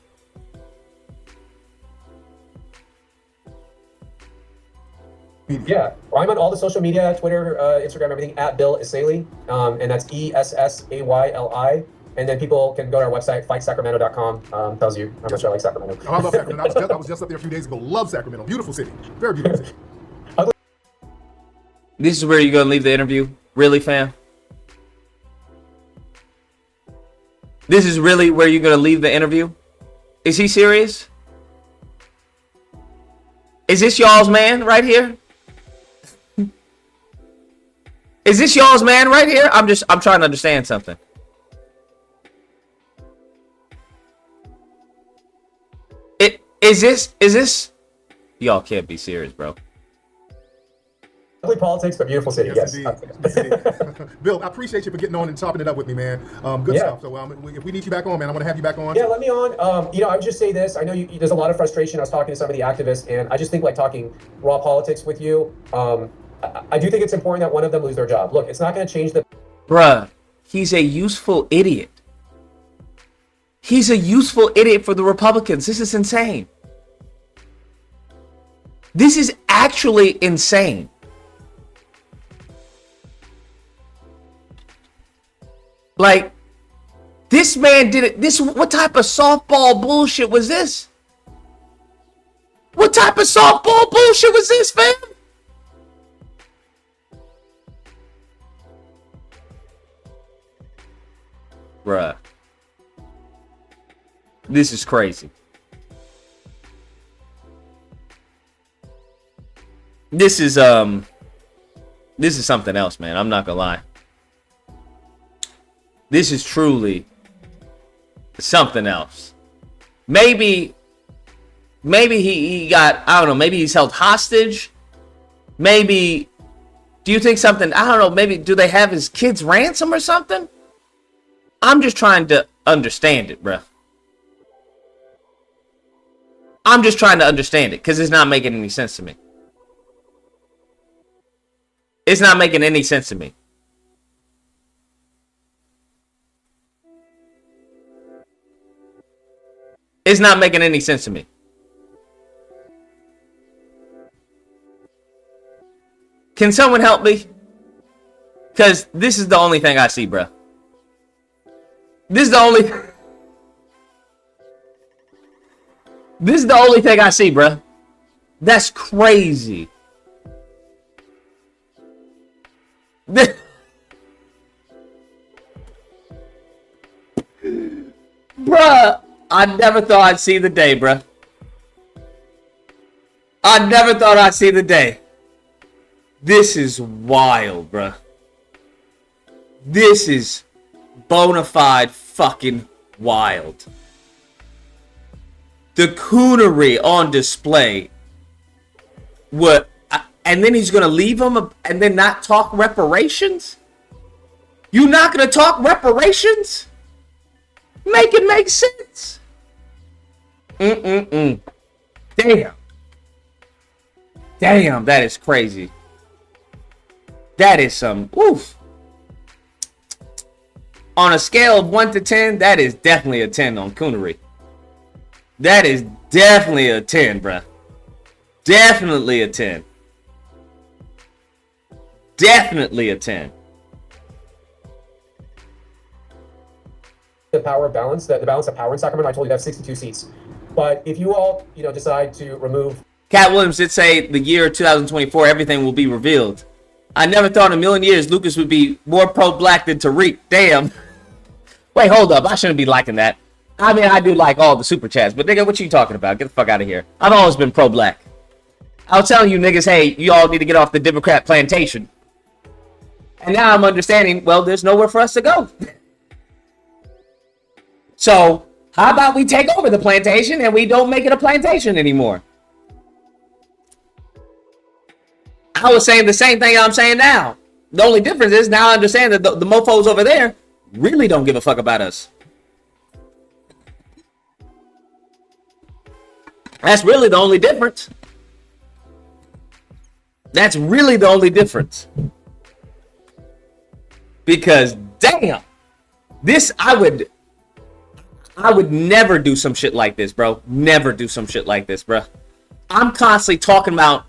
Yeah, I'm on all the social media, Twitter, Instagram, everything at Bill Essayli, and that's ESSAYLI. And then people can go to our website, fightsacramento.com. Tells you how much I like Sacramento. Oh, I love Sacramento. I was just up there a few days ago. Love Sacramento. Beautiful city. Very beautiful city. This is where you're gonna leave the interview, really, fam? This is really where you're going to leave the interview? Is he serious? Is this y'all's man right here? Is this y'all's man right here? I'm trying to understand something. Is this? Y'all can't be serious, bro. Ugly politics, but beautiful city. Yes. Bill, I appreciate you for getting on and chopping it up with me, man. Good stuff. So if we need you back on, man, I'm going to have you back on. Yeah, let me on. I would just say this. I know there's a lot of frustration. I was talking to some of the activists, and I just think like talking raw politics with you. I do think it's important that one of them lose their job. Look, it's not going to change the... Bruh, he's a useful idiot. He's a useful idiot for the Republicans. This is insane. This is actually insane. Like, this man did it. What type of softball bullshit was this? What type of softball bullshit was this, fam? Bruh. This is crazy. This is something else, man. I'm not gonna lie. This is truly something else. Maybe he got, I don't know, maybe he's held hostage. Maybe, do you think something, I don't know, maybe do they have his kids ransom or something? I'm just trying to understand it, bruh. I'm just trying to understand it because it's not making any sense to me. It's not making any sense to me. It's not making any sense to me. Can someone help me? Because this is the only thing I see, bruh. This is the only thing I see, bruh. That's crazy. Bruh, I never thought I'd see the day, bruh. I never thought I'd see the day. This is wild, bruh. This is bona fide fucking wild. The coonery on display. What? And then he's gonna leave him and then not talk reparations? You not gonna talk reparations? Make it make sense. Damn. Damn, that is crazy. That is some oof. On a scale of 1 to 10, that is definitely a 10 on coonery. That is definitely a 10, bruh. Definitely a 10. Definitely a 10. The power balance, the balance of power in Sacramento, I told you that's 62 seats. But if you all, decide to remove... Cat Williams did say the year 2024, everything will be revealed. I never thought in a million years Lucas would be more pro-black than Tariq. Damn. Wait, hold up. I shouldn't be liking that. I mean, I do like all the super chats, but nigga, what you talking about? Get the fuck out of here. I've always been pro-black. I was telling you niggas, hey, you all need to get off the Democrat plantation. And now I'm understanding, well, there's nowhere for us to go. So, how about we take over the plantation and we don't make it a plantation anymore? I was saying the same thing I'm saying now. The only difference is now I understand that the mofos over there really don't give a fuck about us. That's really the only difference. That's really the only difference. Because damn, this I would never do some shit like this, bro. Never do some shit like this, bro. I'm constantly talking about,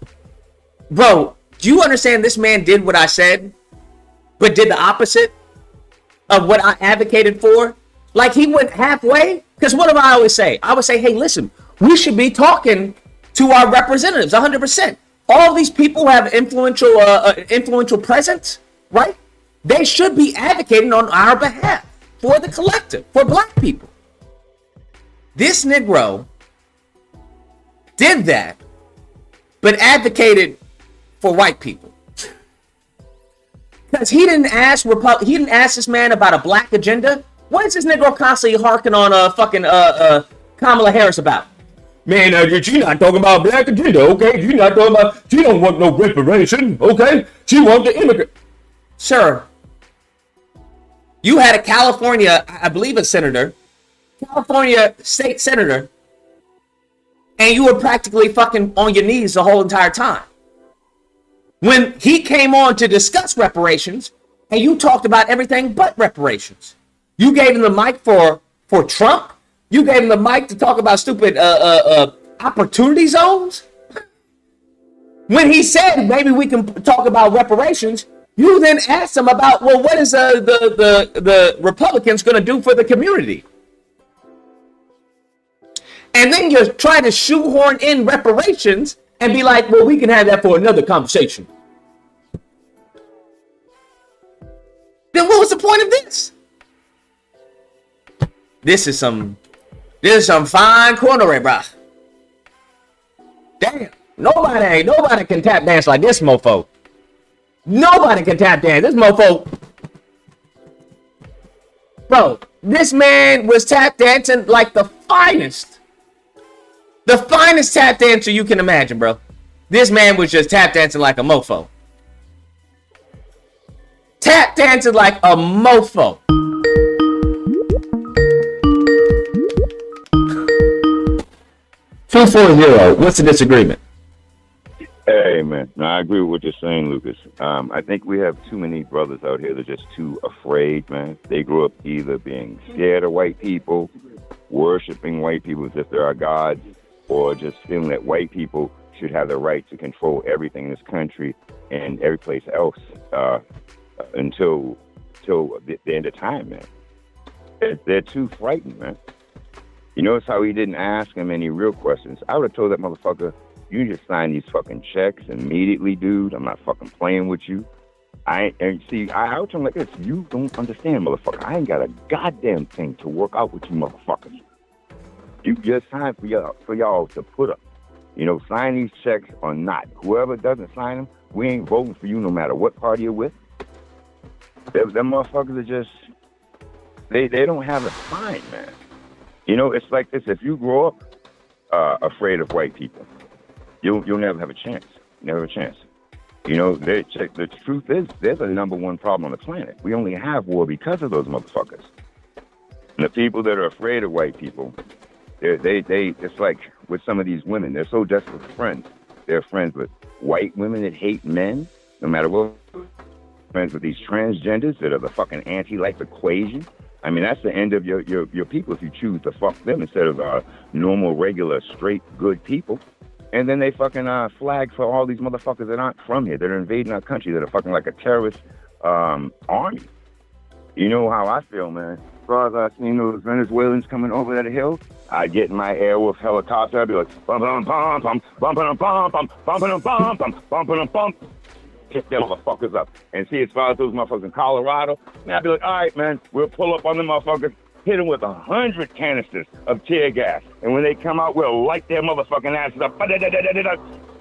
bro, do you understand this man did what I said, but did the opposite of what I advocated for? Like he went halfway. Because what do I always say? I would say, hey, listen, we should be talking to our representatives 100%. All these people have influential presence, right? They should be advocating on our behalf for the collective, for black people. This Negro did that, but advocated for white people. Because he didn't ask this man about a black agenda. What is this Negro constantly harking on fucking Kamala Harris about? Man, she not talking about black agenda, okay? She not talking about, she don't want no reparation, okay? She wants the immigrant. Sir, you had a California, I believe a senator, California state senator, and you were practically fucking on your knees the whole entire time. When he came on to discuss reparations, and you talked about everything but reparations. You gave him the mic for Trump. You gave him the mic to talk about stupid opportunity zones. When he said maybe we can talk about reparations, you then asked him about, well, what is the Republicans going to do for the community? And then you're trying to shoehorn in reparations and be like, well, we can have that for another conversation. Then what was the point of this? This is some fine cornery, bro. Damn. Nobody can tap dance like this mofo. Nobody can tap dance. This mofo. Bro, this man was tap dancing like the finest. The finest tap dancer you can imagine, bro. This man was just tap dancing like a mofo. Tap dancing like a mofo. What's the disagreement? Hey, man. No, I agree with what you're saying, Lucas. I think we have too many brothers out here that are just too afraid, man. They grew up either being scared of white people, worshiping white people as if they're our gods, or just feeling that white people should have the right to control everything in this country and every place else until the end of time, man. They're too frightened, man. You notice how he didn't ask him any real questions. I would have told that motherfucker, you just sign these fucking checks immediately, dude. I'm not fucking playing with you. I would tell him like this, you don't understand, motherfucker. I ain't got a goddamn thing to work out with you motherfuckers. You just signed for y'all to put up. You know, sign these checks or not. Whoever doesn't sign them, we ain't voting for you no matter what party you're with. Them motherfuckers are just, they don't have a spine, man. You know, it's like this. If you grow up afraid of white people, you'll never have a chance. Never have a chance. You know, the truth is, they're the number one problem on the planet. We only have war because of those motherfuckers. And the people that are afraid of white people, it's like with some of these women, they're so desperate for friends. They're friends with white women that hate men, no matter what. Friends with these transgenders that are the fucking anti-life equation. I mean, that's the end of your people if you choose to fuck them instead of normal, regular, straight, good people. And then they fucking flag for all these motherfuckers that aren't from here, that are invading our country, that are fucking like a terrorist army. You know how I feel, man. As far as I seen those Venezuelans coming over that hill, I get in my Airwolf helicopter, I'd be like, bum-bum-bum-bum, bum-bum-bum-bum, bum-bum-bum-bum, bum-bum-bum. Pick them motherfuckers up. And see, as far as those motherfuckers in Colorado, man, I'd be like, all right, man, we'll pull up on them motherfuckers, hit them with 100 canisters of tear gas. And when they come out, we'll light their motherfucking asses up.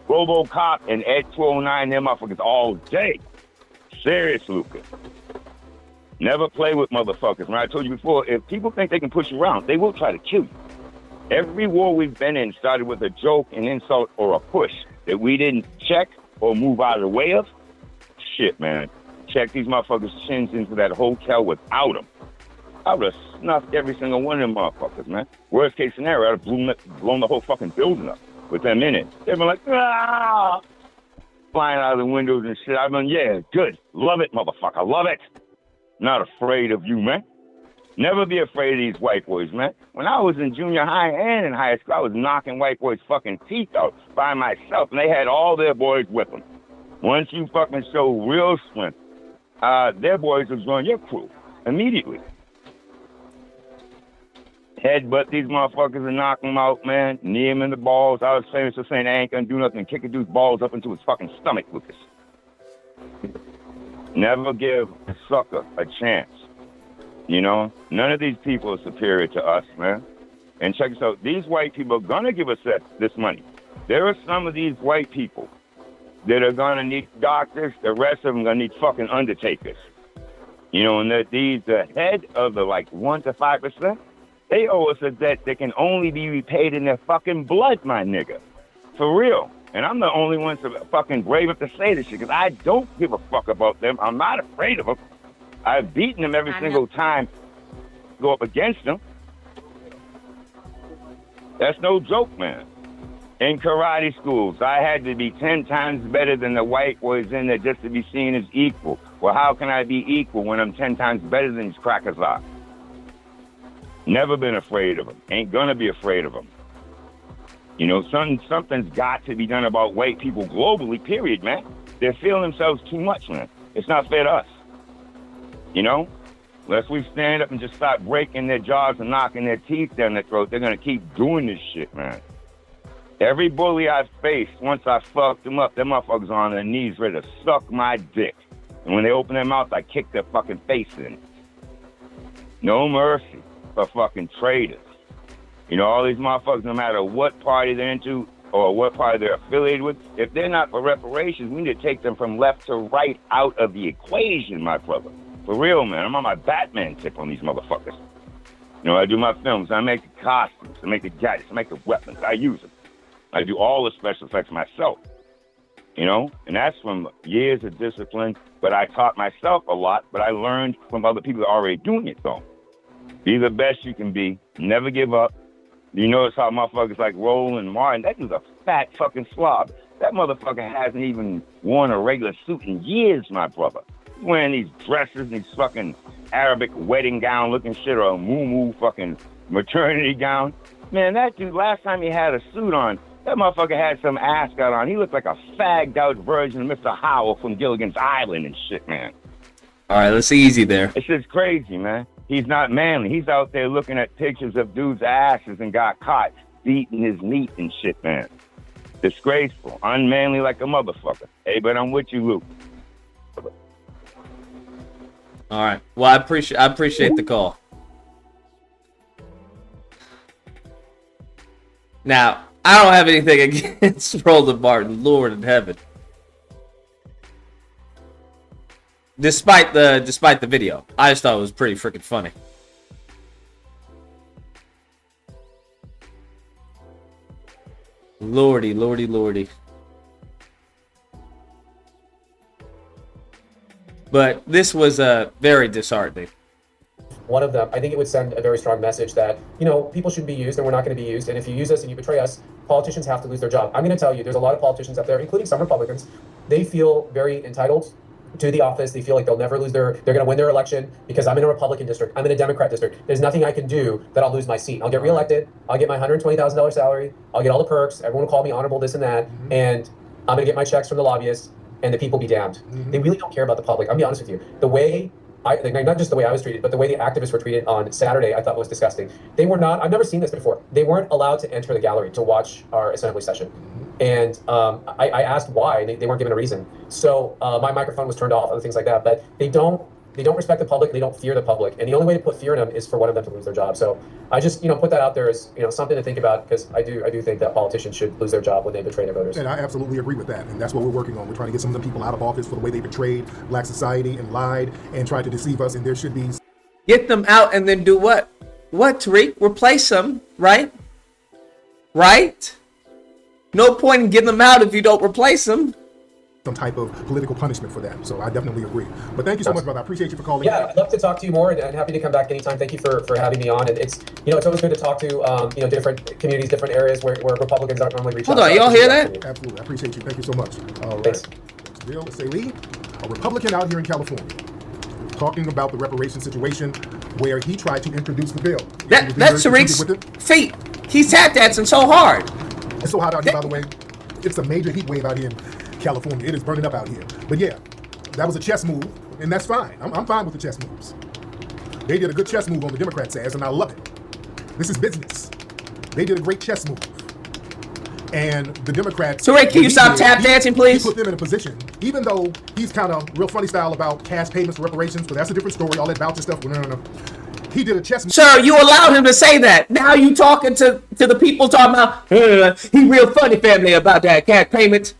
RoboCop and Ed 209, them motherfuckers all day. Serious, Lucas. Never play with motherfuckers. When I told you before, if people think they can push you around, they will try to kill you. Every war we've been in started with a joke, an insult, or a push that we didn't check or move out of the way of. Shit, man. Check these motherfuckers' chins into that hotel without them. I would have snuffed every single one of them motherfuckers, man. Worst case scenario, I'd have blown the whole fucking building up with them in it. They'd been like, ah! Flying out of the windows and shit. I've been, yeah, good. Love it, motherfucker. Love it. Not afraid of you, man. Never be afraid of these white boys, man. When I was in junior high and in high school, I was knocking white boys' fucking teeth out by myself, and they had all their boys with them. Once you fucking show real strength, their boys will join your crew immediately. Headbutt these motherfuckers and knock them out, man. Knee him in the balls. I was famous for saying I ain't gonna do nothing. Kick a dude's balls up into his fucking stomach, Lucas. Never give a sucker a chance. You know, none of these people are superior to us, man. And check this out. These white people are gonna give us this money. There are some of these white people that are gonna need doctors. The rest of them are gonna need fucking undertakers. You know, and the head of the like 1 to 5%, they owe us a debt that can only be repaid in their fucking blood, my nigga. For real. And I'm the only one to fucking brave up to say this shit, because I don't give a fuck about them. I'm not afraid of them. I've beaten them every single time I go up against them. That's no joke, man. In karate schools, I had to be 10 times better than the white boys in there just to be seen as equal. Well, how can I be equal when I'm 10 times better than these crackers are? Never been afraid of them. Ain't gonna be afraid of them. You know, something's got to be done about white people globally, period, man. They're feeling themselves too much, man. It's not fair to us. You know? Unless we stand up and just start breaking their jaws and knocking their teeth down their throat, they're gonna keep doing this shit, man. Every bully I've faced, once I fucked them up, them motherfuckers are on their knees ready to suck my dick. And when they open their mouth, I kick their fucking face in. No mercy for fucking traitors. You know, all these motherfuckers, no matter what party they're into or what party they're affiliated with, if they're not for reparations, we need to take them from left to right out of the equation, my brother. For real, man. I'm on my Batman tip on these motherfuckers. You know, I do my films. I make the costumes. I make the gadgets. I make the weapons. I use them. I do all the special effects myself. You know? And that's from years of discipline. But I taught myself a lot, but I learned from other people that are already doing it, though. Be the best you can be. Never give up. You notice how motherfuckers like Roland Martin, that dude's a fat fucking slob. That motherfucker hasn't even worn a regular suit in years, my brother. He's wearing these dresses, these fucking Arabic wedding gown looking shit, or a moo fucking maternity gown. Man, that dude, last time he had a suit on, That motherfucker had some ascot on. He looked like a fagged out version of Mr. Howell from Gilligan's Island and shit, man. All right, let's easy there. It's just crazy, man. He's not manly. He's out there looking at pictures of dudes' asses and got caught beating his meat and shit, man. Disgraceful. Unmanly like a motherfucker. Hey, but I'm with you, Luke. All right. Well, I appreciate the call. Now, I don't have anything against Roland Martin, Lord in heaven. Despite the video, I just thought it was pretty freaking funny. Lordy, lordy, lordy. But this was very disheartening. One of them, I think it would send a very strong message that, you know, people shouldn't be used and we're not going to be used. And if you use us and you betray us, politicians have to lose their job. I'm going to tell you, there's a lot of politicians out there, including some Republicans. They feel very entitled to the office. They feel like they'll never lose they're going to win their election because I'm in a Republican district. I'm in a Democrat district. There's nothing I can do that I'll lose my seat. I'll get reelected. I'll get my $120,000 salary. I'll get all the perks. Everyone will call me honorable, this and that. And I'm going to get my checks from the lobbyists and the people be damned. They really don't care about the public. I'll be honest with you. The way not just the way I was treated, but the way the activists were treated on Saturday, I thought was disgusting. They were not, I've never seen this before. They weren't allowed to enter the gallery to watch our assembly session. And I asked why, and they weren't given a reason. So my microphone was turned off, other things like that. But they don't respect the public. They don't fear the public. And the only way to put fear in them is for one of them to lose their job. So I just, put that out there as, something to think about, because I do think that politicians should lose their job when they betray their voters. And I absolutely agree with that. And that's what we're working on. We're trying to get some of the people out of office for the way they betrayed black society and lied and tried to deceive us. And there should be... Get them out and then do what? What, Tariq? Replace them, right? Right? No point in getting them out if you don't replace them. Some type of political punishment for that. So I definitely agree. But thank you so much, brother. I appreciate you for calling. Yeah, I'd love to talk to you more, and happy to come back anytime. Thank you for having me on. And it's it's always good to talk to different communities, different areas where Republicans aren't normally reaching out. Hold on, y'all hear that? Absolutely, I appreciate you. Thank you so much. All right. Bill Saleh, a Republican out here in California, talking about the reparations situation where he tried to introduce the bill. That's Tariq's feet. He's tap dancing so hard. It's so hot out here, by the way. It's a major heat wave out here in California. It is burning up out here. But yeah, that was a chess move, and that's fine. I'm fine with the chess moves. They did a good chess move on the Democrats' ass, and I love it. This is business. They did a great chess move. And the Democrats... Tariq, can you stop tap dancing, please? He put them in a position, even though he's kind of real funny style about cash payments for reparations, but that's a different story, all that voucher stuff. No. He did a chess move. Sir, you allowed him to say that. Now you talking to the people talking about, he real funny family about that cash payments.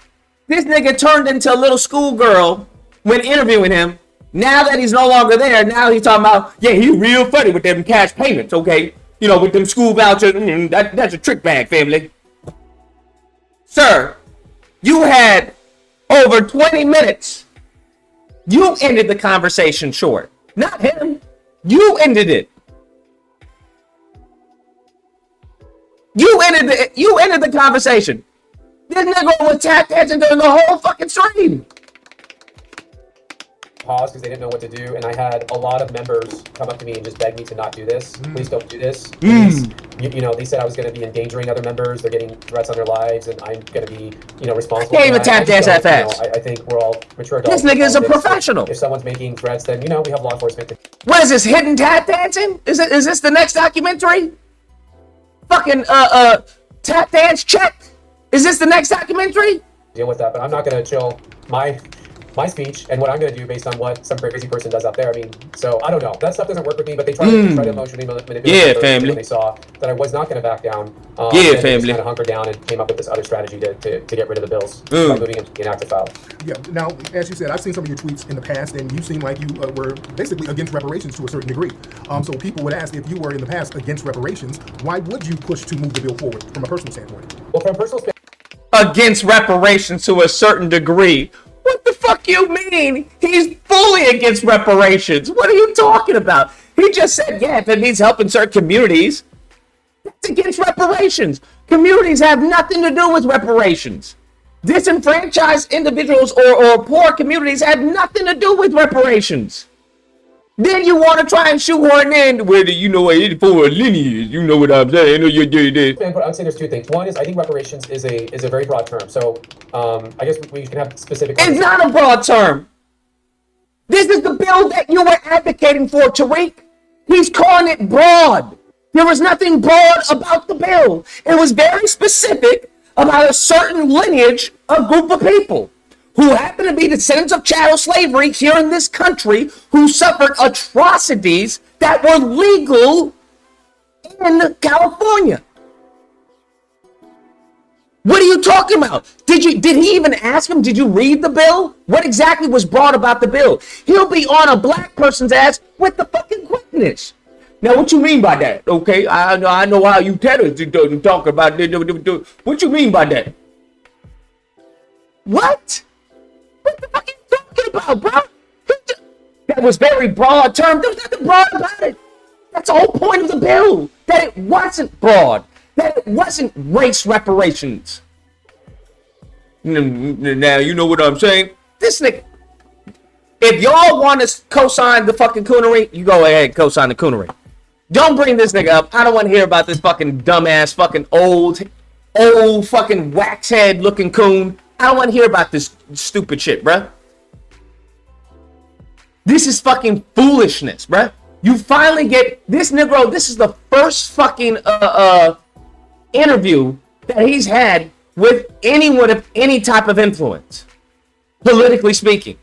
This nigga turned into a little schoolgirl when interviewing him. Now that he's no longer there, now he's talking about, yeah, he real funny with them cash payments, okay? With them school vouchers, that's a trick bag, family. Sir, you had over 20 minutes. You ended the conversation short. Not him. You ended it. You ended the conversation. This nigga was tap dancing during the whole fucking stream. Pause because they didn't know what to do, and I had a lot of members come up to me and just beg me to not do this. Please don't do this. Please. They said I was going to be endangering other members. They're getting threats on their lives, and I'm going to be, responsible. Can't even tap dance that fast. I think we're all mature adults. This nigga is a professional. If someone's making threats, then we have law enforcement. What is this, hidden tap dancing? Is this the next documentary? Fucking tap dance check. Is this the next documentary? Deal with that, but I'm not going to chill my speech and what I'm going to do based on what some crazy person does out there. I mean, so I don't know. That stuff doesn't work with me, but they try to emotionally manipulate. Yeah, family. When they saw that I was not going to back down. Yeah, family. Kind of hunkered down and came up with this other strategy to get rid of the bills by moving them to the inactive file. Yeah. Now, as you said, I've seen some of your tweets in the past, and you seem like you were basically against reparations to a certain degree. So people would ask, if you were in the past against reparations, why would you push to move the bill forward from a personal standpoint? Well, from a personal standpoint, against reparations to a certain degree. What the fuck you mean? He's fully against reparations. What are you talking about? He just said, yeah, if it means helping certain communities, that's against reparations. Communities have nothing to do with reparations. Disenfranchised individuals or poor communities have nothing to do with reparations. Then you want to try and shoehorn in whether you know it for a lineage. You know what I'm saying? I would say there's two things. One is I think reparations is a very broad term. So I guess we can have specific. It's not a broad term. This is the bill that you were advocating for, Tariq. He's calling it broad. There was nothing broad about the bill. It was very specific about a certain lineage, a group of people who happen to be descendants of chattel slavery here in this country, who suffered atrocities that were legal in California. What are you talking about? Did he even ask him? Did you read the bill? What exactly was brought about the bill? He'll be on a black person's ass with the fucking quickness. Now, what you mean by that? Okay, I know how you tenants talk about it. What you mean by that? What? What the fuck are you talking about, bro? That was very broad term. There was nothing broad about it. That's the whole point of the bill. That it wasn't broad. That it wasn't race reparations. Now, you know what I'm saying? This nigga, if y'all want to co-sign the fucking coonery, you go ahead and co-sign the coonery. Don't bring this nigga up. I don't want to hear about this fucking dumbass, fucking old fucking wax head looking coon. I don't want to hear about this stupid shit, bruh. This is fucking foolishness, bruh. You finally get this Negro. This is the first fucking interview that he's had with anyone of any type of influence, politically speaking.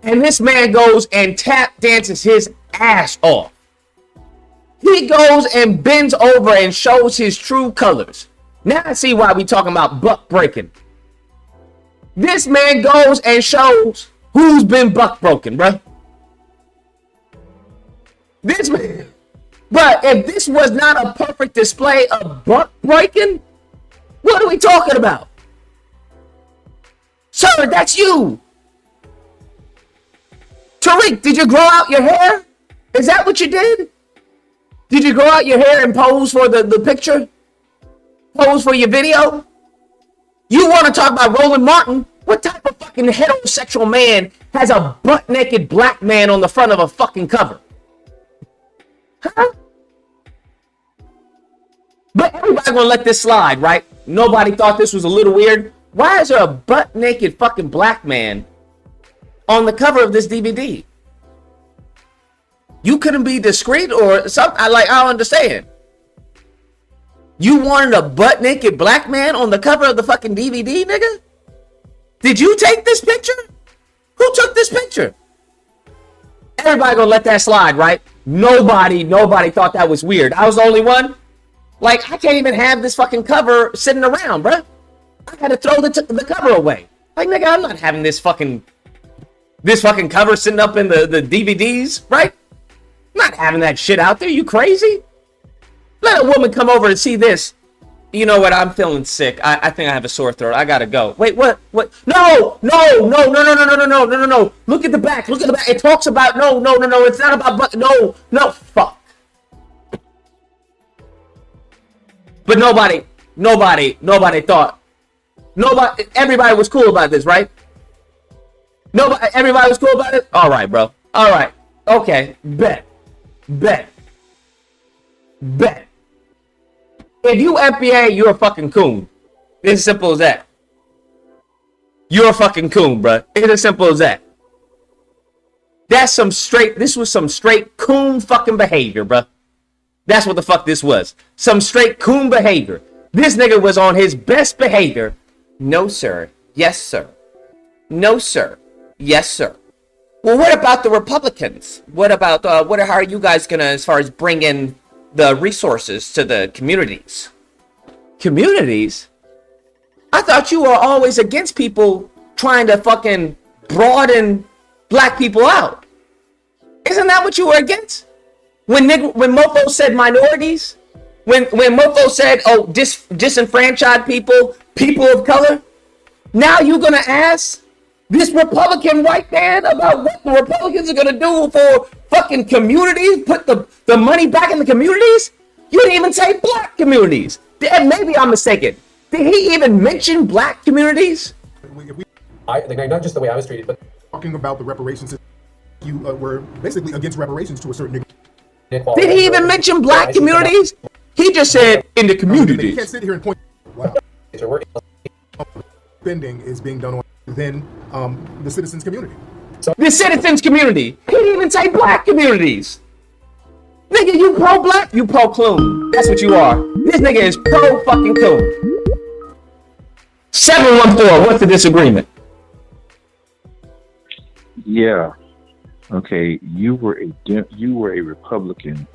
And this man goes and tap dances his ass off. He goes and bends over and shows his true colors. Now I see why we talking about buck breaking. This man goes and shows who's been buck broken, bro. This man, but if this was not a perfect display of buck breaking, what are we talking about? Sir, that's you. Tariq, did you grow out your hair? Is that what you did? Did you grow out your hair and pose for the picture? Pose for your video? You want to talk about Roland Martin? What type of fucking heterosexual man has a butt-naked black man on the front of a fucking cover? Huh? But everybody gonna let this slide, right? Nobody thought this was a little weird. Why is there a butt-naked fucking black man on the cover of this DVD? You couldn't be discreet or something. I don't understand. You wanted a butt-naked black man on the cover of the fucking DVD, nigga? Did you take this picture? Who took this picture? Everybody gonna let that slide, right? Nobody thought that was weird. I was the only one. Like, I can't even have this fucking cover sitting around, bruh. I had to throw the cover away. Like, nigga, I'm not having this fucking cover sitting up in the DVDs, right? I'm not having that shit out there. You crazy? Let a woman come over and see this. You know what? I'm feeling sick. I think I have a sore throat. I gotta go. Wait, what? No. Look at the back. Look at the back. It talks about no. It's not about no. Fuck. But nobody thought. Everybody was cool about this, right? Everybody was cool about it? All right, bro. All right. Okay. Bet. If you FBA, you're a fucking coon. It's as simple as that. You're a fucking coon, bro. It's as simple as that. This was some straight coon fucking behavior, bro. That's what the fuck this was. Some straight coon behavior. This nigga was on his best behavior. No, sir. Yes, sir. No, sir. Yes, sir. Well, what about the Republicans? How are you guys gonna, as far as bring in the resources to the communities? Communities? I thought you were always against people trying to fucking broaden black people out. Isn't that what you were against? When Mofo said minorities, when Mofo said, disenfranchised people of color, now you're gonna ask this Republican white man about what the Republicans are gonna do for fucking communities, put the money back in the communities? You didn't even say black communities. Maybe I'm mistaken. Did he even mention black communities? I think not just the way I was treated, but talking about the reparations you were basically against reparations to a certain degree. Did he even mention black communities? He just said in the You communities. can't sit here and point. Wow. Spending is being done on within the citizens' community. The citizens community. He didn't even say black communities. Nigga, you pro-black? You pro-Clune. That's what you are. This nigga is pro-fucking Clune. 714, what's the disagreement? Yeah. Okay. You were a Republican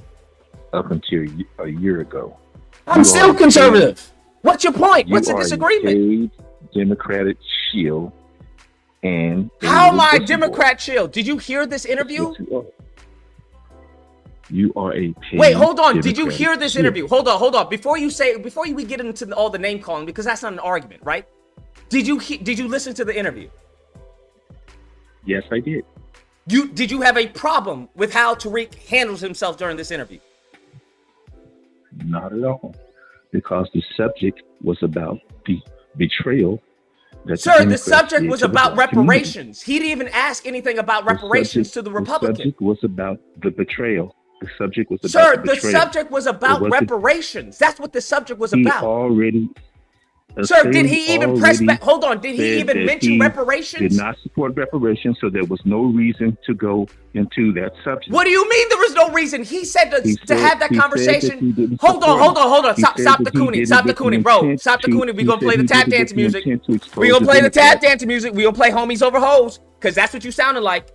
up until a year ago. I'm still conservative. What's your point? What's the You disagreement? are a paid Democratic shield, and How am I a Democrat shield? Did you hear this interview? you are a paid Wait, hold on. Did you Democratic hear this shield. interview? Hold on. Before we get into all the name calling, because that's not an argument, right? Did you listen to the interview? Yes, I did. Did you have a problem with how Tariq handles himself during this interview? Not at all, because the subject was about the betrayal. That Sir, the Democrats subject did was to the about black community. reparations. He didn't even ask anything about reparations to the Republican. The subject was about the betrayal. The subject was Sir, about the the betrayal. subject was about It wasn't- reparations. That's what the subject was He about. already. Sir, did he even press already back? Hold on. Did he said even that mention he reparations? Did not support reparations, so there was no reason to go into that subject. What do you mean there was no reason? He said to He said- have that he said that conversation. he didn't Hold on. support it. He Stop said the that he cooning. did it Stop the with cooning, the bro. intent Stop the to- cooning. We he gonna said play the he tap did it dance with the music. intent to expose We gonna play the tap Democrats. dance music. We gonna play homies over hoes. Cause that's what you sounded like.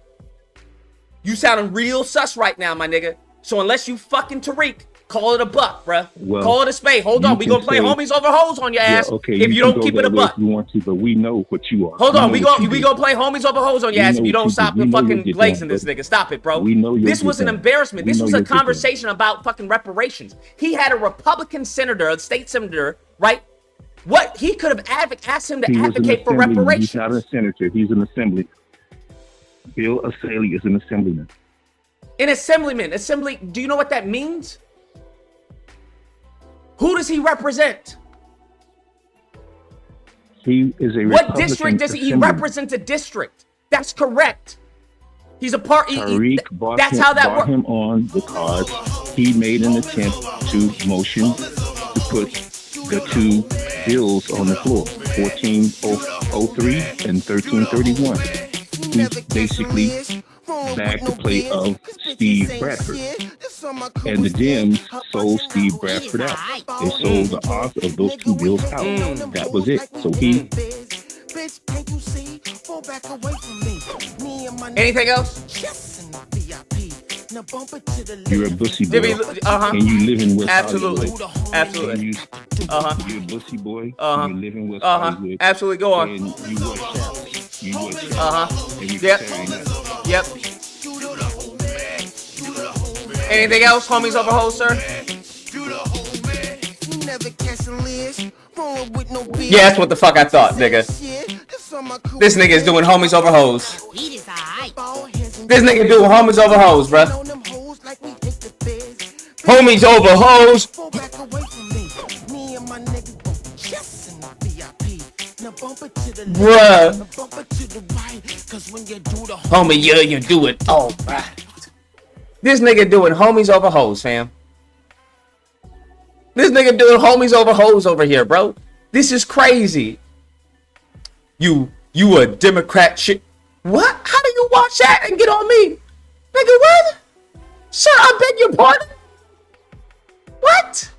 You sounding real sus right now, my nigga. So unless you fucking Tariq, call it a buck, bruh. Well, call it a spade. Hold you on. We can gonna play say- homies over hoes on your ass. Okay, if you can don't go keep it that a way buck. if you want to, but we know what you are. Hold on, we know what you gonna do. play homies over hoes on your We ass know if you what don't you stop do. the We know fucking you'll get glazing down, this but nigga. Stop it, bro. we know you'll This get was an down. embarrassment. We This know was you'll a get down. conversation about fucking reparations. He had a Republican senator, a state senator, right? What he could have asked him to He was an advocate for assemblyman. reparations. He's not a senator. He's an assembly. Bill Asaley is an assemblyman. An assemblyman. Assembly. Do you know what that means? Who does he represent? He is a What Republican district does he? He assemblyman. represents a district. That's correct. He's a part. Tariq bought That's him, how that bought works. him on because he made an attempt to motion to put the two bills on the floor, 1403 and 1331. He basically backed the play of Steve Bradford. And the Dems sold Steve Bradford out. They sold the author of those two bills out. That was it. So he Anything else? You're a bussy boy, Uh-huh. and you live in West Absolutely. Hollywood. Absolutely. And you're a bussy boy, and you live in West Hollywood. Absolutely. Go on. And you wear chaps. You wear chaps. Every Yep. Saturday night. Yep. Anything else, homies over hoes, sir? Yeah, that's what the fuck I thought, nigga. This nigga is doing homies over hoes. This nigga doing homies over hoes, bruh. Homies over hoes. Bruh. Homie, yeah, you do it. Oh, right. This nigga doing homies over hoes, fam. This nigga doing homies over hoes over here, bro. This is crazy. You a Democrat shit. What? How do you watch that and get on me? Nigga, what? Sir, I beg your pardon? What?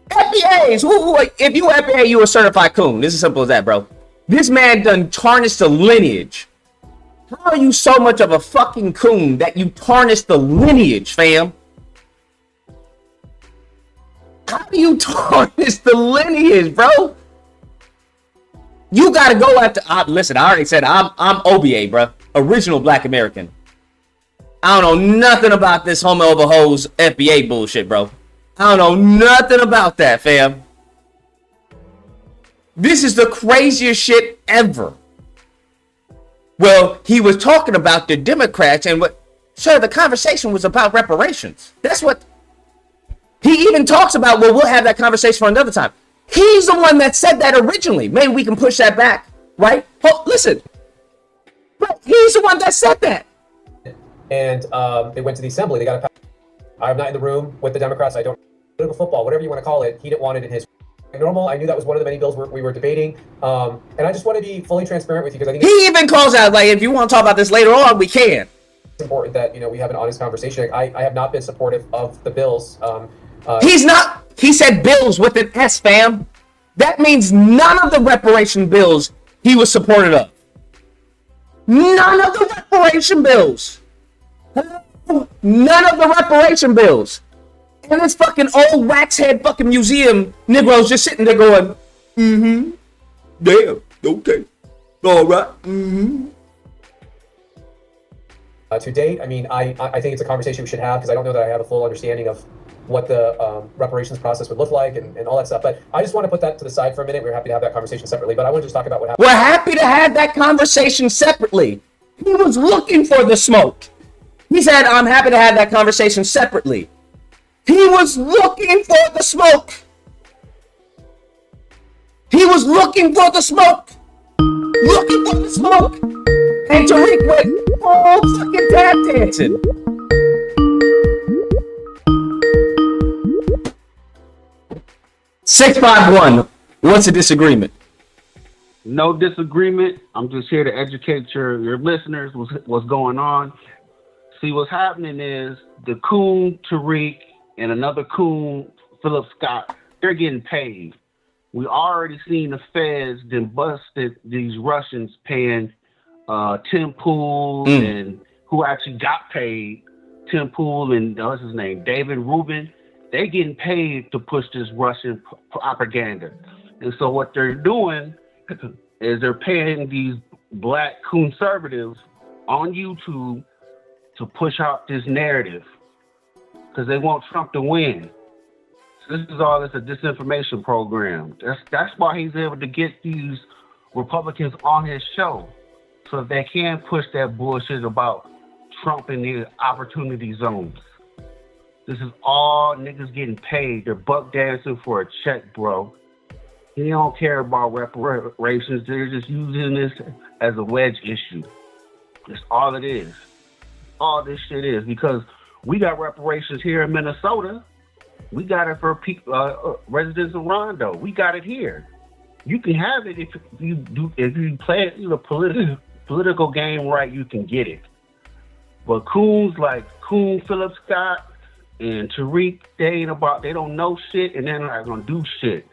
FBAs. If you FBA, you a certified coon. This is simple as that, bro. This man done tarnished the lineage. How are you so much of a fucking coon that you tarnish the lineage, fam? How do you tarnish the lineage, bro? You gotta go after. Listen, I already said I'm OBA, bro. Original Black American. I don't know nothing about this homo over hoes FBA bullshit, bro. I don't know nothing about that, fam. This is the craziest shit ever. Well, he was talking about the Democrats and what, sir, the conversation was about reparations. That's what he even talks about. Well, we'll have that conversation for another time. He's the one that said that originally. Maybe we can push that back, right? Oh, listen, but he's the one that said that. and they went to the assembly. They got a pass. I'm not in the room with the Democrats. I don't political football, whatever you want to call it. He didn't want it in his normal. I knew that was one of the many bills we were debating, and I just want to be fully transparent with you because I think he even calls out like, if you want to talk about this later on, we can. It's important that we have an honest conversation. I have not been supportive of the bills. He's not. He said bills with an S, fam. That means none of the reparation bills he was supportive of. None of the reparation bills. None of the reparation bills. And this fucking old waxhead fucking museum Negroes just sitting there going, damn, okay, all right, To date, I mean, I think it's a conversation we should have because I don't know that I have a full understanding of what the reparations process would look like and all that stuff. But I just want to put that to the side for a minute. We're happy to have that conversation separately. But I want to just talk about what happened. We're happy to have that conversation separately. He was looking for the smoke. He said, I'm happy to have that conversation separately. He was looking for the smoke. He was looking for the smoke. Looking for the smoke. And Tariq went all fucking tap dancing. $651. What's a disagreement? No disagreement. I'm just here to educate your listeners what's going on. See, what's happening is the coon Tariq and another coon, Philip Scott, they're getting paid. We already seen the feds then busted these Russians paying Tim Pool and who actually got paid. Tim Pool and what's his name, David Rubin. They getting paid to push this Russian propaganda. And so what they're doing is they're paying these black conservatives on YouTube to push out this narrative because they want Trump to win. So this is all a disinformation program. That's why he's able to get these Republicans on his show so that they can push that bullshit about Trump in the opportunity zones. This is all niggas getting paid. They're buck dancing for a check, bro. He don't care about reparations. They're just using this as a wedge issue. That's all it is. All this shit is because we got reparations here in Minnesota. We got it for residents of Rondo. We got it here. You can have it if you play it the political game right. You can get it. But coons like Coon Philip Scott and Tariq, they don't know shit, and they're not gonna do shit.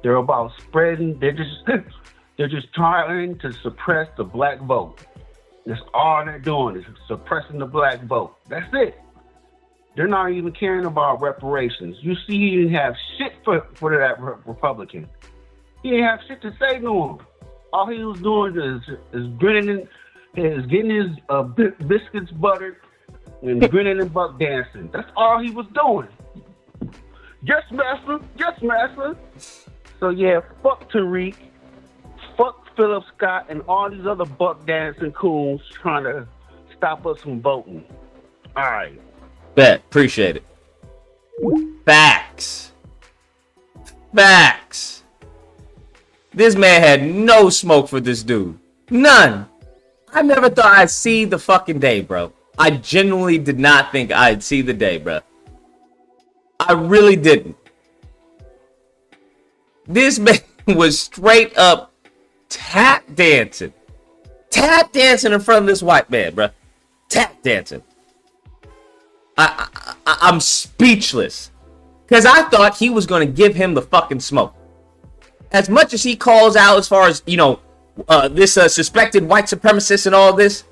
They're about spreading. They're just trying to suppress the black vote. That's all they're doing is suppressing the black vote. That's it. They're not even caring about reparations. You see, he didn't have shit for that Republican. He didn't have shit to say to him. All he was doing is grinning, is getting his biscuits buttered and grinning and buck dancing. That's all he was doing. Yes, master. Yes, master. So yeah, fuck Tariq, fuck Philip Scott, and all these other buck dancing coons trying to stop us from voting. All right. Bet. Appreciate it. Facts. Facts. This man had no smoke for this dude. None. I never thought I'd see the fucking day, bro. I genuinely did not think I'd see the day, bro. I really didn't. This man was straight up tap dancing. Tap dancing in front of this white man, bro. Tap dancing. I'm speechless. Because I thought he was going to give him the fucking smoke. As much as he calls out as far as, this suspected white supremacist and all this,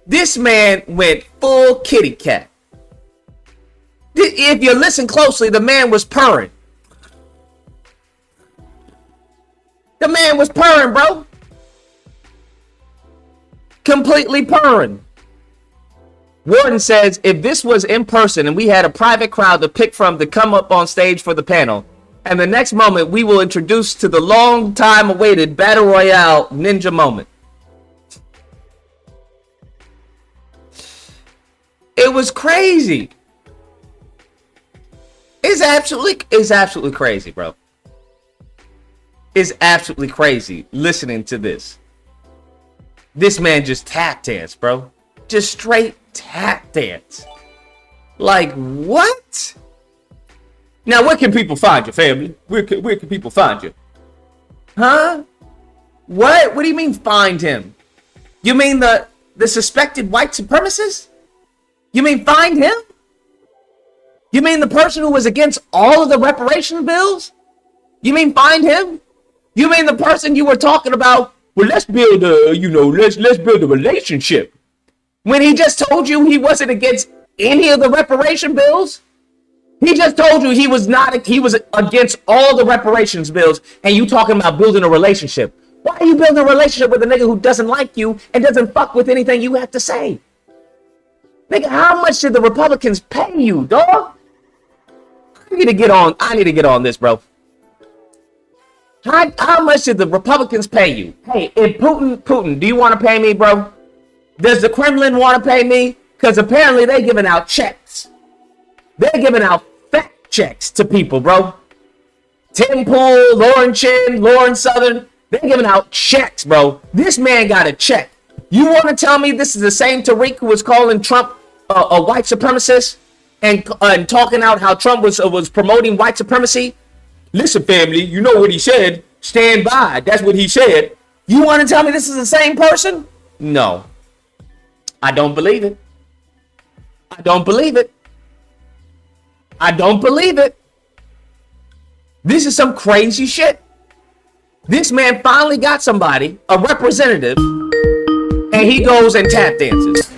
this man went full kitty cat. If you listen closely, the man was purring. The man was purring, bro. Completely purring. Warden says, if this was in person and we had a private crowd to pick from to come up on stage for the panel, and the next moment we will introduce to the long time awaited Battle Royale ninja moment. It was crazy. It's absolutely crazy, bro. It's absolutely crazy listening to this. This man just tap danced, bro. Just straight tap dance. Like, what? Now, where can people find you, family? Where can people find you? Huh? What? What do you mean find him? You mean the suspected white supremacist? You mean find him? You mean the person who was against all of the reparation bills? You mean find him? You mean the person you were talking about? Well, let's build a, let's build a relationship. When he just told you he wasn't against any of the reparation bills? He just told you he was against all the reparations bills, and you talking about building a relationship. Why are you building a relationship with a nigga who doesn't like you and doesn't fuck with anything you have to say? Nigga, how much did the Republicans pay you, dog? I need to get on this, bro. How much did the Republicans pay you? Hey, if Putin, do you want to pay me, bro? Does the Kremlin want to pay me? Because apparently they're giving out checks. They're giving out fat checks to people, bro. Tim Pool, Lauren Chin, Lauren Southern, they're giving out checks, bro. This man got a check. You want to tell me this is the same Tariq who was calling Trump a white supremacist and talking out how Trump was promoting white supremacy? Listen, family, you know what he said. Stand by. That's what he said. You want to tell me this is the same person? No. I don't believe it. I don't believe it. I don't believe it. This is some crazy shit. This man finally got somebody, a representative, and he goes and tap dances.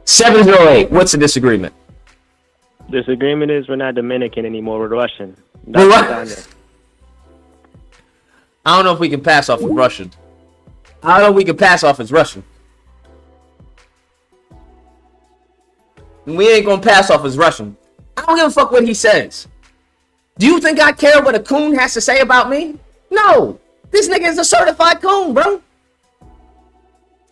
708, what's the disagreement? Disagreement is we're not Dominican anymore, we're Russian. I don't know if we can pass off as Russian. I don't know if we can pass off as Russian. We ain't gonna pass off as Russian. I don't give a fuck what he says. Do you think I care what a coon has to say about me? No. This nigga is a certified coon, bro.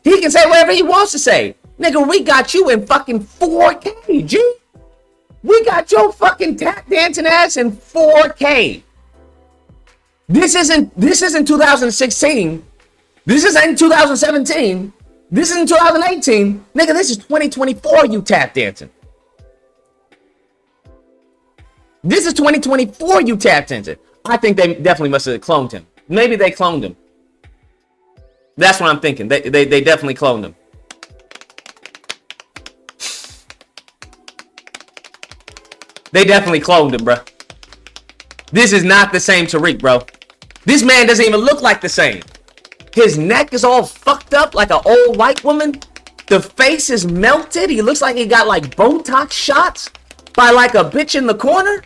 He can say whatever he wants to say. Nigga, we got you in fucking 4K, G. We got your fucking tap dancing ass in 4K. This isn't 2016. This isn't 2017. This isn't 2018. Nigga, this is 2024 you tap dancing. This is 2024 you tap dancing. I think they definitely must have cloned him. Maybe they cloned him. That's what I'm thinking. They definitely cloned him. They definitely cloned him, bro. This is not the same Tariq, bro. This man doesn't even look like the same. His neck is all fucked up like an old white woman. The face is melted. He looks like he got like Botox shots by like a bitch in the corner.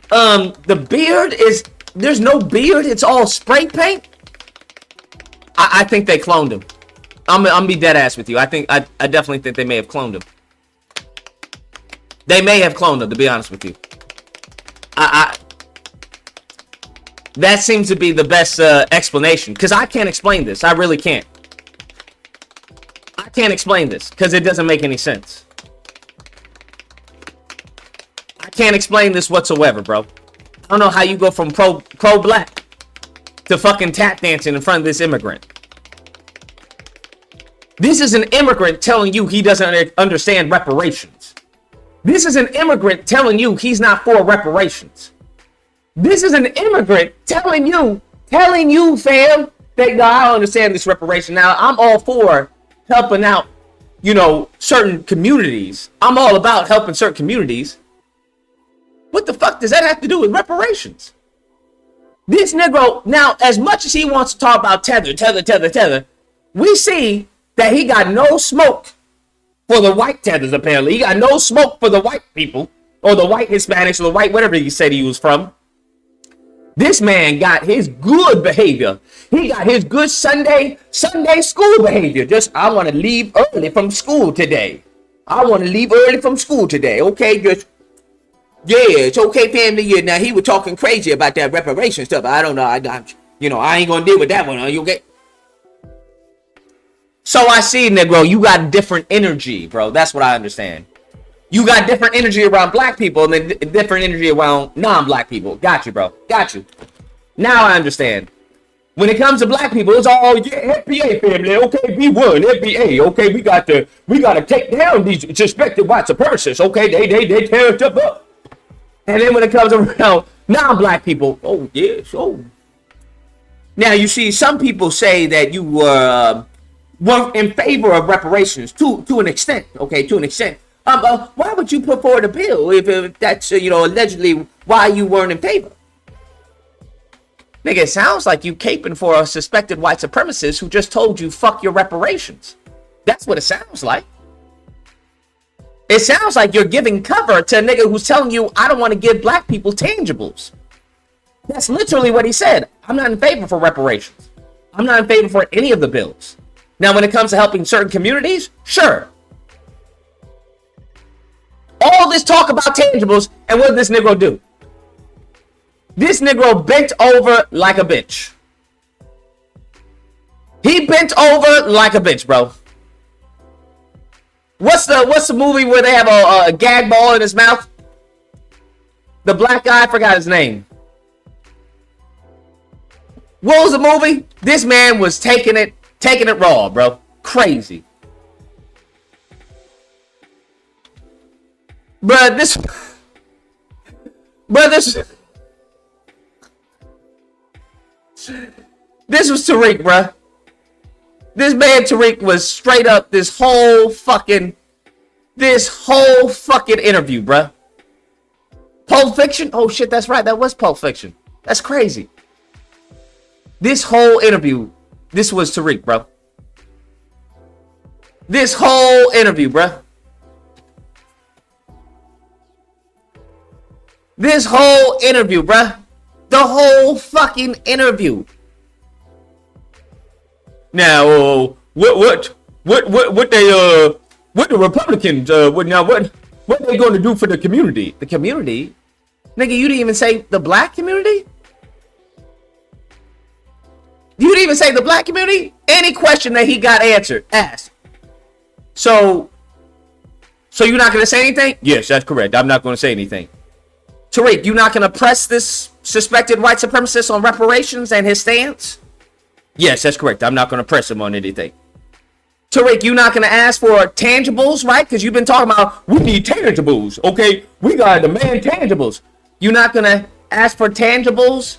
The beard is, there's no beard. It's all spray paint. I think they cloned him. I'm gonna be dead ass with you. I definitely think they may have cloned him. They may have cloned him, to be honest with you. That seems to be the best explanation, because I can't explain this. I really can't. I can't explain this because it doesn't make any sense. I can't explain this whatsoever, bro. I don't know how you go from pro-black to fucking tap dancing in front of this immigrant. This is an immigrant telling you he doesn't understand reparations. This is an immigrant telling you he's not for reparations. This is an immigrant telling you, fam, that no, I don't understand this reparation. Now, I'm all for helping out, certain communities. I'm all about helping certain communities. What the fuck does that have to do with reparations? This Negro, now, as much as he wants to talk about tether, we see that he got no smoke for the white tethers, apparently. He got no smoke for the white people, or the white Hispanics, or the white whatever he said he was from. This man got his good behavior. He got his good Sunday school behavior. Just, I want to leave early from school today. Okay, just, yeah, it's okay, family. Yeah, now he was talking crazy about that reparation stuff. I don't know. I ain't gonna deal with that one. Are you okay? So I see, Negro, you got different energy, bro. That's what I understand. You got different energy around black people and then different energy around non-black people. Got you, bro. Got you. Now I understand. When it comes to black people, it's all FBA family. Okay, B1, FBA. Okay, we got to take down these suspected white supremacists. Okay, they tear us up. And then when it comes around non-black people, oh yeah, sure. Now you see, some people say that you were in favor of reparations to an extent. Okay, to an extent. Why would you put forward a bill if that's allegedly why you weren't in favor? Nigga, it sounds like you caping for a suspected white supremacist who just told you fuck your reparations. That's what it sounds like. It sounds like you're giving cover to a nigga who's telling you, I don't want to give black people tangibles. That's literally what he said. I'm not in favor for reparations. I'm not in favor for any of the bills. Now, when it comes to helping certain communities, sure. All this talk about tangibles, and what did this Negro do? This Negro bent over like a bitch. He bent over like a bitch, bro. What's the movie where they have a gag ball in his mouth? The black guy, I forgot his name. What was the movie? This man was taking it raw, bro. Crazy. Bruh, this was Tariq, bruh. This man Tariq was straight up this whole fucking interview, bruh. Pulp Fiction? Oh shit, that's right. That was Pulp Fiction. That's crazy. This whole interview, this was Tariq, bro. This whole interview, bruh. This whole interview, bruh. The whole fucking interview. Now, what the Republicans, what they going to do for the community? The community? Nigga, you didn't even say the black community? You didn't even say the black community? Any question that he got asked. So you're not going to say anything? Yes, that's correct. I'm not going to say anything. Tariq, you not going to press this suspected white supremacist on reparations and his stance? Yes, that's correct. I'm not going to press him on anything. Tariq, you not going to ask for tangibles, right? Because you've been talking about, we need tangibles, okay? We got to demand tangibles. You not going to ask for tangibles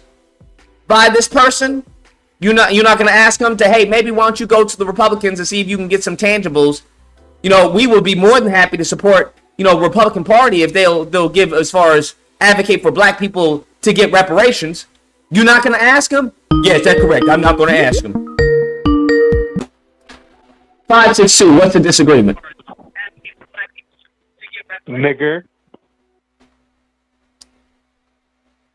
by this person? You're not going to ask them to, hey, maybe why don't you go to the Republicans and see if you can get some tangibles? We will be more than happy to support, Republican Party if they'll give as far as advocate for black people to get reparations. You're not going to ask them? Yes, that's correct. I'm not going to ask them. 562, what's the disagreement? Nigger.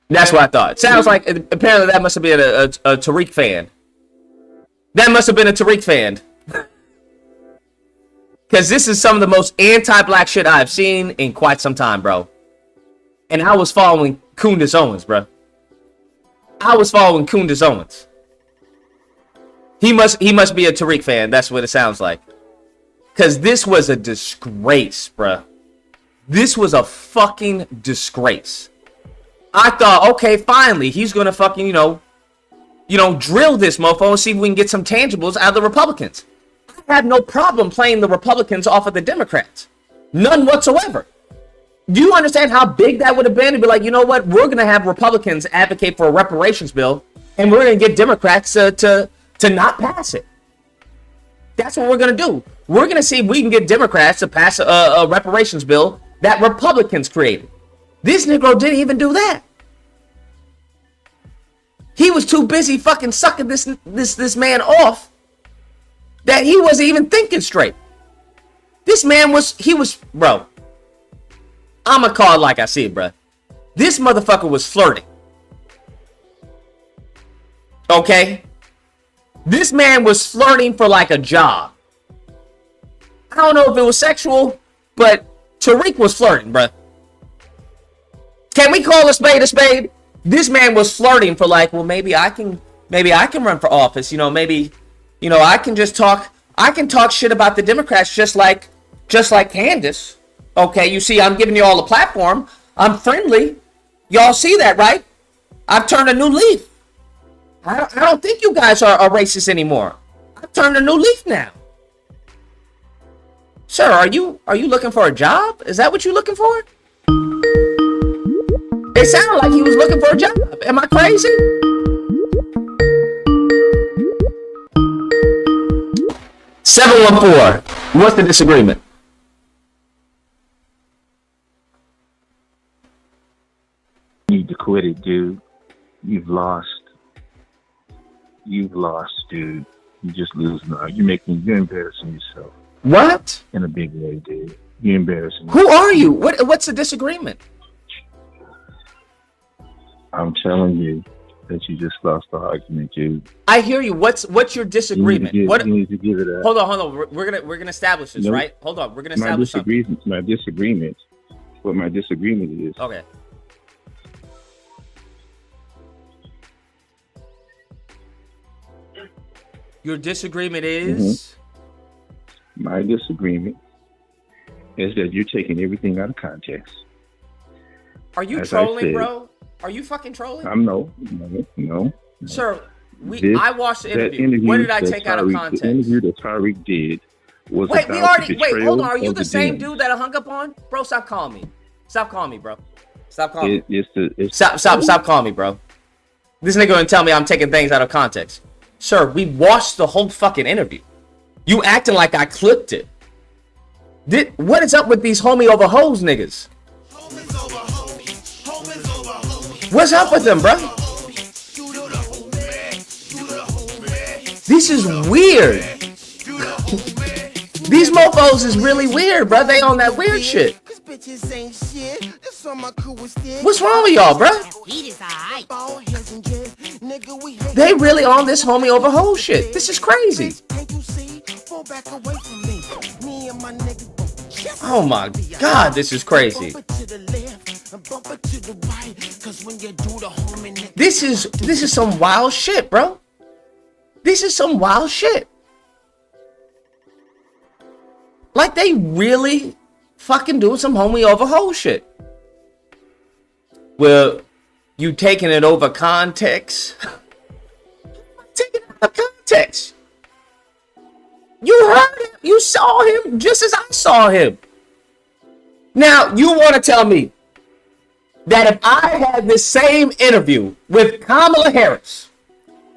That's what I thought. Sounds like, apparently that must have been a Tariq fan. That must have been a Tariq fan. Because this is some of the most anti-black shit I've seen in quite some time, bro. And I was following Kewns Owens, bro. I was following Kewns Owens. He must be a Tariq fan. That's what it sounds like. Because this was a disgrace, bro. This was a fucking disgrace. I thought, okay, finally, he's going to fucking, drill this mofo and see if we can get some tangibles out of the Republicans. I have no problem playing the Republicans off of the Democrats. None whatsoever. Do you understand how big that would have been? To be like, you know what? We're going to have Republicans advocate for a reparations bill, and we're going to get Democrats to not pass it. That's what we're going to do. We're going to see if we can get Democrats to pass a reparations bill that Republicans created. This Negro didn't even do that. He was too busy fucking sucking this man off that he wasn't even thinking straight. This man was, bro. I'ma call it like I see it, bro. This motherfucker was flirting. Okay? This man was flirting for like a job. I don't know if it was sexual, but Tariq was flirting, bro. Can we call a spade a spade? This man was flirting for like, well, maybe I can run for office. Maybe I can talk shit about the Democrats just like Candace. Okay, you see, I'm giving you all a platform. I'm friendly. Y'all see that, right? I've turned a new leaf. I don't think you guys are racist anymore. I've turned a new leaf now. Sir, are you looking for a job? Is that what you're looking for? It sounded like he was looking for a job. Am I crazy? $714. What's the disagreement? You need to quit it, dude. You've lost. You've lost, dude. You just lose now. You're embarrassing yourself. What? In a big way, dude. You're embarrassing. Who are you? What's the disagreement? I'm telling you that you just lost the argument, dude. I hear you. What's your disagreement? You need to give it up. Hold on. We're gonna establish this, Nope. right? Hold on. We're gonna establish something. My disagreement. What my disagreement is. Okay. Your disagreement is? My disagreement is that you're taking everything out of context. Are you As trolling, I said, bro? Are you fucking trolling? No. Sir, This- I watched the that interview. What did I that take out of Tariq- context? The interview that Tariq did was Wait, about the wait, hold betrayal on. Are you of the same Dems. dude that I hung up on? Bro, stop calling me. Stop calling me, bro. Stop calling me. Stop calling me, bro. This nigga gonna tell me I'm taking things out of context. Sir, we watched the whole fucking interview. You acting like I clipped it. What is up with these homie over hoes niggas? What's up with them, bro? This is weird. These mofos is really weird, bro. They on that weird shit. What's wrong with y'all, bro? They really on this homie over hoe shit. This is crazy. Oh my god, this is crazy. This is some wild shit, bro. This is some wild shit. Like they really fucking doing some homie over hoe shit. Well, you taking it over context. Taking it out of context. You heard him. You saw him just as I saw him. Now, you want to tell me that if I had this same interview with Kamala Harris,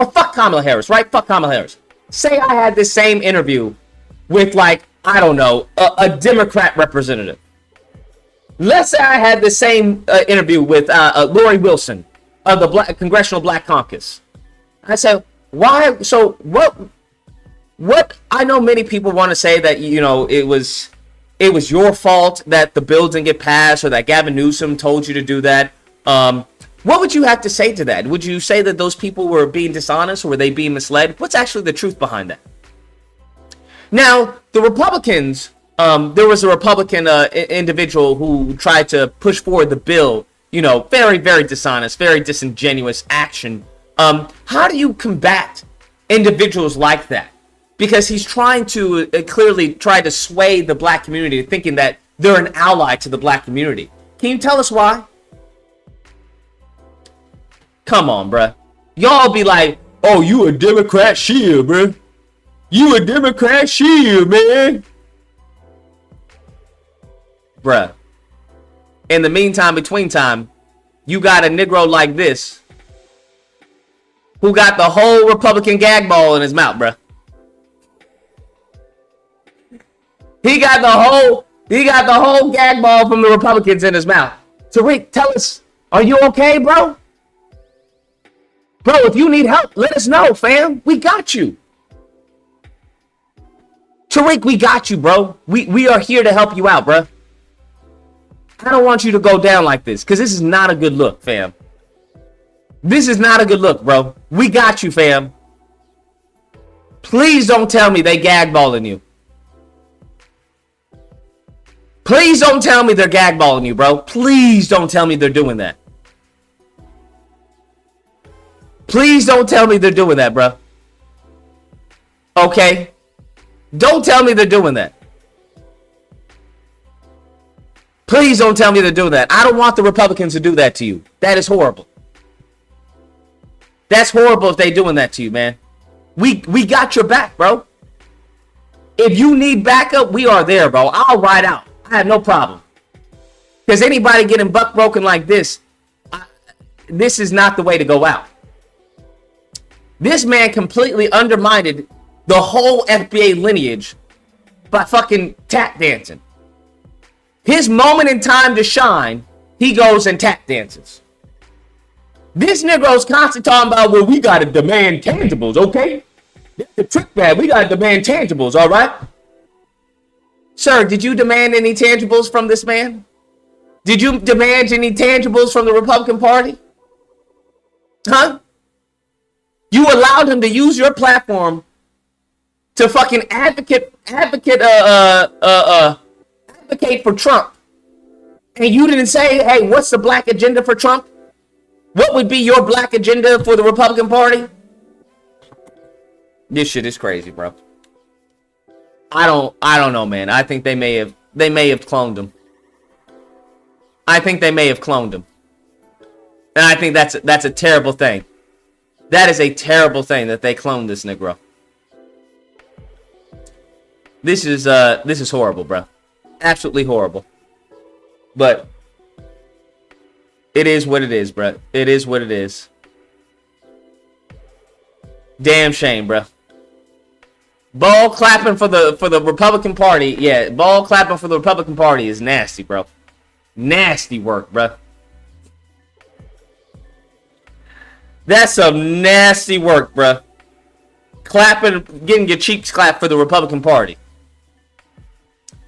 or fuck Kamala Harris, right? Fuck Kamala Harris. Say I had this same interview with, like, I don't know, a Democrat representative. Let's say I had the same interview with Lori Wilson of the Congressional Black Caucus. I said, why? So what? I know many people want to say that, you know, it was your fault that the bill didn't get passed or that Gavin Newsom told you to do that. What would you have to say to that? Would you say that those people were being dishonest or were they being misled? What's actually the truth behind that? Now, the Republicans, there was a Republican individual who tried to push forward the bill, you know, very, very dishonest, very disingenuous action. How do you combat individuals like that? Because he's trying to clearly try to sway the black community, thinking that they're an ally to the black community. Can you tell us why? Come on, bruh. Y'all be like, oh, you a Democrat shield, bruh. You a Democrat shield, man. Bruh. In the meantime, between time, you got a Negro like this who got the whole Republican gag ball in his mouth, bruh. He got the whole gag ball from the Republicans in his mouth. Tariq, tell us, are you okay, bro? Bro, if you need help, let us know, fam. We got you. Tariq, we got you, bro. We are here to help you out, bro. I don't want you to go down like this, because this is not a good look, fam. This is not a good look, bro. We got you, fam. Please don't tell me they gag balling you. Please don't tell me they're gag balling you, bro. Please don't tell me they're doing that. Please don't tell me they're doing that, bro. Okay? Don't tell me they're doing that. Please don't tell me they're doing that. I don't want the Republicans to do that to you. That is horrible. That's horrible if they doing that to you, man. We got your back, bro. If you need backup, we are there, bro. I'll ride out. I have no problem. Because anybody getting buck broken like this, this is not the way to go out. This man completely undermined the whole FBA lineage by fucking tap dancing. His moment in time to shine, he goes and tap dances. This Negro's constantly talking about, well, we got to demand tangibles, okay? That's the trick, man. We got to demand tangibles, all right? Sir, did you demand any tangibles from this man? Did you demand any tangibles from the Republican Party? Huh? You allowed him to use your platform to fucking advocate for Trump. And you didn't say, hey, what's the black agenda for Trump? What would be your black agenda for the Republican Party? This shit is crazy, bro. I don't know, man. I think they may have cloned him. I think they may have cloned him. And I think that's a terrible thing. That is a terrible thing that they cloned this Negro. This is horrible, bro. Absolutely horrible. But it is what it is, bro. It is what it is. Damn shame, bro. Ball clapping for the Republican Party. Yeah, ball clapping for the Republican Party is nasty, bro. Nasty work, bro. That's some nasty work, bro. Clapping, getting your cheeks clapped for the Republican Party.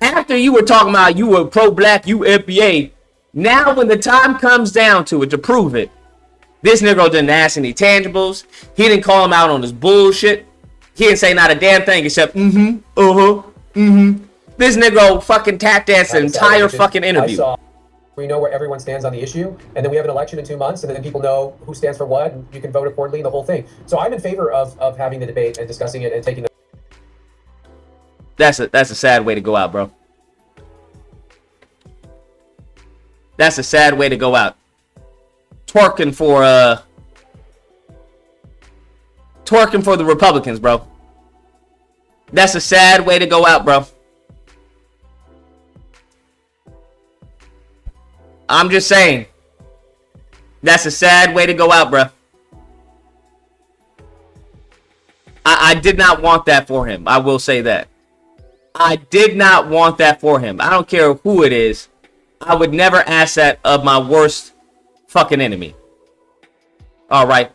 After you were talking about you were pro-black, you FBA. Now when the time comes down to it to prove it, this Negro didn't ask any tangibles. He didn't call him out on his bullshit. He didn't say not a damn thing except This Negro fucking tap danced the entire fucking interview. We know where everyone stands on the issue, and then we have an election in 2 months, and then people know who stands for what, and you can vote accordingly, the whole thing. So I'm in favor of having the debate and discussing it and taking the... That's a sad way to go out, bro. That's a sad way to go out. Twerking for the Republicans, bro. That's a sad way to go out, bro. I'm just saying. That's a sad way to go out, bro. I did not want that for him. I will say that. I did not want that for him. I don't care who it is. I would never ask that of my worst fucking enemy. All right.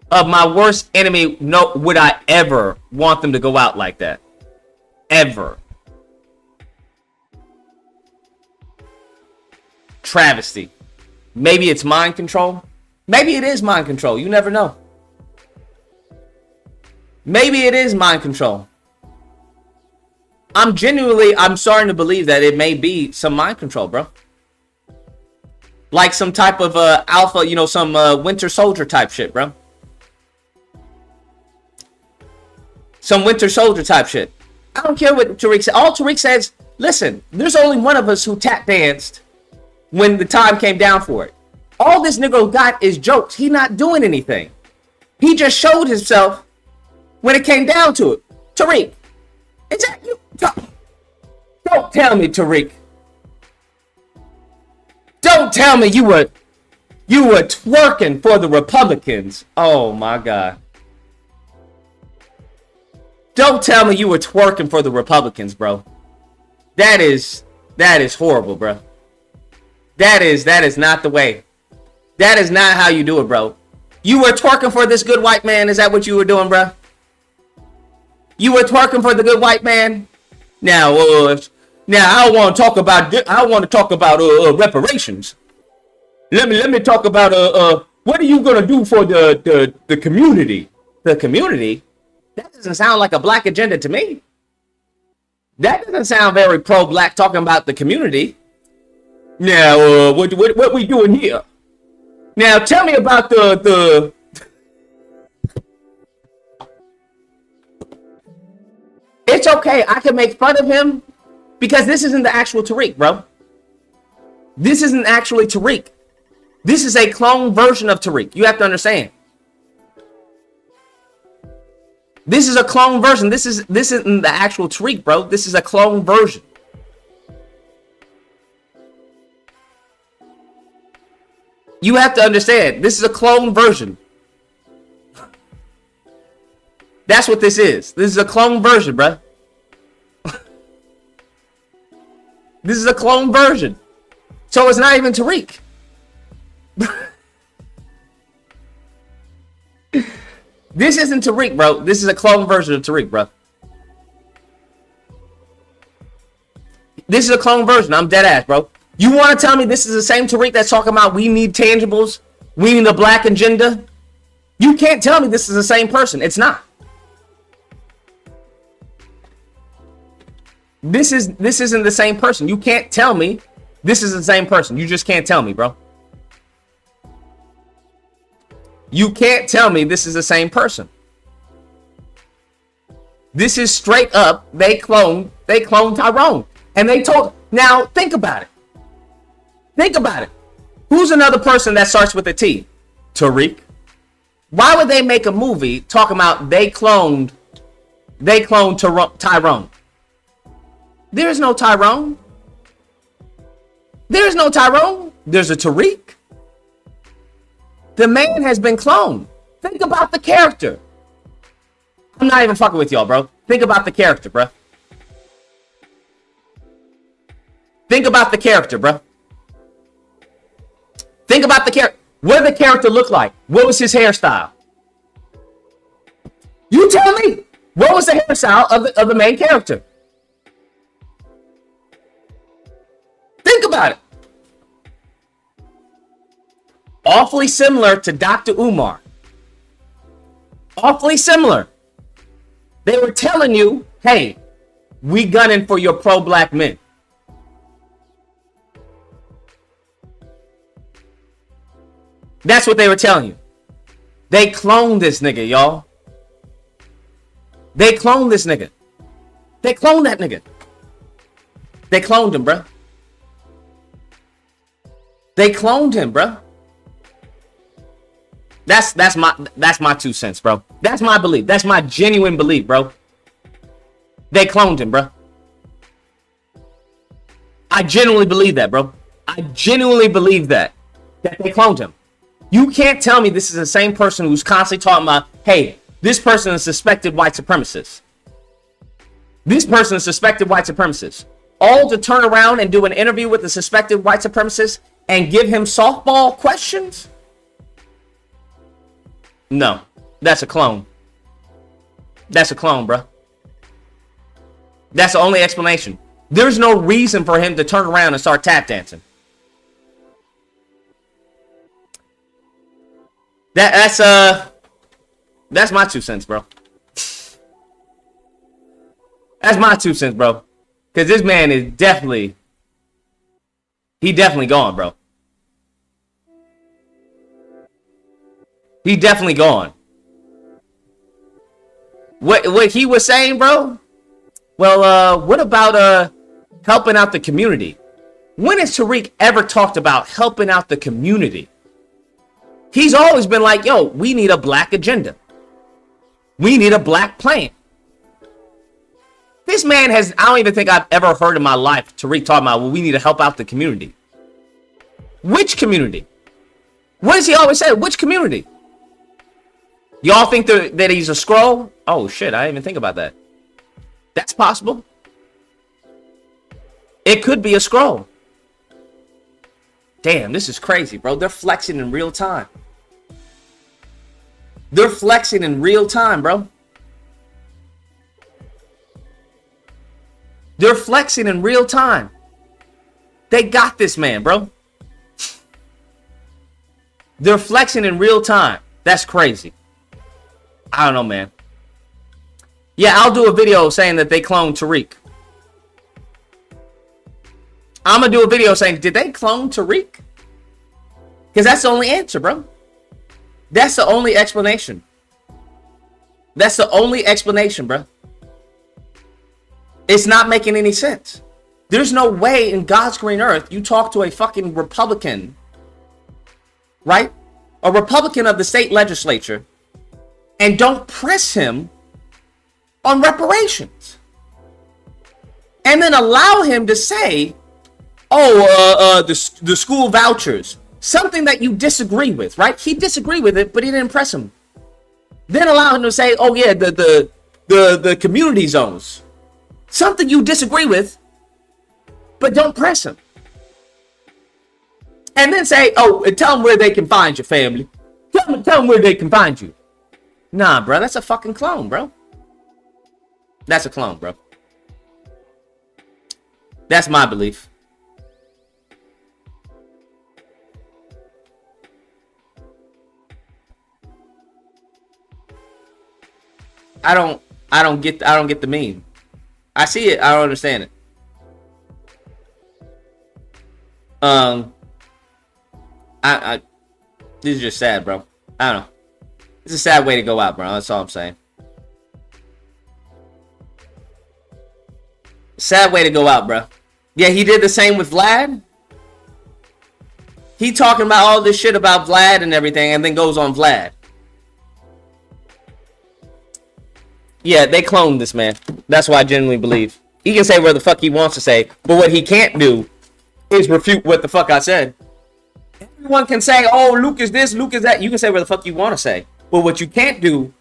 Of my worst enemy, no, would I ever want them to go out like that? Ever. Travesty. Maybe it's mind control. Maybe it is mind control. You never know. Maybe it is mind control. I'm starting to believe that it may be some mind control, bro. Like some type of alpha, some Winter Soldier type shit, bro. Some Winter Soldier type shit. I don't care what Tariq said. All Tariq says, listen, there's only one of us who tap danced when the time came down for it. All this nigga got is jokes. He not doing anything. He just showed himself when it came down to it. Tariq, is that you? Don't tell me, Tariq. Don't tell me you were twerking for the Republicans. Oh my God. Don't tell me you were twerking for the Republicans, bro. That is horrible, bro. That is not the way. That is not how you do it, bro. You were twerking for this good white man. Is that what you were doing, bro? You were twerking for the good white man. Now I want to talk about reparations. Let me talk about what are you gonna do for the community? The community? That doesn't sound like a black agenda to me. That doesn't sound very pro-black talking about the community. Now, what we doing here? Now, tell me about the. It's okay. I can make fun of him because this isn't the actual Tariq, bro. This isn't actually Tariq. This is a clone version of Tariq. You have to understand. This is a clone version. This isn't the actual Tariq, bro. This is a clone version. You have to understand, this is a clone version. That's what this is. This is a clone version, bro. This is a clone version. So it's not even Tariq. This isn't Tariq, bro. This is a clone version of Tariq, bro. This is a clone version. I'm dead ass, bro. You want to tell me this is the same Tariq that's talking about we need tangibles, we need a black agenda? You can't tell me this is the same person. It's not. This isn't the same person. You can't tell me this is the same person. You just can't tell me, bro. You can't tell me this is the same person. This is straight up, they cloned Tyrone. And they told, now think about it. Think about it. Who's another person that starts with a T? Tariq. Why would they make a movie talking about they cloned Tyrone? There is no Tyrone. There is no Tyrone. There's a Tariq. The man has been cloned. Think about the character. I'm not even fucking with y'all, bro. Think about the character, bro. Think about the character, bro. Think about the character. What did the character look like? What was his hairstyle? You tell me. What was the hairstyle of the main character? Think about it. Awfully similar to Dr. Umar. Awfully similar. They were telling you, hey, we gunning for your pro-black men. That's what they were telling you. They cloned this nigga, y'all. They cloned this nigga. They cloned that nigga. They cloned him, bruh. They cloned him, bruh. That's my 2 cents, bro. That's my belief. That's my genuine belief, bro. They cloned him, bro. I genuinely believe that, bro. I genuinely believe that they cloned him. You can't tell me this is the same person who's constantly talking about, hey, this person is suspected white supremacist. This person is suspected white supremacist. All to turn around and do an interview with a suspected white supremacist and give him softball questions? No, that's a clone. That's a clone, bro. That's the only explanation. There's no reason for him to turn around and start tap dancing. That's my 2 cents, bro. That's my 2 cents, bro. Because this man is definitely gone, bro. He definitely gone. What he was saying, bro? Well, what about helping out the community? When has Tariq ever talked about helping out the community? He's always been like, yo, we need a black agenda. We need a black plan. This man has, I don't even think I've ever heard in my life Tariq talking about, well, we need to help out the community. Which community? What does he always say? Which community? Y'all think that he's a scroll? Oh, shit, I didn't even think about that. That's possible. It could be a scroll. Damn, this is crazy, bro. They're flexing in real time. They're flexing in real time, bro. They're flexing in real time. They got this man, bro. They're flexing in real time. That's crazy. I don't know, man. Yeah, I'll do a video saying that they cloned Tariq. I'm going to do a video saying, did they clone Tariq? Because that's the only answer, bro. That's the only explanation. That's the only explanation, bro. It's not making any sense. There's no way in God's green earth you talk to a fucking Republican, right? A Republican of the state legislature, and don't press him on reparations. And then allow him to say, oh, the school vouchers, something that you disagree with, right? He disagreed with it, but he didn't impress him. Then allow him to say, oh yeah, the community zones, something you disagree with, but don't press him. And then say, oh, and tell them where they can find your family. Tell them where they can find you. Nah, bro, that's a fucking clone, bro. That's a clone, bro. That's my belief. I don't get the meme. I see it, I don't understand it. This is just sad, bro. I don't know. It's a sad way to go out, bro. That's all I'm saying. Sad way to go out, bro. Yeah, he did the same with Vlad. He talking about all this shit about Vlad and everything, and then goes on Vlad. Yeah, they cloned this man. That's what I genuinely believe. He can say where the fuck he wants to say, but what he can't do is refute what the fuck I said. Everyone can say, oh, Luke is this, Luke is that. You can say where the fuck you want to say. But what you can't do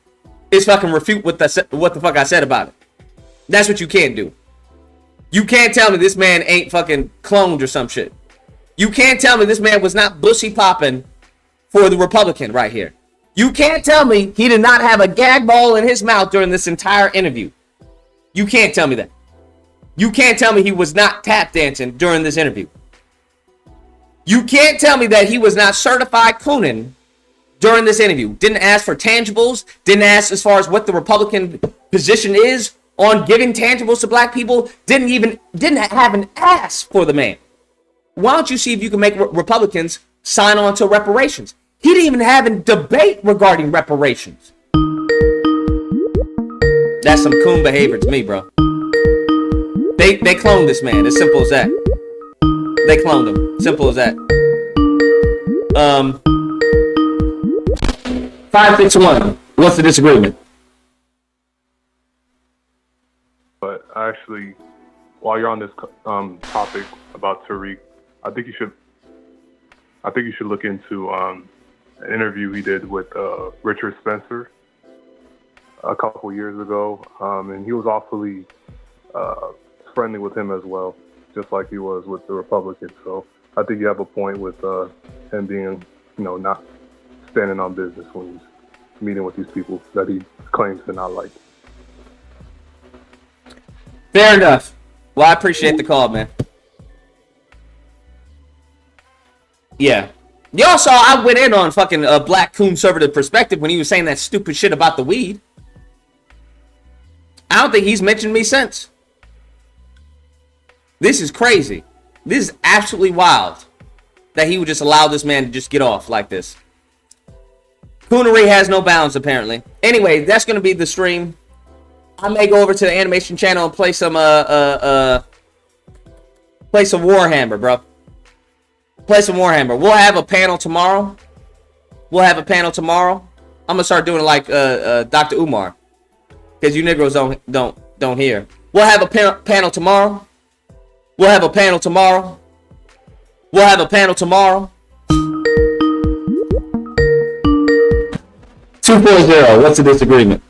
is fucking refute what the fuck I said about it. That's what you can't do. You can't tell me this man ain't fucking cloned or some shit. You can't tell me this man was not bussy popping for the Republican right here. You can't tell me he did not have a gag ball in his mouth during this entire interview. You can't tell me that. You can't tell me he was not tap dancing during this interview. You can't tell me that he was not certified cooning during this interview. Didn't ask for tangibles. Didn't ask as far as what the Republican position is on giving tangibles to black people. Didn't have an ass for the man. Why don't you see if you can make Republicans sign on to reparations? He didn't even have a debate regarding reparations. That's some coon behavior to me, bro. They cloned this man. As simple as that. They cloned him. Simple as that. 561. What's the disagreement? But actually, while you're on this topic about Tariq, I think you should look into an interview he did with Richard Spencer a couple years ago, and he was awfully friendly with him as well, just like he was with the Republicans. So I think you have a point with him being, not standing on business when he's meeting with these people that he claims to not like. Fair enough. Well, I appreciate the call, man. Yeah. Y'all saw I went in on fucking a black conservative perspective when he was saying that stupid shit about the weed. I don't think he's mentioned me since. This is crazy. This is absolutely wild that he would just allow this man to just get off like this. Coonery has no bounds, apparently. Anyway, that's going to be the stream. I may go over to the animation channel and play some Warhammer, bro. Play some Warhammer. We'll have a panel tomorrow. I'm gonna start doing it like Dr. Umar, because you Negroes don't hear. We'll have a panel tomorrow. 240. What's the disagreement?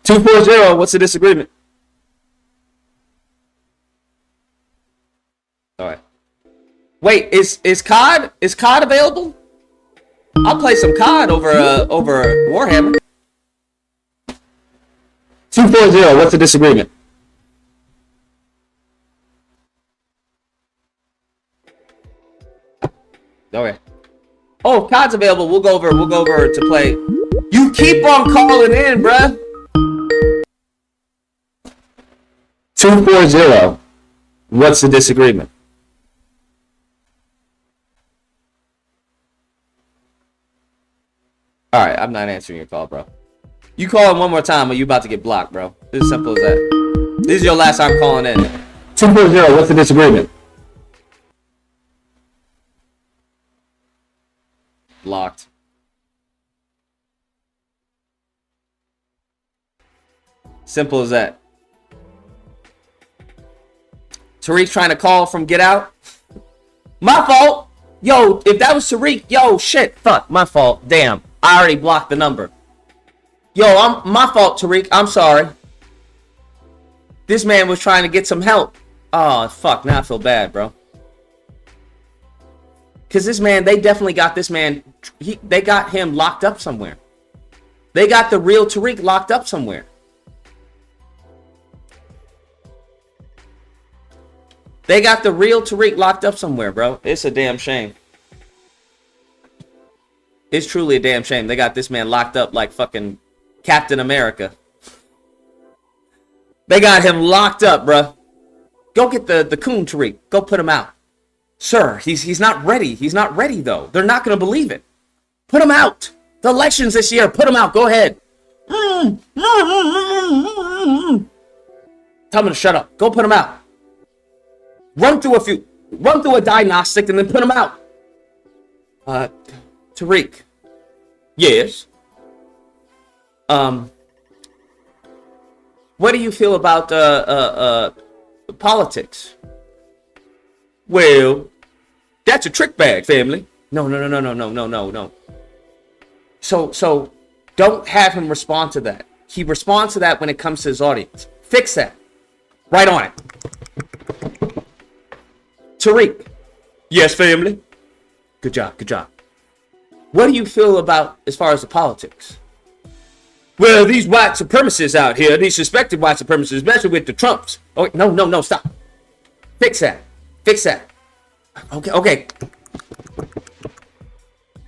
What's the disagreement? All right. Wait, is COD available? I'll play some COD over Warhammer. 240. What's the disagreement? Okay. Oh, if COD's available, we'll go over to play. You keep on calling in, bruh. 240. What's the disagreement? Alright, I'm not answering your call, bro. You call in one more time or you about to get blocked, bro. It's as simple as that. This is your last time calling in. 240. What's the disagreement? Blocked. Simple as that. Tariq's trying to call from Get Out. My fault. Yo, if that was Tariq, yo, shit, fuck, my fault. Damn, I already blocked the number. Yo, my fault, Tariq. I'm sorry. This man was trying to get some help. Oh, fuck, now I feel bad, bro. Because this man, they definitely got this man, they got him locked up somewhere. They got the real Tariq locked up somewhere. They got the real Tariq locked up somewhere, bro. It's a damn shame. It's truly a damn shame. They got this man locked up like fucking Captain America. They got him locked up, bro. Go get the coon Tariq. Go put him out. Sir, he's not ready. He's not ready, though. They're not going to believe it. Put him out. The elections this year. Put him out. Go ahead. Tell him to shut up. Go put him out. Run through a diagnostic and then put him out. Tariq. Yes. What do you feel about politics? Well, that's a trick bag, family. No. So don't have him respond to that. He responds to that when it comes to his audience. Fix that. Right on it. Tariq. Yes, family. Good job. What do you feel about as far as the politics? Well, these white supremacists out here, these suspected white supremacists, especially with the Trumps. Oh, no, stop. Fix that. Okay.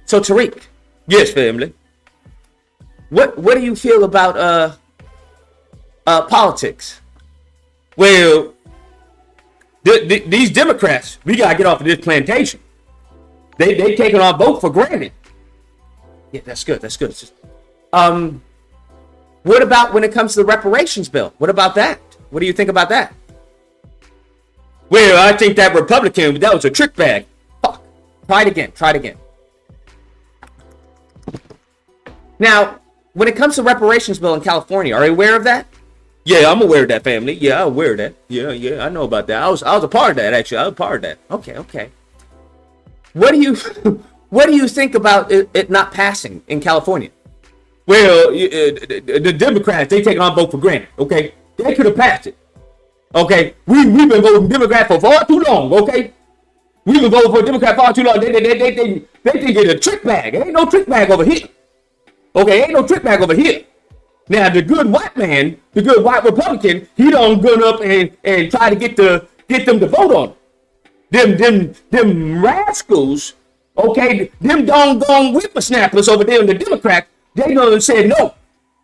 So, Tariq. Yes, family. What do you feel about politics? Well, these Democrats, we gotta get off of this plantation. They taking our vote for granted. Yeah, that's good. What about when it comes to the reparations bill? What about that? What do you think about that? Well, I think that Republican, that was a trick bag. Fuck. Try it again. Now, when it comes to reparations bill in California, are you aware of that? Yeah, I'm aware of that, family. Yeah, I'm aware of that. Yeah, I know about that. I was a part of that, actually. I was a part of that. Okay. What do you think about it not passing in California? Well, the Democrats, they take our vote for granted, okay? They could have passed it, okay? We've been voting Democrat for far too long, okay? We've been voting for a Democrat far too long. They think it's a trick bag. Ain't no trick bag over here, okay? Ain't no trick bag over here. Now, the good white man, the good white Republican, he don't gun up and try to get them to vote on it. Them rascals, okay? Them doggone whippersnappers over there in the Democrat. They gonna say no.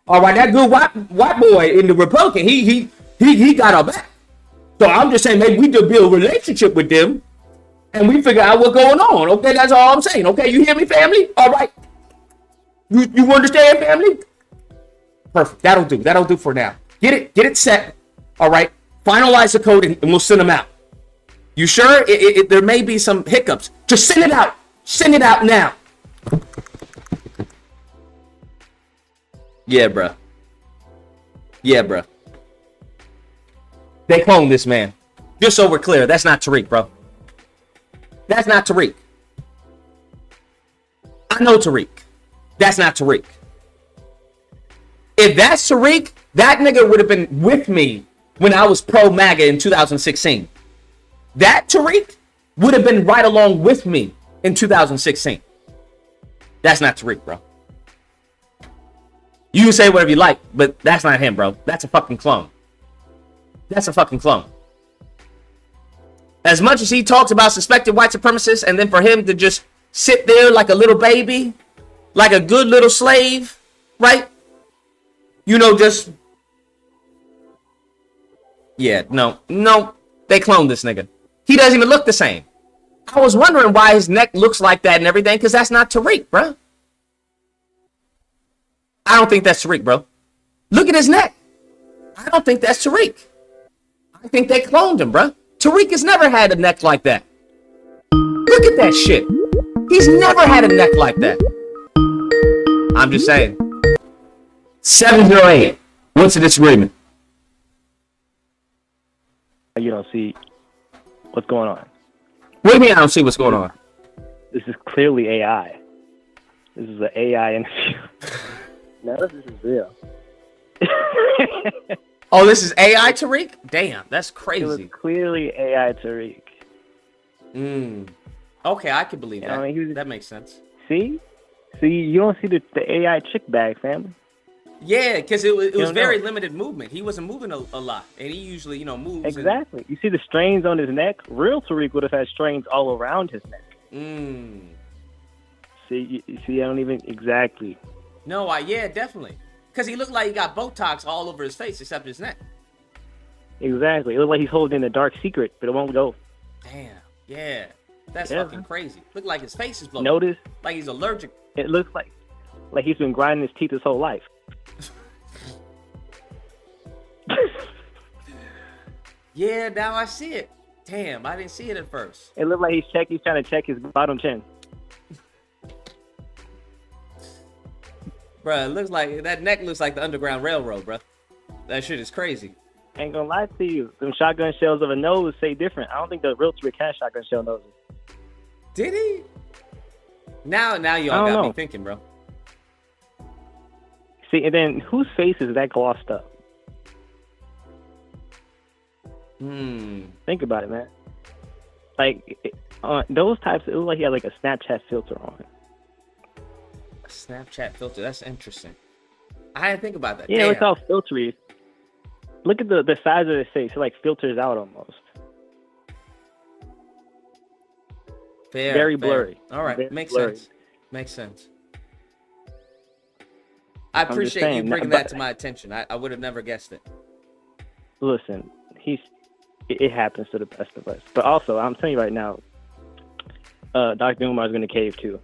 All right, that good white boy in the Republican, he got our back. So I'm just saying maybe we just build a relationship with them and we figure out what's going on. Okay, that's all I'm saying. Okay, you hear me, family? All right. You understand, family? Perfect. That'll do for now. Get it set. All right. Finalize the code and we'll send them out. You sure? There may be some hiccups. Just send it out. Send it out now. Yeah, bruh. They cloned this man. Just so we're clear, that's not Tariq, bro. That's not Tariq. I know Tariq. That's not Tariq. If that's Tariq, that nigga would have been with me when I was pro MAGA in 2016. That Tariq would have been right along with me in 2016. That's not Tariq, bro. You can say whatever you like, but that's not him, bro. That's a fucking clone. As much as he talks about suspected white supremacists, and then for him to just sit there like a little baby, like a good little slave, right? You know, just... Yeah, no. They cloned this nigga. He doesn't even look the same. I was wondering why his neck looks like that and everything, because that's not Tariq, bro. I don't think that's Tariq, bro. Look at his neck. I don't think that's Tariq. I think they cloned him, bro. Tariq has never had a neck like that. Look at that shit. He's never had a neck like that. I'm just saying. 708. What's the disagreement? Like you don't see what's going on. What do you mean I don't see what's going on? This is clearly AI. This is an AI interview. No, this is real. Oh, this is AI Tariq? Damn, that's It crazy. was clearly AI Tariq. Okay, I can believe that. I mean, that makes sense. See, you don't see the AI chick bag, family. Yeah, because it was don't very know. limited movement. He wasn't moving a lot, and he usually, moves. Exactly. You see the strains on his neck. Real Tariq would have had strains all around his neck. See, you see, I don't even exactly. No, yeah, definitely. Because he looked like he got Botox all over his face except his neck. Exactly. It looked like he's holding a dark secret, but it won't go. Damn. Yeah. That's Yeah. fucking crazy. Look like his face is blown. Notice? Like he's allergic. It looks like he's been grinding his teeth his whole life. Yeah, now I see it. Damn, I didn't see it at first. It looked like he's trying to check his bottom chin. Bruh, it looks like that neck looks like the Underground Railroad, bruh. That shit is crazy. Ain't gonna lie to you. Them shotgun shells of a nose say different. I don't think the real Tariq has shotgun shell noses. Did he? Now y'all I don't got know. me thinking, bro. See, and then whose face is that glossed up? Think about it, man. Like, those types, it looked like he had like a Snapchat filter on. A Snapchat filter. That's interesting. I didn't think about that. Yeah, Damn. it's all filtery. Look at the size of his face. It like filters out almost. Fair, very fair. blurry. All right, Very makes blurry. sense. Makes sense. I just appreciate saying, you bringing but- that to my attention. I would have never guessed it. Listen, it happens to the best of us. But also, I'm telling you right now, Dr. Umar is going to cave too.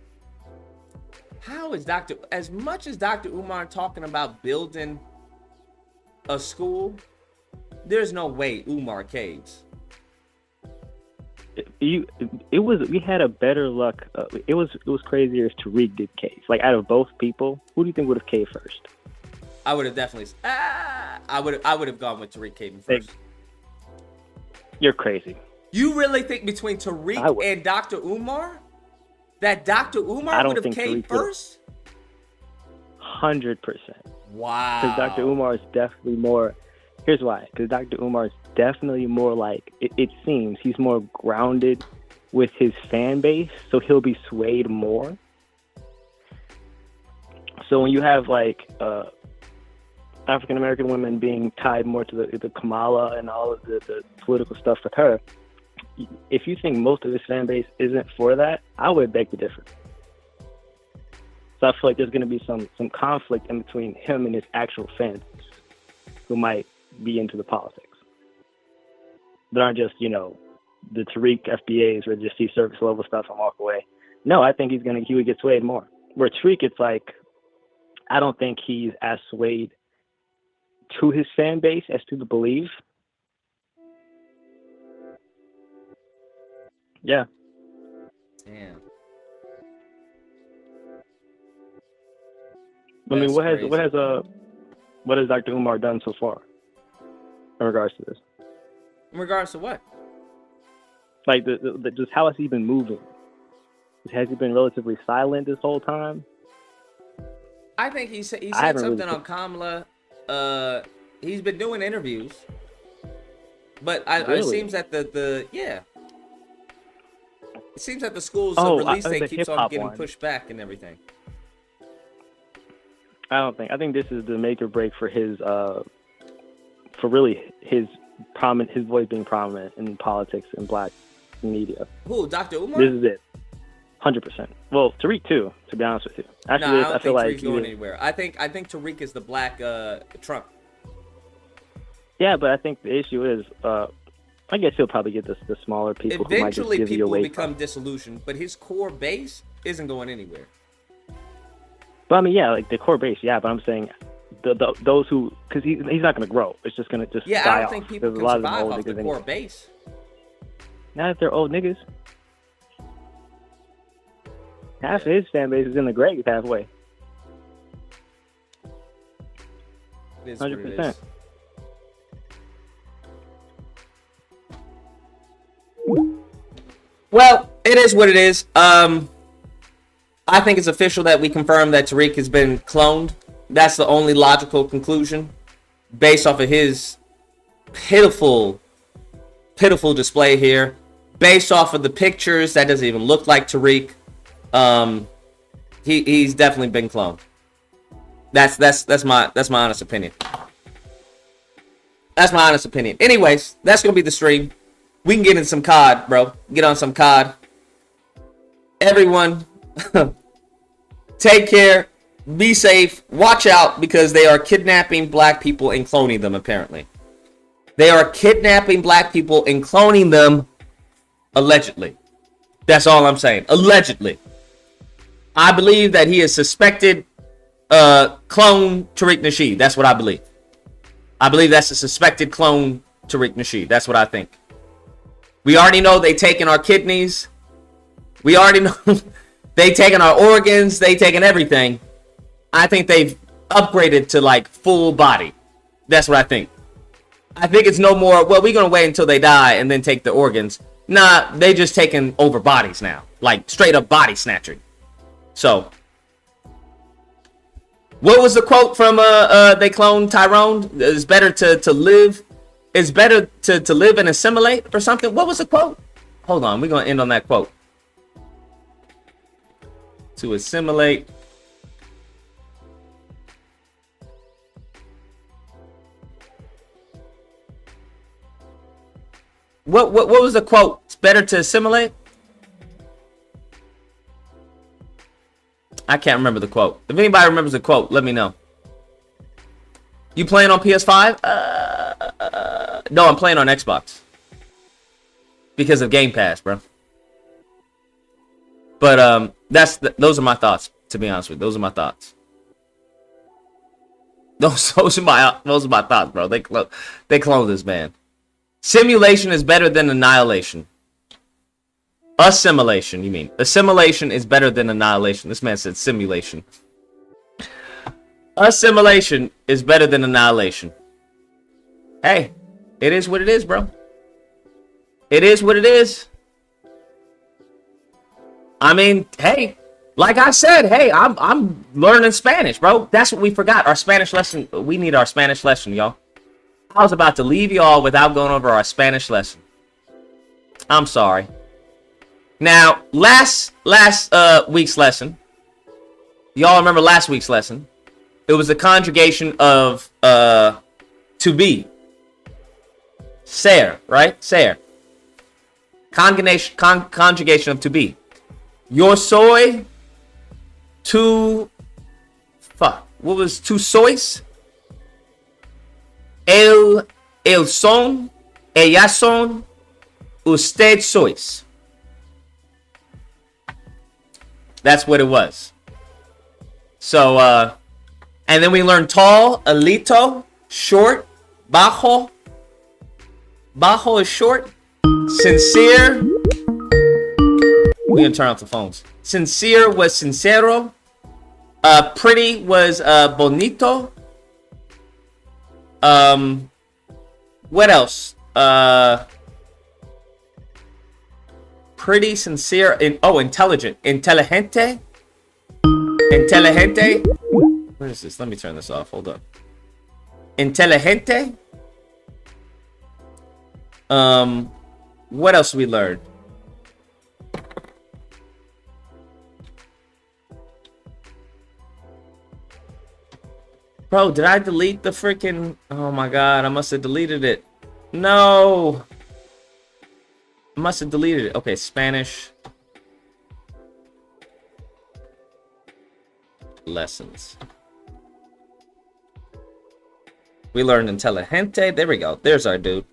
How is as much as Dr. Umar talking about building a school, there's no way Umar caves. We had a better luck. It was crazier if Tariq did cave. Like out of both people, who do you think would have caved first? I would have definitely. I would have gone with Tariq caving first. You're crazy. You really think between Tariq and Dr. Umar that Dr. I Umar don't would have think caved Tariq would've. first? 100%. Wow. Because Dr. Umar is definitely more. Here's why. Because Dr. Umar is definitely more like, it seems he's more grounded with his fan base, so he'll be swayed more. So when you have like African American women being tied more to the Kamala and all of the political stuff with her, if you think most of his fan base isn't for that, I would beg to differ. So I feel like there's going to be some conflict in between him and his actual fans who might be into the politics. That aren't just, the Tariq FBAs where just see surface level stuff and walk away. No, I think he would get swayed more. Where Tariq, it's like, I don't think he's as swayed to his fan base as people believe. Yeah. Damn. I mean, That's what has Dr. Umar done so far in regards to this? In regards to what? Like, just how has he been moving? Has he been relatively silent this whole time? I think he said haven't something really- on Kamala. He's been doing interviews, but it Really? seems that it seems that the school's release the date keeps on hip-hop getting one. pushed back and everything. I think this is the make or break for his for really his voice being prominent in politics and black media. Who, Dr. Umar? This is it. 100%. Well, Tariq too, to be honest with you. After No, this, I don't I feel think like Tariq's going anywhere. I think Tariq is the black Trump. Yeah, but I think the issue is, I guess he'll probably get the smaller people who might just Eventually, give you people will away. become disillusioned, but his core base isn't going anywhere. But I mean, yeah, like the core base, yeah. But I'm saying those who, because he's not going to grow. It's just going to just Yeah, die I don't off. think people There's can a lot of them survive old off the niggas core anyway. base. Not if they're old niggas. Half of his fan base is in the grave halfway. It is what it 100%. is. Well, it is what it is. I think it's official that we confirmed that Tariq has been cloned. That's the only logical conclusion based off of his pitiful display here. Based off of the pictures, that doesn't even look like Tariq. He's definitely been cloned. That's my honest opinion. That's my honest opinion. Anyways, that's gonna be the stream. We can get in some COD, bro. Get on some COD. Everyone, take care. Be safe. Watch out, because they are kidnapping black people and cloning them, apparently. They are kidnapping black people and cloning them, allegedly. That's all I'm saying. Allegedly. I believe that he is suspected clone Tariq Nasheed. That's what I believe. I believe that's a suspected clone Tariq Nasheed. That's what I think. We already know they taken our kidneys. We already know they taken our organs. They taken everything. I think they've upgraded to like full body. That's what I think. I think it's no more, well, we're going to wait until they die and then take the organs. Nah, they just taking over bodies now. Like straight up body snatching. So, what was the quote from they cloned Tyrone? It's better to live. It's better to live and assimilate or something. What was the quote? Hold on, we're going to end on that quote. To assimilate. What was the quote? It's better to assimilate? I can't remember the quote. If anybody remembers the quote, let me know. You playing on PS5? No, I'm playing on Xbox. Because of Game Pass, bro. But those are my thoughts, to be honest with you. Those are my thoughts. Those are my thoughts, bro. They clone this man. Simulation is better than annihilation. Assimilation, you mean. Assimilation is better than annihilation. This man said simulation. Assimilation is better than annihilation. Hey, it is what it is, bro. It is what it is. I mean, hey, like I said, hey, I'm learning Spanish, bro. That's what we forgot. Our Spanish lesson. We need our Spanish lesson, y'all. I was about to leave y'all without going over our Spanish lesson. I'm sorry. Now, last week's lesson. Y'all remember last week's lesson? It was the conjugation of to be. Ser, right? Ser. Conjugation of to be. Yo soy. Tú. Fuck. What was tú sois? El son. Ellas son. Usted sois. That's what it was. So, and then we learned tall, alito, short, bajo. Bajo is short. Sincere. We're gonna turn off the phones. Sincere was sincero. Pretty was bonito. What else? Pretty, sincere, intelligent. Inteligente. Inteligente. Where is this? Let me turn this off. Hold up. Inteligente. What else we learned? Bro, did I delete the freaking... Oh my god, I must have deleted it. No! I must have deleted it. Okay, Spanish. Lessons. We learned inteligente. There we go. There's our dude.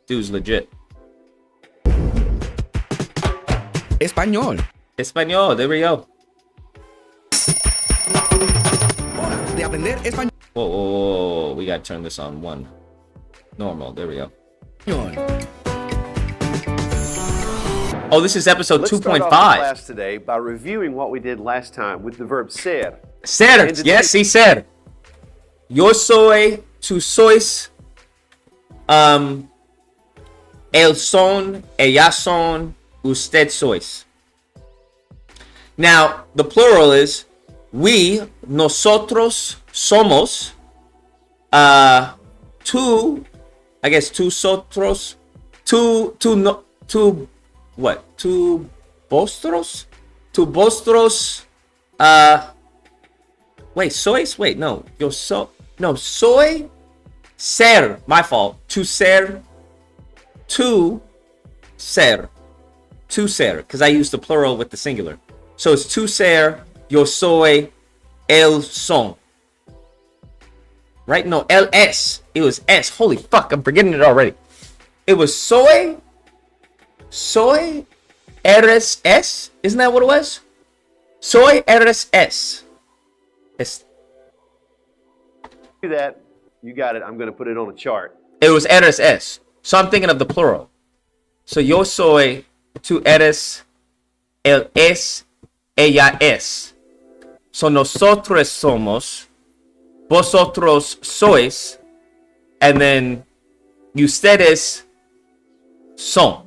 Dude's legit. Español. Español. There we go. De aprender español. Whoa. We gotta turn this on one. Normal. There we go. Oh, this is episode 2.5. Let's start off the class today by reviewing what we did last time with the verb ser. Ser. Yes, sí, ser. Yo soy, tú sois, el son, ellas son, Usted sois. Now, the plural is we, nosotros somos. Tú, I guess tú sotros. Tú vosotros? Tú vosotros. Wait, sois? Wait, no. Yo soy. Ser. My fault. To ser. To ser. To ser. Because I used the plural with the singular. So it's tu ser, yo soy, el son. Right? No, el es. It was es. Holy fuck, I'm forgetting it already. It was soy, eres es. Isn't that what it was? Soy, eres es. Do that. You got it. I'm going to put it on a chart. It was eres es. So I'm thinking of the plural. So yo soy, tú eres, él es, ella es. So nosotros somos, vosotros sois, and then ustedes son.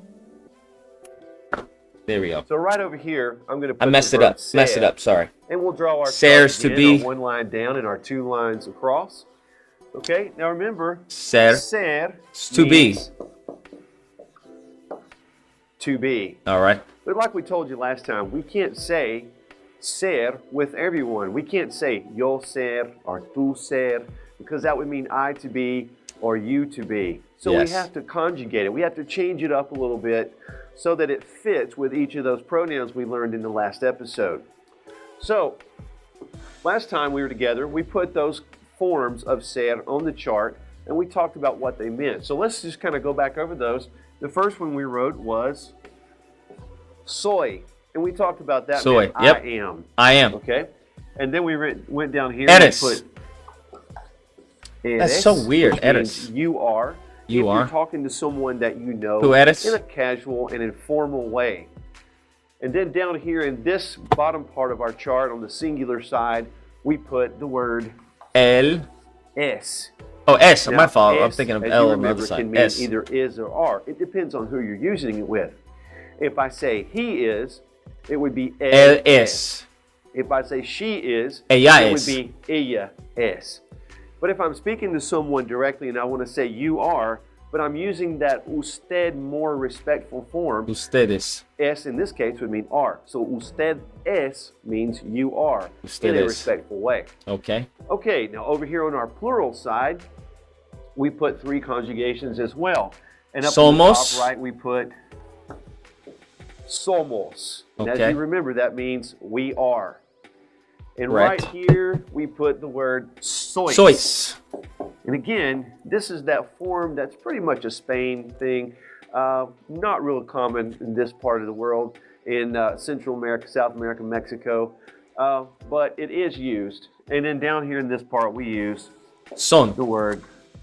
There we go. So right over here, I'm going to put I messed it up. Messed it up. Sorry. And we'll draw our Ser's to be. one line down and our 2 lines across. Okay, now remember, Ser to be. To be. All right. But like we told you last time, we can't say ser with everyone. We can't say yo ser or tú ser because that would mean I to be or you to be. So Yes. we have to conjugate it. We have to change it up a little bit so that it fits with each of those pronouns we learned in the last episode. So last time we were together, we put those forms of ser on the chart and we talked about what they meant. So let's just kind of go back over those. The first one we wrote was soy, and we talked about that. Soy, meant yep. I am. I am. Okay, and then we went down here. Eres. And we put That's so weird. which means Eres. You are. You if are. You're talking to someone that you know Tú eres. in a casual and informal way. And then down here in this bottom part of our chart on the singular side, we put the word El. es. Oh, es. Now, My fault. I'm es, thinking of as L you on the other remember, side. can mean Es. either is or are. It depends on who you're using it with. If I say he is, it would be Él es. If I say she is, Ella it es. would be ella es. But if I'm speaking to someone directly and I want to say you are, but I'm using that usted more respectful form, Ustedes. es in this case would mean are. So usted es means you are in a Ustedes. respectful way. Okay. Okay, now over here on our plural side, we put 3 conjugations as well. And up on the Somos. top right, we put somos. And as Okay. you remember, that means we are. And Correct. right here, we put the word sois. Sois. And again, this is that form that's pretty much a Spain thing. Not real common in this part of the world, in Central America, South America, Mexico. But it is used. And then down here in this part, we use Son. the word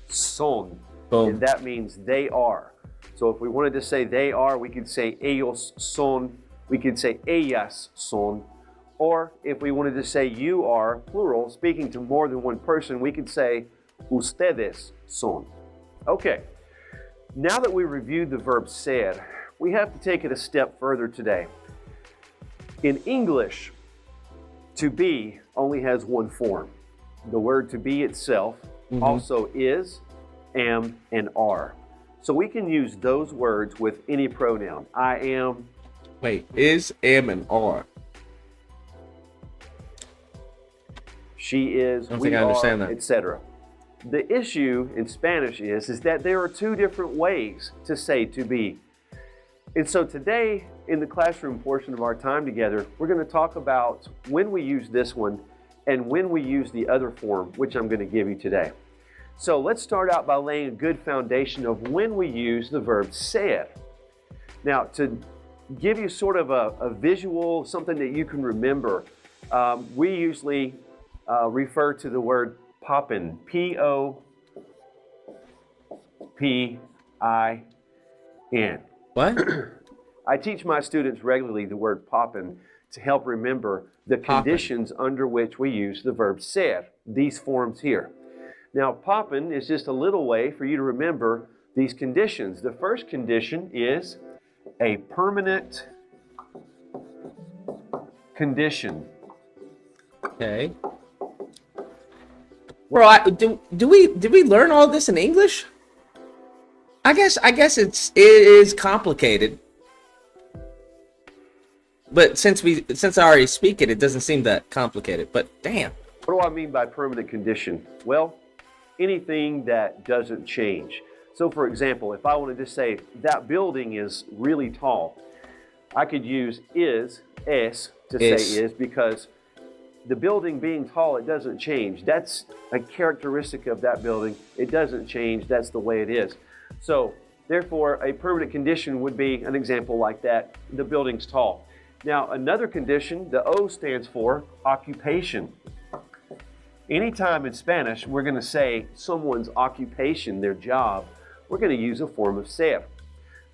son. Boom. And that means they are. So if we wanted to say they are, we could say ellos son. We could say ellas son. Or if we wanted to say you are, plural, speaking to more than one person, we could say ustedes son. Okay, now that we reviewed the verb ser, we have to take it a step further today. In English, to be only has one form. The word to be itself also is, am, and are. So we can use those words with any pronoun. I am. Wait, is, am, and are. She is, I don't we think I understand are, that. etc. The issue in Spanish is that there are 2 different ways to say to be. And so today, in the classroom portion of our time together, we're going to talk about when we use this one and when we use the other form, which I'm going to give you today. So let's start out by laying a good foundation of when we use the verb ser. Now, to give you sort of a visual, something that you can remember, we usually refer to the word poppin, P-O-P-I-N. What? I teach my students regularly the word poppin to help remember the conditions under which we use the verb ser, these forms here. Now, poppin is just a little way for you to remember these conditions. The first condition is a permanent condition. Okay. Bro, did we learn all this in English? I guess it is complicated. But since I already speak it, it doesn't seem that complicated. But damn. What do I mean by permanent condition? Well, anything that doesn't change. So for example, if I wanted to say that building is really tall, I could use es to say is, because the building being tall, it doesn't change. That's a characteristic of that building. It doesn't change. That's the way it is. So therefore, a permanent condition would be an example like that. The building's tall. Now, another condition, the O stands for occupation. Anytime in Spanish, we're going to say someone's occupation, their job, we're going to use a form of ser.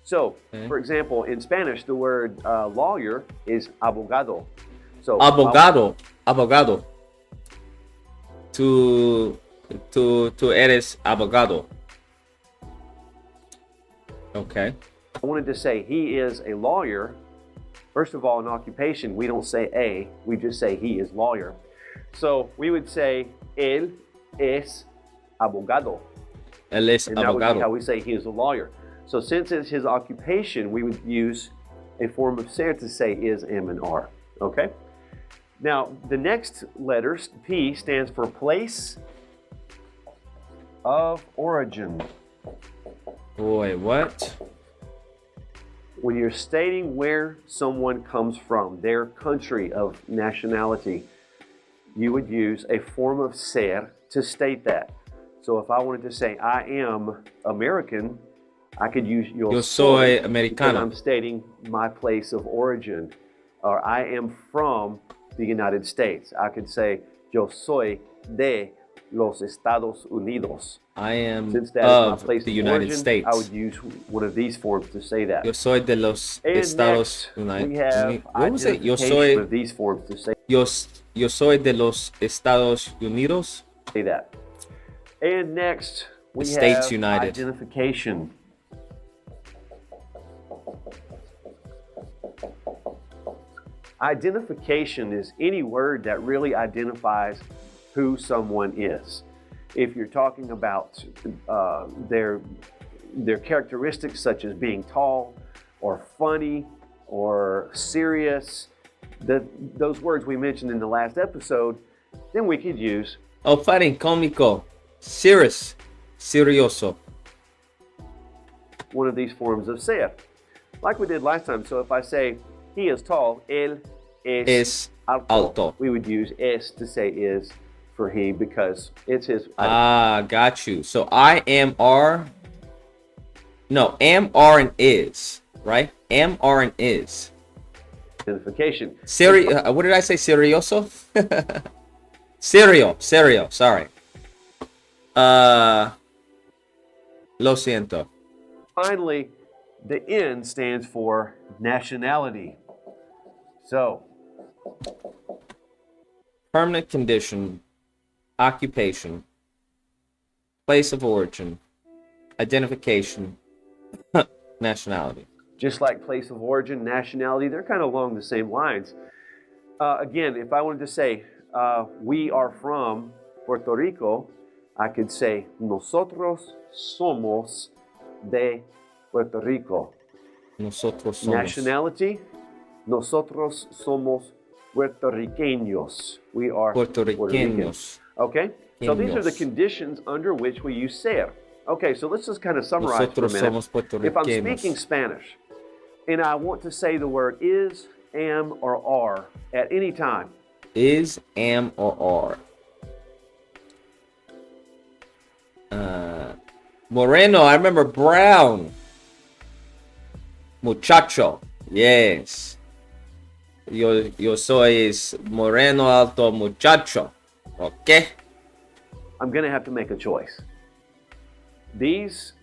So, for example, in Spanish, the word lawyer is abogado. So, abogado. Tú eres abogado. Okay. I wanted to say he is a lawyer. First of all, in occupation, we don't say a, we just say he is lawyer. So we would say él es abogado. Él es and that would be abogado. how we say he is a lawyer. So since it's his occupation, we would use a form of ser to say is, am, and are. Okay? Now, the next letter, P, stands for place of origin. Boy, what? When you're stating where someone comes from, their country of nationality, you would use a form of ser to state that. So if I wanted to say I am American, I could use yo soy americano. I'm stating my place of origin. Or I am from the United States. I could say yo soy de los Estados Unidos. I am Since that of is my place the of United origin, States. I would use one of these forms to say that. Yo soy de los And Estados next, Unidos. we have What was it? Yo identification soy. of these forms to say Yo soy de los Estados Unidos. say that. And next, we States have United. identification. Identification is any word that really identifies who someone is. If you're talking about their characteristics, such as being tall or funny or serious, those words we mentioned in the last episode, then we could use Oh, funny, cómico, serious, serioso. one of these forms of ser, like we did last time. So if I say he is tall, él es alto, we would use es to say is for he because it's his. Ah, got you. So I am, are. No, am, are, and is, right? Am, are, and is. Identification. What did I say? Serioso? Serio, sorry. Lo siento. Finally, the N stands for nationality. So, Permanent condition, occupation, place of origin, identification, nationality. just like place of origin, nationality, they're kind of along the same lines. Again, if I wanted to say we are from Puerto Rico, I could say nosotros somos de Puerto Rico. Nosotros somos. Nationality, nosotros somos puertorriqueños. We are Puertorriqueños. Okay, so these are the Queños. conditions under which we use ser. Okay, so let's just kind of summarize for a Nosotros minute. somos puertorriqueños. If I'm speaking Spanish and I want to say the word is, am, or are at any time, Is, am, or are. Moreno, I remember brown. Muchacho, yes. Yo soy moreno alto muchacho. Okay. I'm going to have to make a choice. These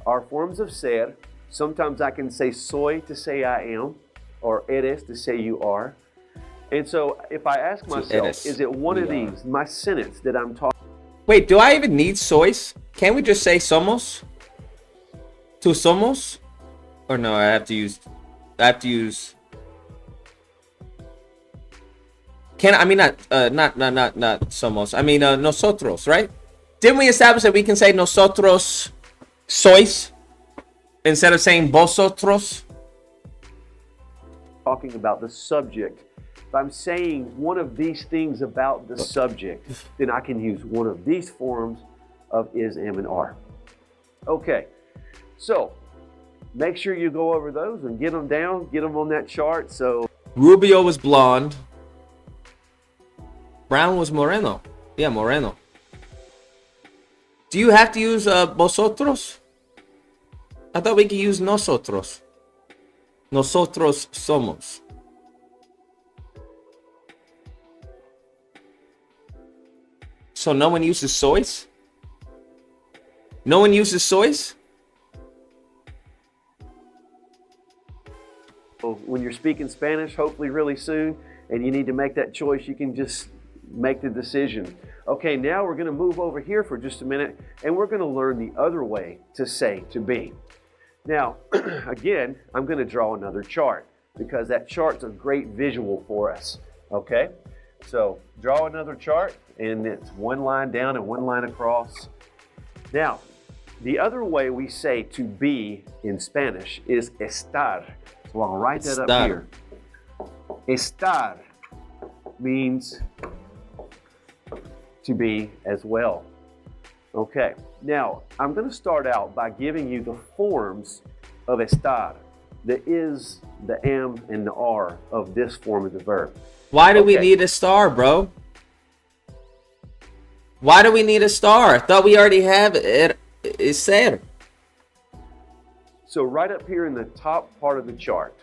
are forms of ser. Sometimes I can say soy to say I am, or eres to say you are. And so if I ask myself, eres, is it one of we are. these, my sentence that I'm talking? Wait, do I even need sois? Can't we just say somos? Tu somos? Or no, I have to use I have to use. Not somos. I mean, nosotros, right? Didn't we establish that we can say nosotros sois instead of saying vosotros? Talking about the subject. If I'm saying one of these things about the subject, then I can use one of these forms of is, am, and are. Okay, so make sure you go over those and get them down, get them on that chart. So Rubio was blonde. Brown was moreno. Yeah, moreno. Do you have to use vosotros? I thought we could use nosotros. Nosotros somos. So no one uses sois? No one uses sois? when you're speaking Spanish, hopefully really soon, and you need to make that choice, you can just make the decision. Okay, now we're going to move over here for just a minute, and we're going to learn the other way to say to be. Now, again, I'm going to draw another chart because that chart's a great visual for us. Okay, so draw another chart, and it's one line down and one line across. Now, the other way we say to be in Spanish is estar. So I'll write that up here. Estar means to be as well. Okay, now I'm going to start out by giving you the forms of estar, the is, the am, and the are of this form of the verb. Why do we need a star, bro? Why do we need a star? I thought we already have it. It's ser. So right up here in the top part of the chart,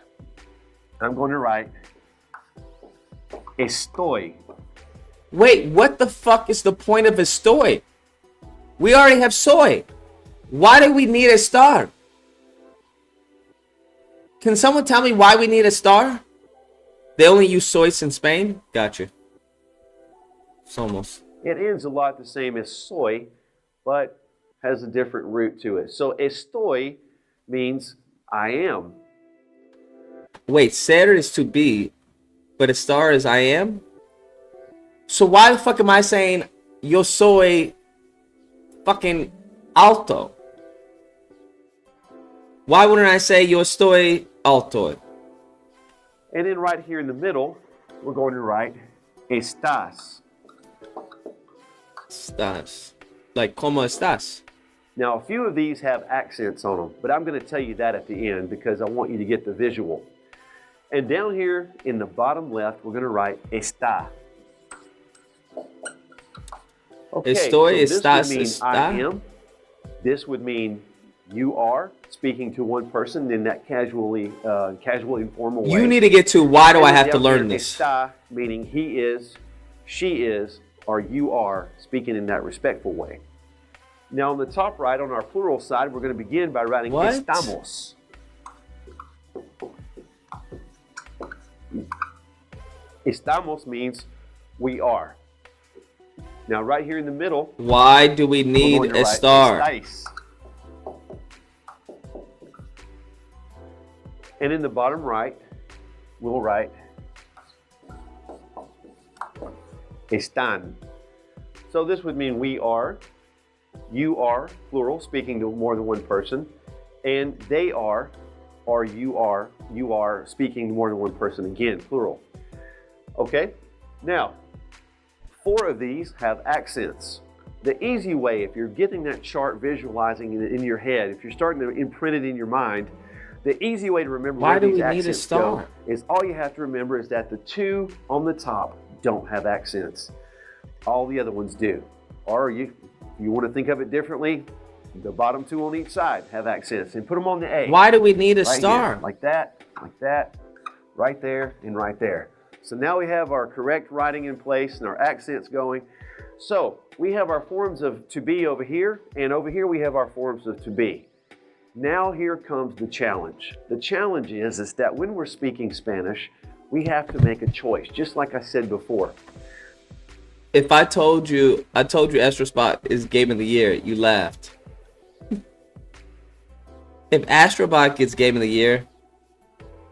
I'm going to write estoy. Wait, what the fuck is the point of estoy? We already have soy. Why do we need a star? Can someone tell me why we need a star? They only use sois in Spain? Gotcha. Somos. It ends a lot the same as soy, but has a different root to it. So estoy means I am. Wait, ser is to be, but a star is I am? So why the fuck am I saying yo soy fucking alto? Why wouldn't I say yo estoy alto? And then right here in the middle, we're going to write estás. Estás. Like, ¿cómo estás? Now, a few of these have accents on them, but I'm going to tell you that at the end because I want you to get the visual. And down here in the bottom left, we're going to write está. Okay, Estoy, so estás, this would mean está. I am. This would mean you are, speaking to one person in that casual, informal way. You need to get to why do And I then have to down here, learn this? Está, meaning he is, she is, or you are, speaking in that respectful way. Now on the top right, on our plural side, we're going to begin by writing What? estamos. Estamos means we are. Now right here in the middle, Why do we we're need going to a write star? estáis. And in the bottom right, we'll write están. So this would mean we are, you are, plural, speaking to more than one person, and they are, or you are, speaking to more than one person, again, plural. Okay, now, 4 of these have accents. The easy way, if you're getting that chart visualizing it in your head, if you're starting to imprint it in your mind, the easy way to remember Why where do these we need a accents star? go is all you have to remember is that the 2 on the top don't have accents. All the other ones do. Or you want to think of it differently, the bottom 2 on each side have accents and put them on the A. Why do we need a Right star? here, like that, right there, and right there. So now we have our correct writing in place and our accents going. So we have our forms of to be over here, and over here we have our forms of to be. Now here comes the challenge. The challenge is that when we're speaking Spanish, we have to make a choice, just like I said before. If I told you Astrobot is Game of the Year, you laughed. If Astrobot gets Game of the Year,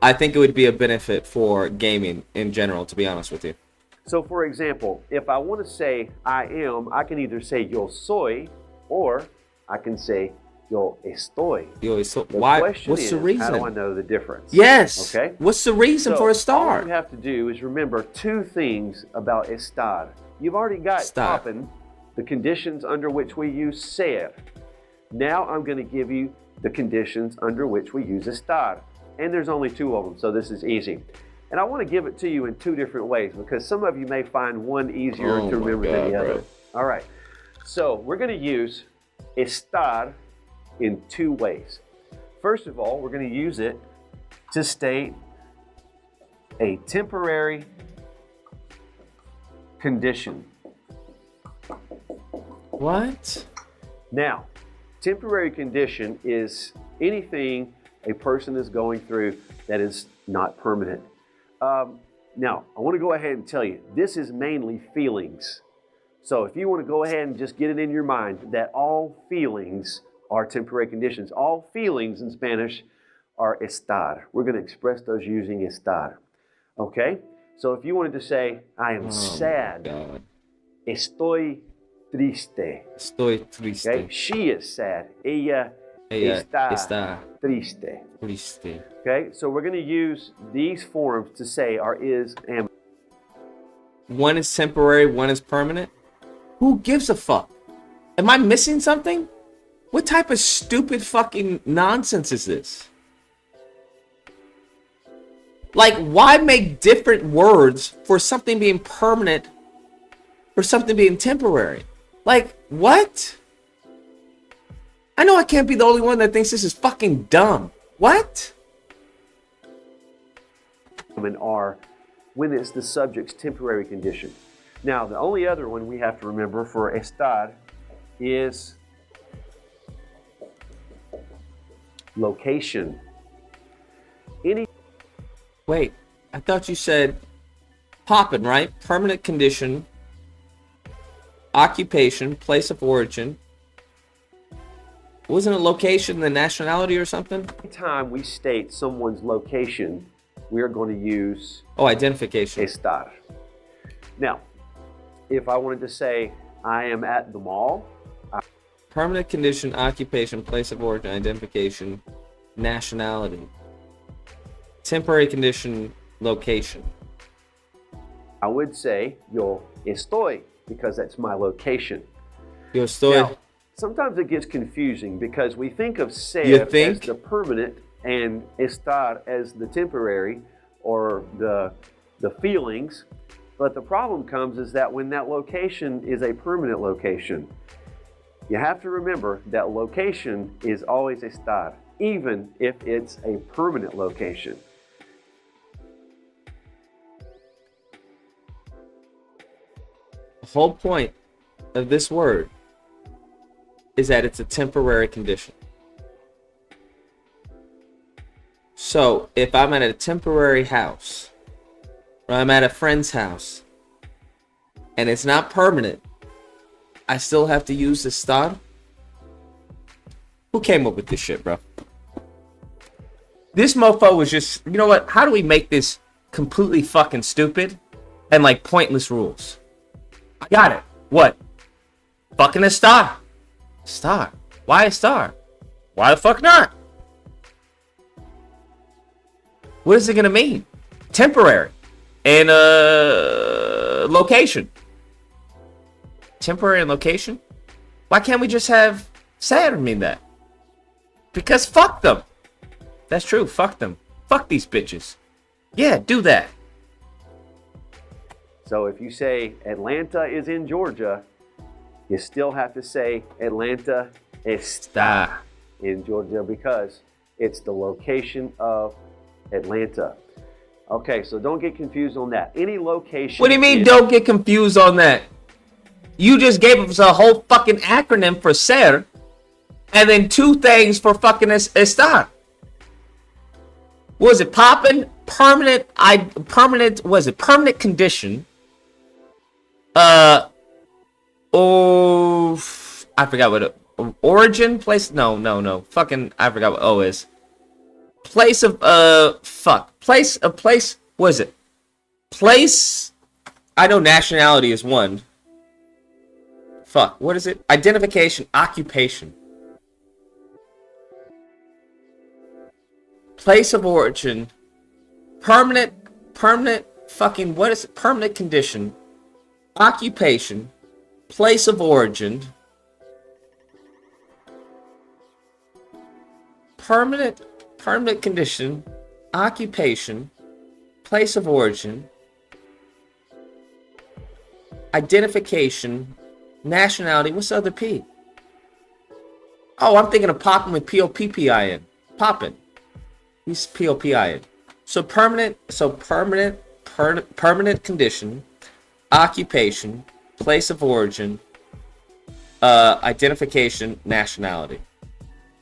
I think it would be a benefit for gaming in general, to be honest with you. So, for example, if I want to say I am, I can either say yo soy, or I can say yo estoy. Why? Question What's is, the reason? how do I know the difference? Yes. Okay. What's the reason for a star? All you have to do is remember two things about estar. You've already got popping, the conditions under which we use ser. Now I'm going to give you the conditions under which we use estar. And there's only two of them, so this is easy. And I want to give it to you in two different ways because some of you may find one easier to remember than the other. bro. All right. So we're going to use estar in two ways. First of all, we're going to use it to state a temporary condition. What? Now, temporary condition is anything a person is going through that is not permanent. Now, I want to go ahead and tell you, this is mainly feelings. So if you want to go ahead and just get it in your mind that all feelings are temporary conditions. All feelings in Spanish are estar. We're going to express those using estar. Okay? So if you wanted to say, I am sad, estoy triste. Estoy triste. Okay? She is sad. Ella está triste. Triste. Okay? So we're going to use these forms to say our is, am. One is temporary, one is permanent. Who gives a fuck? Am I missing something? What type of stupid fucking nonsense is this? Like, why make different words for something being permanent or something being temporary? Like, what? I know I can't be the only one that thinks this is fucking dumb. What? And are when it's the subject's temporary condition. Now, the only other one we have to remember for estar is location. Wait, I thought you said poppin', right? Permanent condition, occupation, place of origin. Wasn't it location, the nationality or something? Anytime we state someone's location, we are going to use identification. Estar. Now, if I wanted to say I am at the mall, permanent condition, occupation, place of origin, identification, nationality. Temporary condition, location. I would say yo estoy because that's my location. Yo estoy. Now, sometimes it gets confusing because we think of ser as the permanent and estar as the temporary or the feelings. But the problem comes is that when that location is a permanent location, you have to remember that location is always estar, even if it's a permanent location. The whole point of this word is that it's a temporary condition. So if I'm at a temporary house, or I'm at a friend's house, and it's not permanent, I still have to use the star? Who came up with this shit, bro? This mofo was just, you know what? How do we make this completely fucking stupid and like pointless rules? I got it. What? Fucking a star. Star. Why a star? Why the fuck not? What is it gonna mean? Temporary. And location. Temporary and location? Why can't we just have sad mean that? Because fuck them. That's true. Fuck them. Fuck these bitches. Yeah, do that. So if you say Atlanta is in Georgia, you still have to say Atlanta está in Georgia because it's the location of Atlanta. Okay, so don't get confused on that. Any location. What do you mean don't get confused on that? You just gave us a whole fucking acronym for ser and then two things for fucking estar. Was it poppin'? Permanent, was it permanent condition? I forgot what origin, place. No. Fucking, I forgot what O is. Place of place, what is it? Place, I know nationality is one. Fuck, what is it? Identification, occupation. Place of origin, permanent fucking, what is it? Permanent condition, occupation, place of origin, permanent condition, occupation, place of origin, identification, nationality. What's the other P? Oh, I'm thinking of popping with P-O-P-P-I-N. Poppin'. He's P-O-P-I-N. So permanent condition, occupation, place of origin, identification, nationality.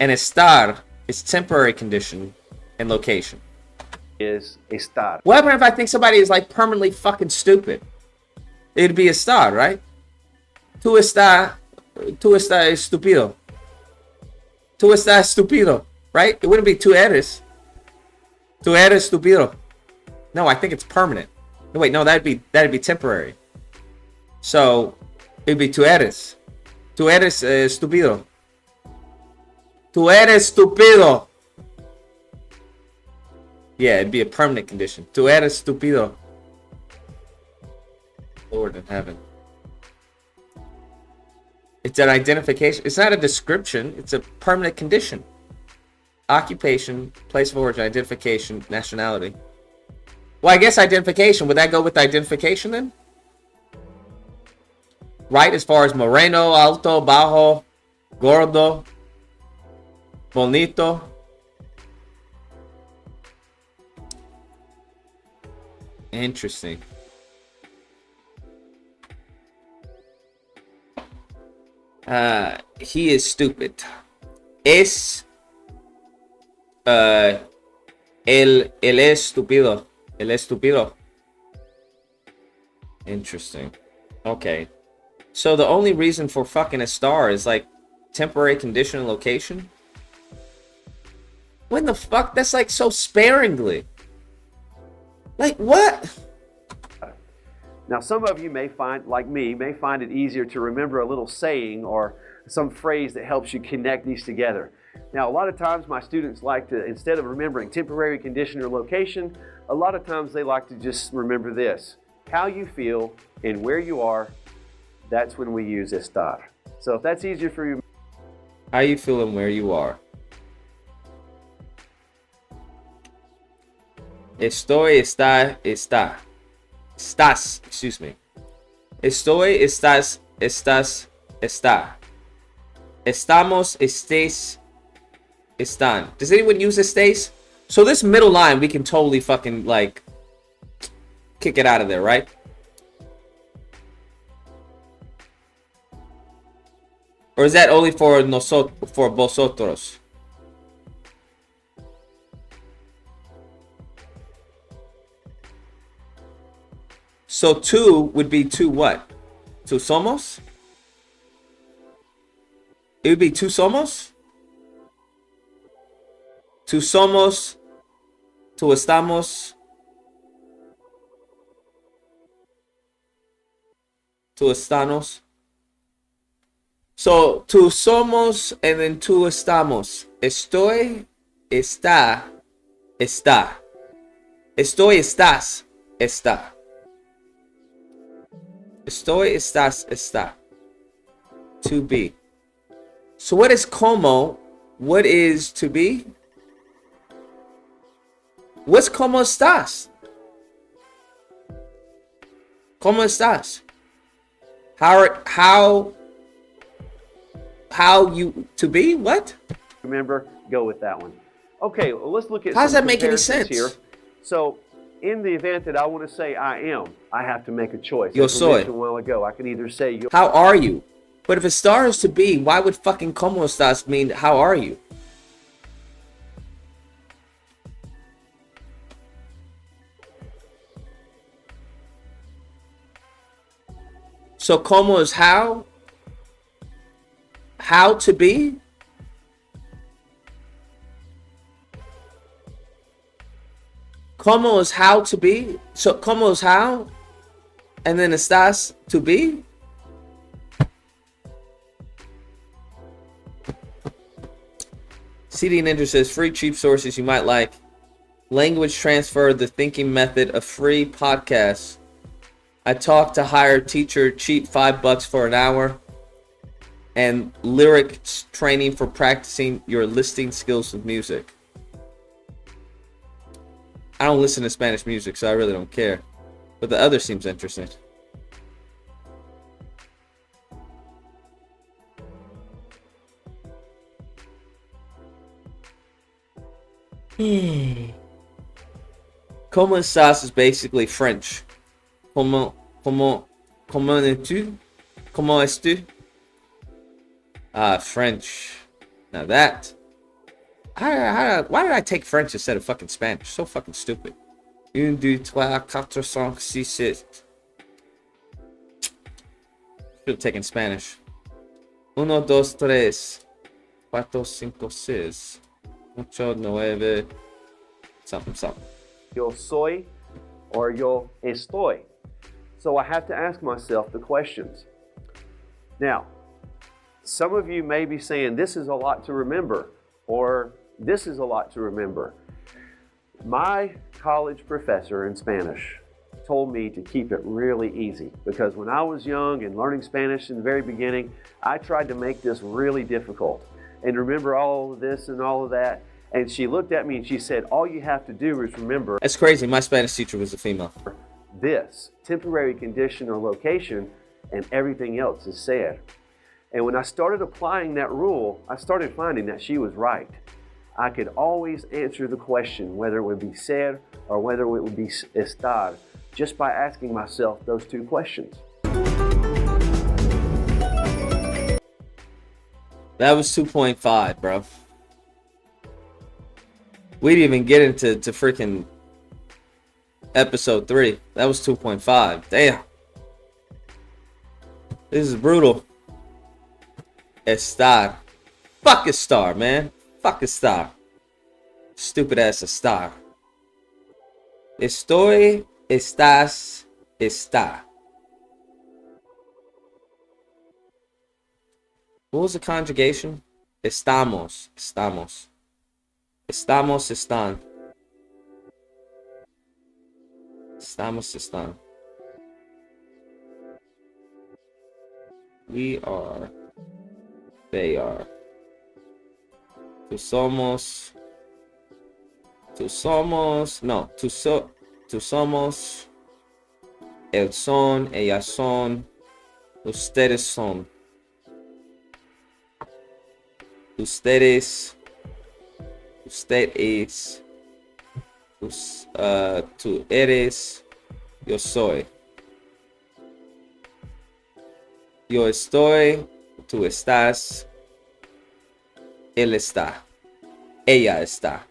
And estar is temporary condition and location. Is estar. What happens if I think somebody is like permanently fucking stupid? It'd be estar, right? Tú estás estúpido. Tú estás estúpido, right? It wouldn't be tú eres. Tú eres estúpido. No, I think it's permanent. No, wait, no, that'd be temporary. So it'd be tú eres. Tú eres estúpido. Tú eres estúpido. Yeah, it'd be a permanent condition. Tú eres estúpido. Lord in heaven. It's an identification. It's not a description. It's a permanent condition. Occupation, place of origin, identification, nationality. Well, I guess identification. Would that go with identification then? Right, as far as moreno, alto, bajo, gordo, bonito. Interesting. He is stupid. Es el estúpido. El estúpido. Interesting. Okay. So the only reason for fucking a star is like temporary condition and location? When the fuck? That's like so sparingly. Like what? Now, some of you may find, like me, may find it easier to remember a little saying or some phrase that helps you connect these together. Now, a lot of times my students like to, instead of remembering temporary condition or location, a lot of times they like to just remember this. How you feel and where you are, that's when we use estar. So if that's easier for you. How you feel and where you are. Estoy, está. Estás, excuse me. Estoy, estás, está. Estamos, estés, están. Does anyone use estés? So this middle line, we can totally fucking, like, kick it out of there, right? Or is that only for for vosotros? So tú would be tú what? Tú somos? It would be tú somos? Tú somos, tú estamos, tú estamos. So tú somos and then tú estamos. Estoy, está, está. Estoy, estás, está. Estoy, estás, está. To be. So what is como? What is to be? What's como estás? ¿Cómo estás? How you to be? What? Remember, go with that one. Okay, well, let's look at. How does that make any sense? Here. So, in the event that I want to say I am, I have to make a choice. Yo As we soy. mentioned a while ago, I can either say yo. How are you? But if a star is to be, why would fucking como estás mean how are you? So como is how? How to be? Como is how to be. So como is how, and then estás to be. CD Ninja says free cheap sources you might like. Language transfer, the thinking method, a free podcast. I talk to hire teacher, cheap $5 for an hour. And lyric training for practicing your listening skills with music. I don't listen to Spanish music, so I really don't care. But the other seems interesting. Como estás is basically French. Comment es-tu? Comment es-tu? French. Now that. Why did I take French instead of fucking Spanish? So fucking stupid. 1, 2, 3, 4, 5, 6, 7. Should have taken Spanish. 1, 2, 3, 4, 5, 6. 8, 9. Something. Yo soy or yo estoy. So I have to ask myself the questions. Now, some of you may be saying this is a lot to remember, or this is a lot to remember. My college professor in Spanish told me to keep it really easy because when I was young and learning Spanish in the very beginning, I tried to make this really difficult and remember all of this and all of that. And she looked at me and she said, all you have to do is remember. That's crazy. My Spanish teacher was a female. This temporary condition or location, and everything else is said. And when I started applying that rule, I started finding that she was right. I could always answer the question whether it would be ser or whether it would be estar just by asking myself those two questions. That was 2.5, bro. We didn't even get into freaking episode 3. That was 2.5. Damn. This is brutal. Estar. Fuck a star, man. Fuck a star. Stupid ass a star. Estoy, estás, está. What was the conjugation? Estamos, estamos. Estamos, están. Estamos, están. We are. They are. Tú somos. Tú somos. No. Tú somos. El son. Ellas son. Ustedes son. Ustedes. Usted es. Tú eres. Yo soy. Yo estoy. Tú estás. Él está. Ella está.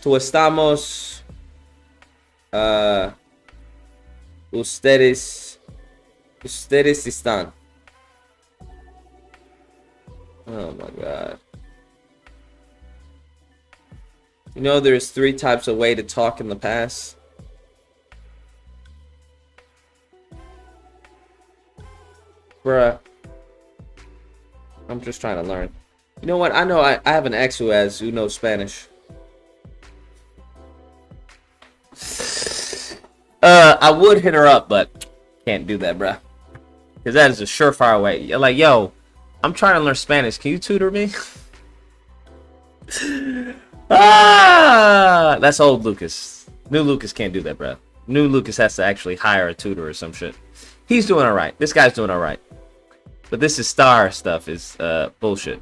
Tú estamos. Ustedes. Ustedes están. Oh my God. You know there's 3 types of way to talk in the past. Bruh. I'm just trying to learn. You know what? I know I have an ex who knows Spanish. I would hit her up, but can't do that, bruh. Because that is a surefire way. You're like, yo, I'm trying to learn Spanish. Can you tutor me? That's old Lucas. New Lucas can't do that, bruh. New Lucas has to actually hire a tutor or some shit. He's doing alright. This guy's doing alright. But this is star stuff is bullshit.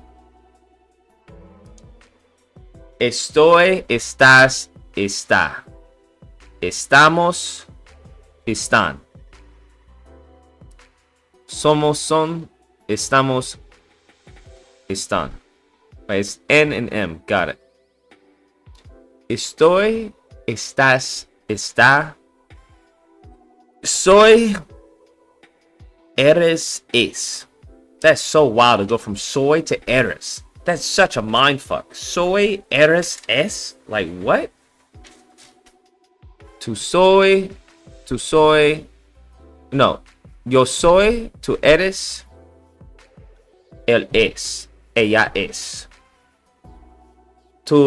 Estoy, estás, está. Estamos, están. Somos, son. Estamos, están. Right, it's N and M. Got it. Estoy, estás, está. Soy, eres, es. That's so wild to go from soy to eres. That's such a mindfuck. Soy, eres, es? Like, what? Tu soy. No. Yo soy. Tú eres. Él es. Ella es. Tu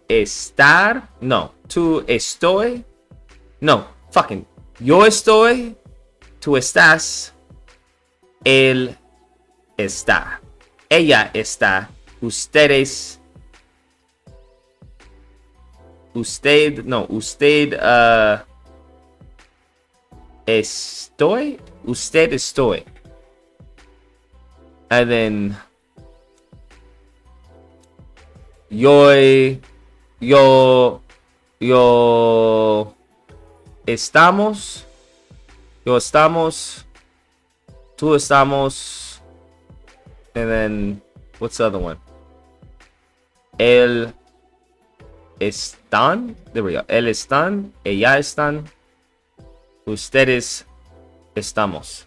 estar. No. Tú estoy. No. Fucking. Yo estoy. Tú estás. Él está. Ella está. Ustedes. Usted. No. Usted. Estoy. Usted estoy. And then. Yo estamos. Yo estamos. Tú estamos. And then, what's the other one? El están. There we go. El están. Ella están. Ustedes estamos.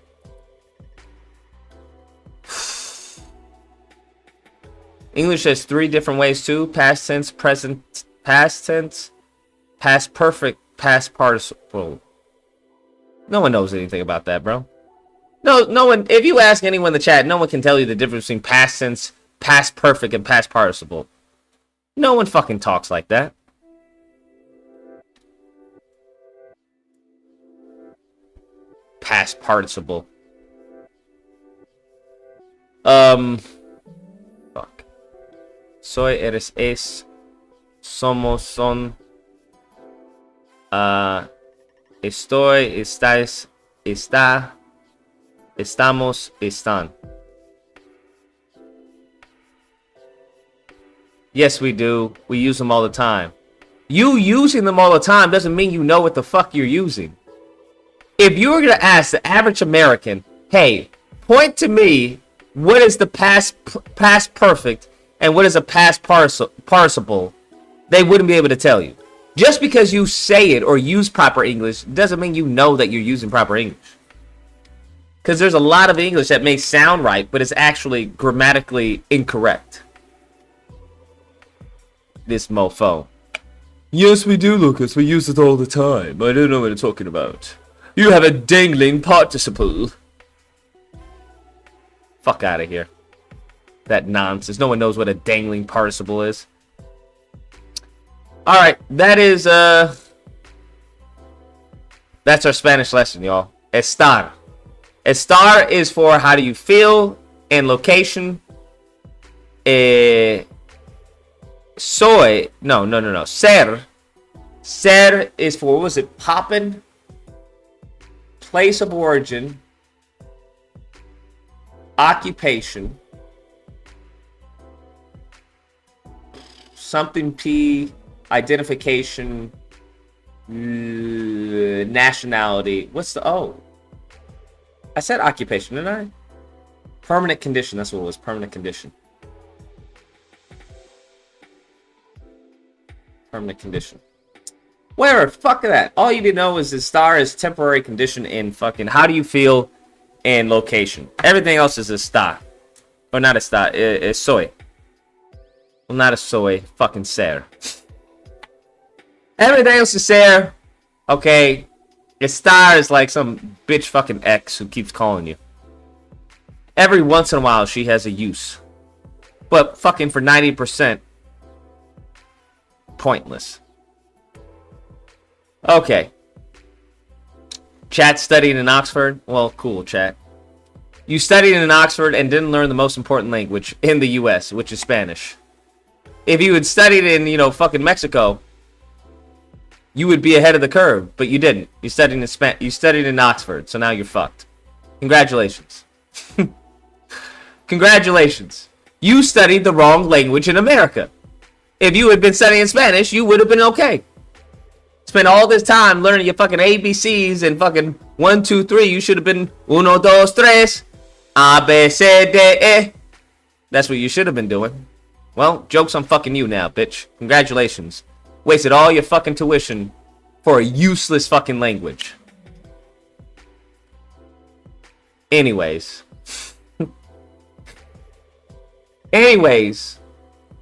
English has 3 different ways too: past tense, present, past tense, past perfect, past participle. No one knows anything about that, bro. No one. If you ask anyone in the chat, no one can tell you the difference between past tense, past perfect, and past participle. No one fucking talks like that. Past participle. Fuck. Soy, eres, es. Somos, son. Estoy, estáis, está. Estamos, están. Yes, we do. We use them all the time. You using them all the time doesn't mean you know what the fuck you're using. If you were going to ask the average American, hey, point to me what is the past perfect and what is a past participle, they wouldn't be able to tell you. Just because you say it or use proper English doesn't mean you know that you're using proper English. Because there's a lot of English that may sound right, but it's actually grammatically incorrect. This mofo. Yes, we do, Lucas. We use it all the time. I don't know what you're talking about. You have a dangling participle. Fuck out of here. That nonsense. No one knows what a dangling participle is. Alright, that is, that's our Spanish lesson, y'all. Estar. Estar is for how do you feel and location. Soy. No. Ser. Ser is for, what was it? Poppin'. Place of origin. Occupation. Something P. Identification. Nationality. What's the... Oh. I said occupation, didn't I? Permanent condition. That's what it was. Permanent condition. Permanent condition. Whatever. Fuck that. All you need to know is the star is temporary condition in fucking how do you feel and location. Everything else is a star. Or not a star. It's soy. Well, not a soy. Fucking ser. Everything else is ser. Okay. A star is like some bitch fucking ex who keeps calling you. Every once in a while she has a use. But fucking for 90%. Pointless. Okay. Chat studied in Oxford. Well, cool, chat. You studied in Oxford and didn't learn the most important language in the US, which is Spanish. If you had studied in, fucking Mexico, you would be ahead of the curve, but you didn't. You studied in Oxford, so now you're fucked. Congratulations. Congratulations. You studied the wrong language in America. If you had been studying Spanish, you would have been okay. Spent all this time learning your fucking ABCs and fucking 1, 2, 3. You should have been 1, 2, 3. A, B, C, D, E. That's what you should have been doing. Well, joke's on fucking you now, bitch. Congratulations. Wasted all your fucking tuition for a useless fucking language. Anyways. At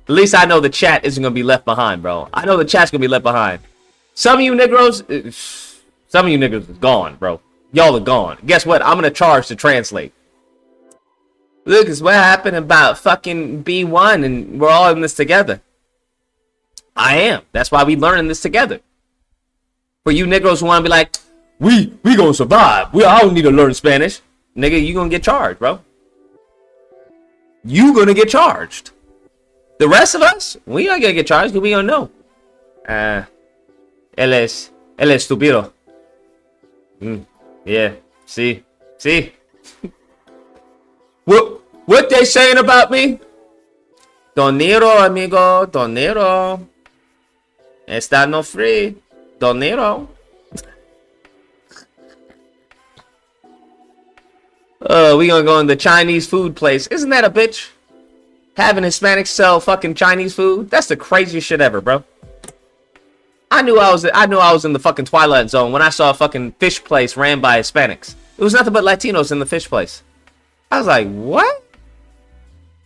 least I know the chat isn't going to be left behind, bro. I know the chat's going to be left behind. Some of you Negroes is gone, bro. Y'all are gone. Guess what? I'm gonna charge to translate. Lucas, what happened about fucking B1 and we're all in this together? I am. That's why we learning this together. For you Negroes who want to be like, we gonna survive. I don't need to learn Spanish. Nigga, you gonna get charged, bro. You gonna get charged. The rest of us, we not gonna get charged because we don't know. Él es estúpido. Yeah, see? What they saying about me? Donero, amigo, donero. Está no free. Donero. We gonna go in the Chinese food place. Isn't that a bitch? Having Hispanics sell fucking Chinese food? That's the craziest shit ever, bro. I knew I was in the fucking Twilight Zone when I saw a fucking fish place ran by Hispanics. It was nothing but Latinos in the fish place. I was like, what?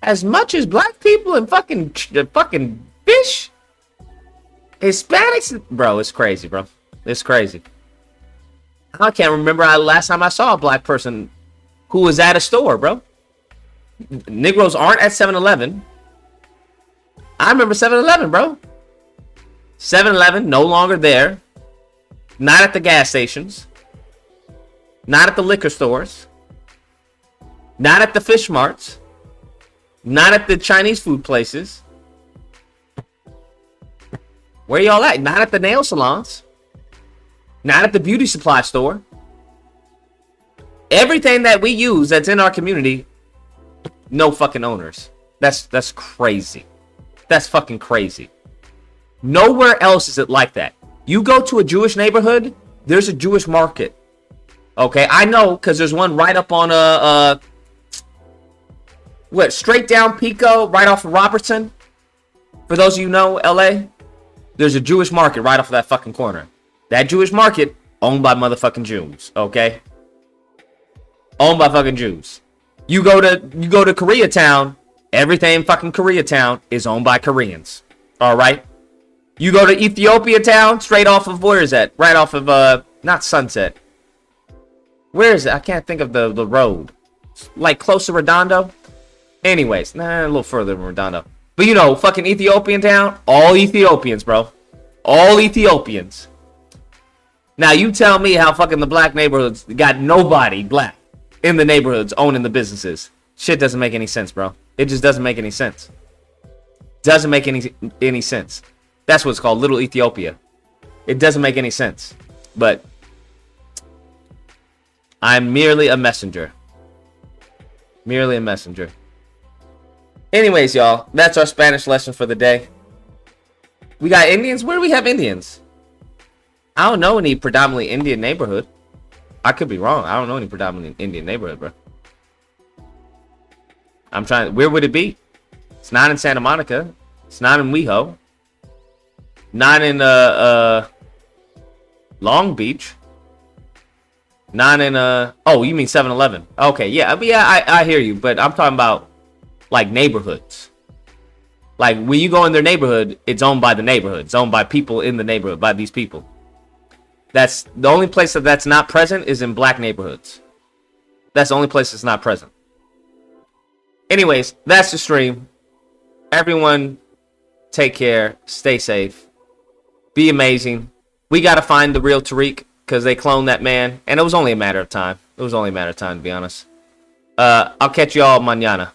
As much as black people and fucking fish? Hispanics? Bro, it's crazy, bro. It's crazy. I can't remember last time I saw a black person who was at a store, bro. Negroes aren't at 7-Eleven. I remember 7-Eleven, bro. 7-Eleven, no longer there. Not at the gas stations. Not at the liquor stores. Not at the fish marts. Not at the Chinese food places. Where y'all at? Not at the nail salons. Not at the beauty supply store. Everything that we use that's in our community, no fucking owners. That's crazy. That's fucking crazy. Nowhere else is it like that. You go to a Jewish neighborhood, there's a Jewish market. Okay, I know because there's one right up on straight down Pico, right off of Robertson. For those of you who know LA, there's a Jewish market right off of that fucking corner. That Jewish market owned by motherfucking Jews, okay? Owned by fucking Jews. You go to Koreatown, everything in fucking Koreatown is owned by Koreans. All right? You go to Ethiopia Town, straight off of, where is that? Right off of not Sunset. Where is it? I can't think of the road. Like close to Redondo. Anyways, a little further than Redondo. But you know, fucking Ethiopian Town, all Ethiopians, bro. All Ethiopians. Now you tell me how fucking the black neighborhoods got nobody black in the neighborhoods owning the businesses. Shit doesn't make any sense, bro. It just doesn't make any sense. Doesn't make any sense. That's what it's called, Little Ethiopia. It doesn't make any sense. But I'm merely a messenger. Merely a messenger. Anyways, y'all, that's our Spanish lesson for the day. We got Indians. Where do we have Indians? I don't know any predominantly Indian neighborhood. I could be wrong. I don't know any predominantly Indian neighborhood, bro. I'm trying. Where would it be? It's not in Santa Monica. It's not in WeHo. Not in Long Beach. Not in oh, you mean 7-Eleven. Okay, yeah. I mean, I hear you, but I'm talking about like neighborhoods. Like when you go in their neighborhood, it's owned by the neighborhood. It's owned by people in the neighborhood, by these people. That's the only place that's not present is in black neighborhoods. That's the only place that's not present. Anyways, that's the stream. Everyone, take care. Stay safe. Be amazing. We got to find the real Tariq because they cloned that man. And it was only a matter of time. It was only a matter of time, to be honest. I'll catch you all mañana.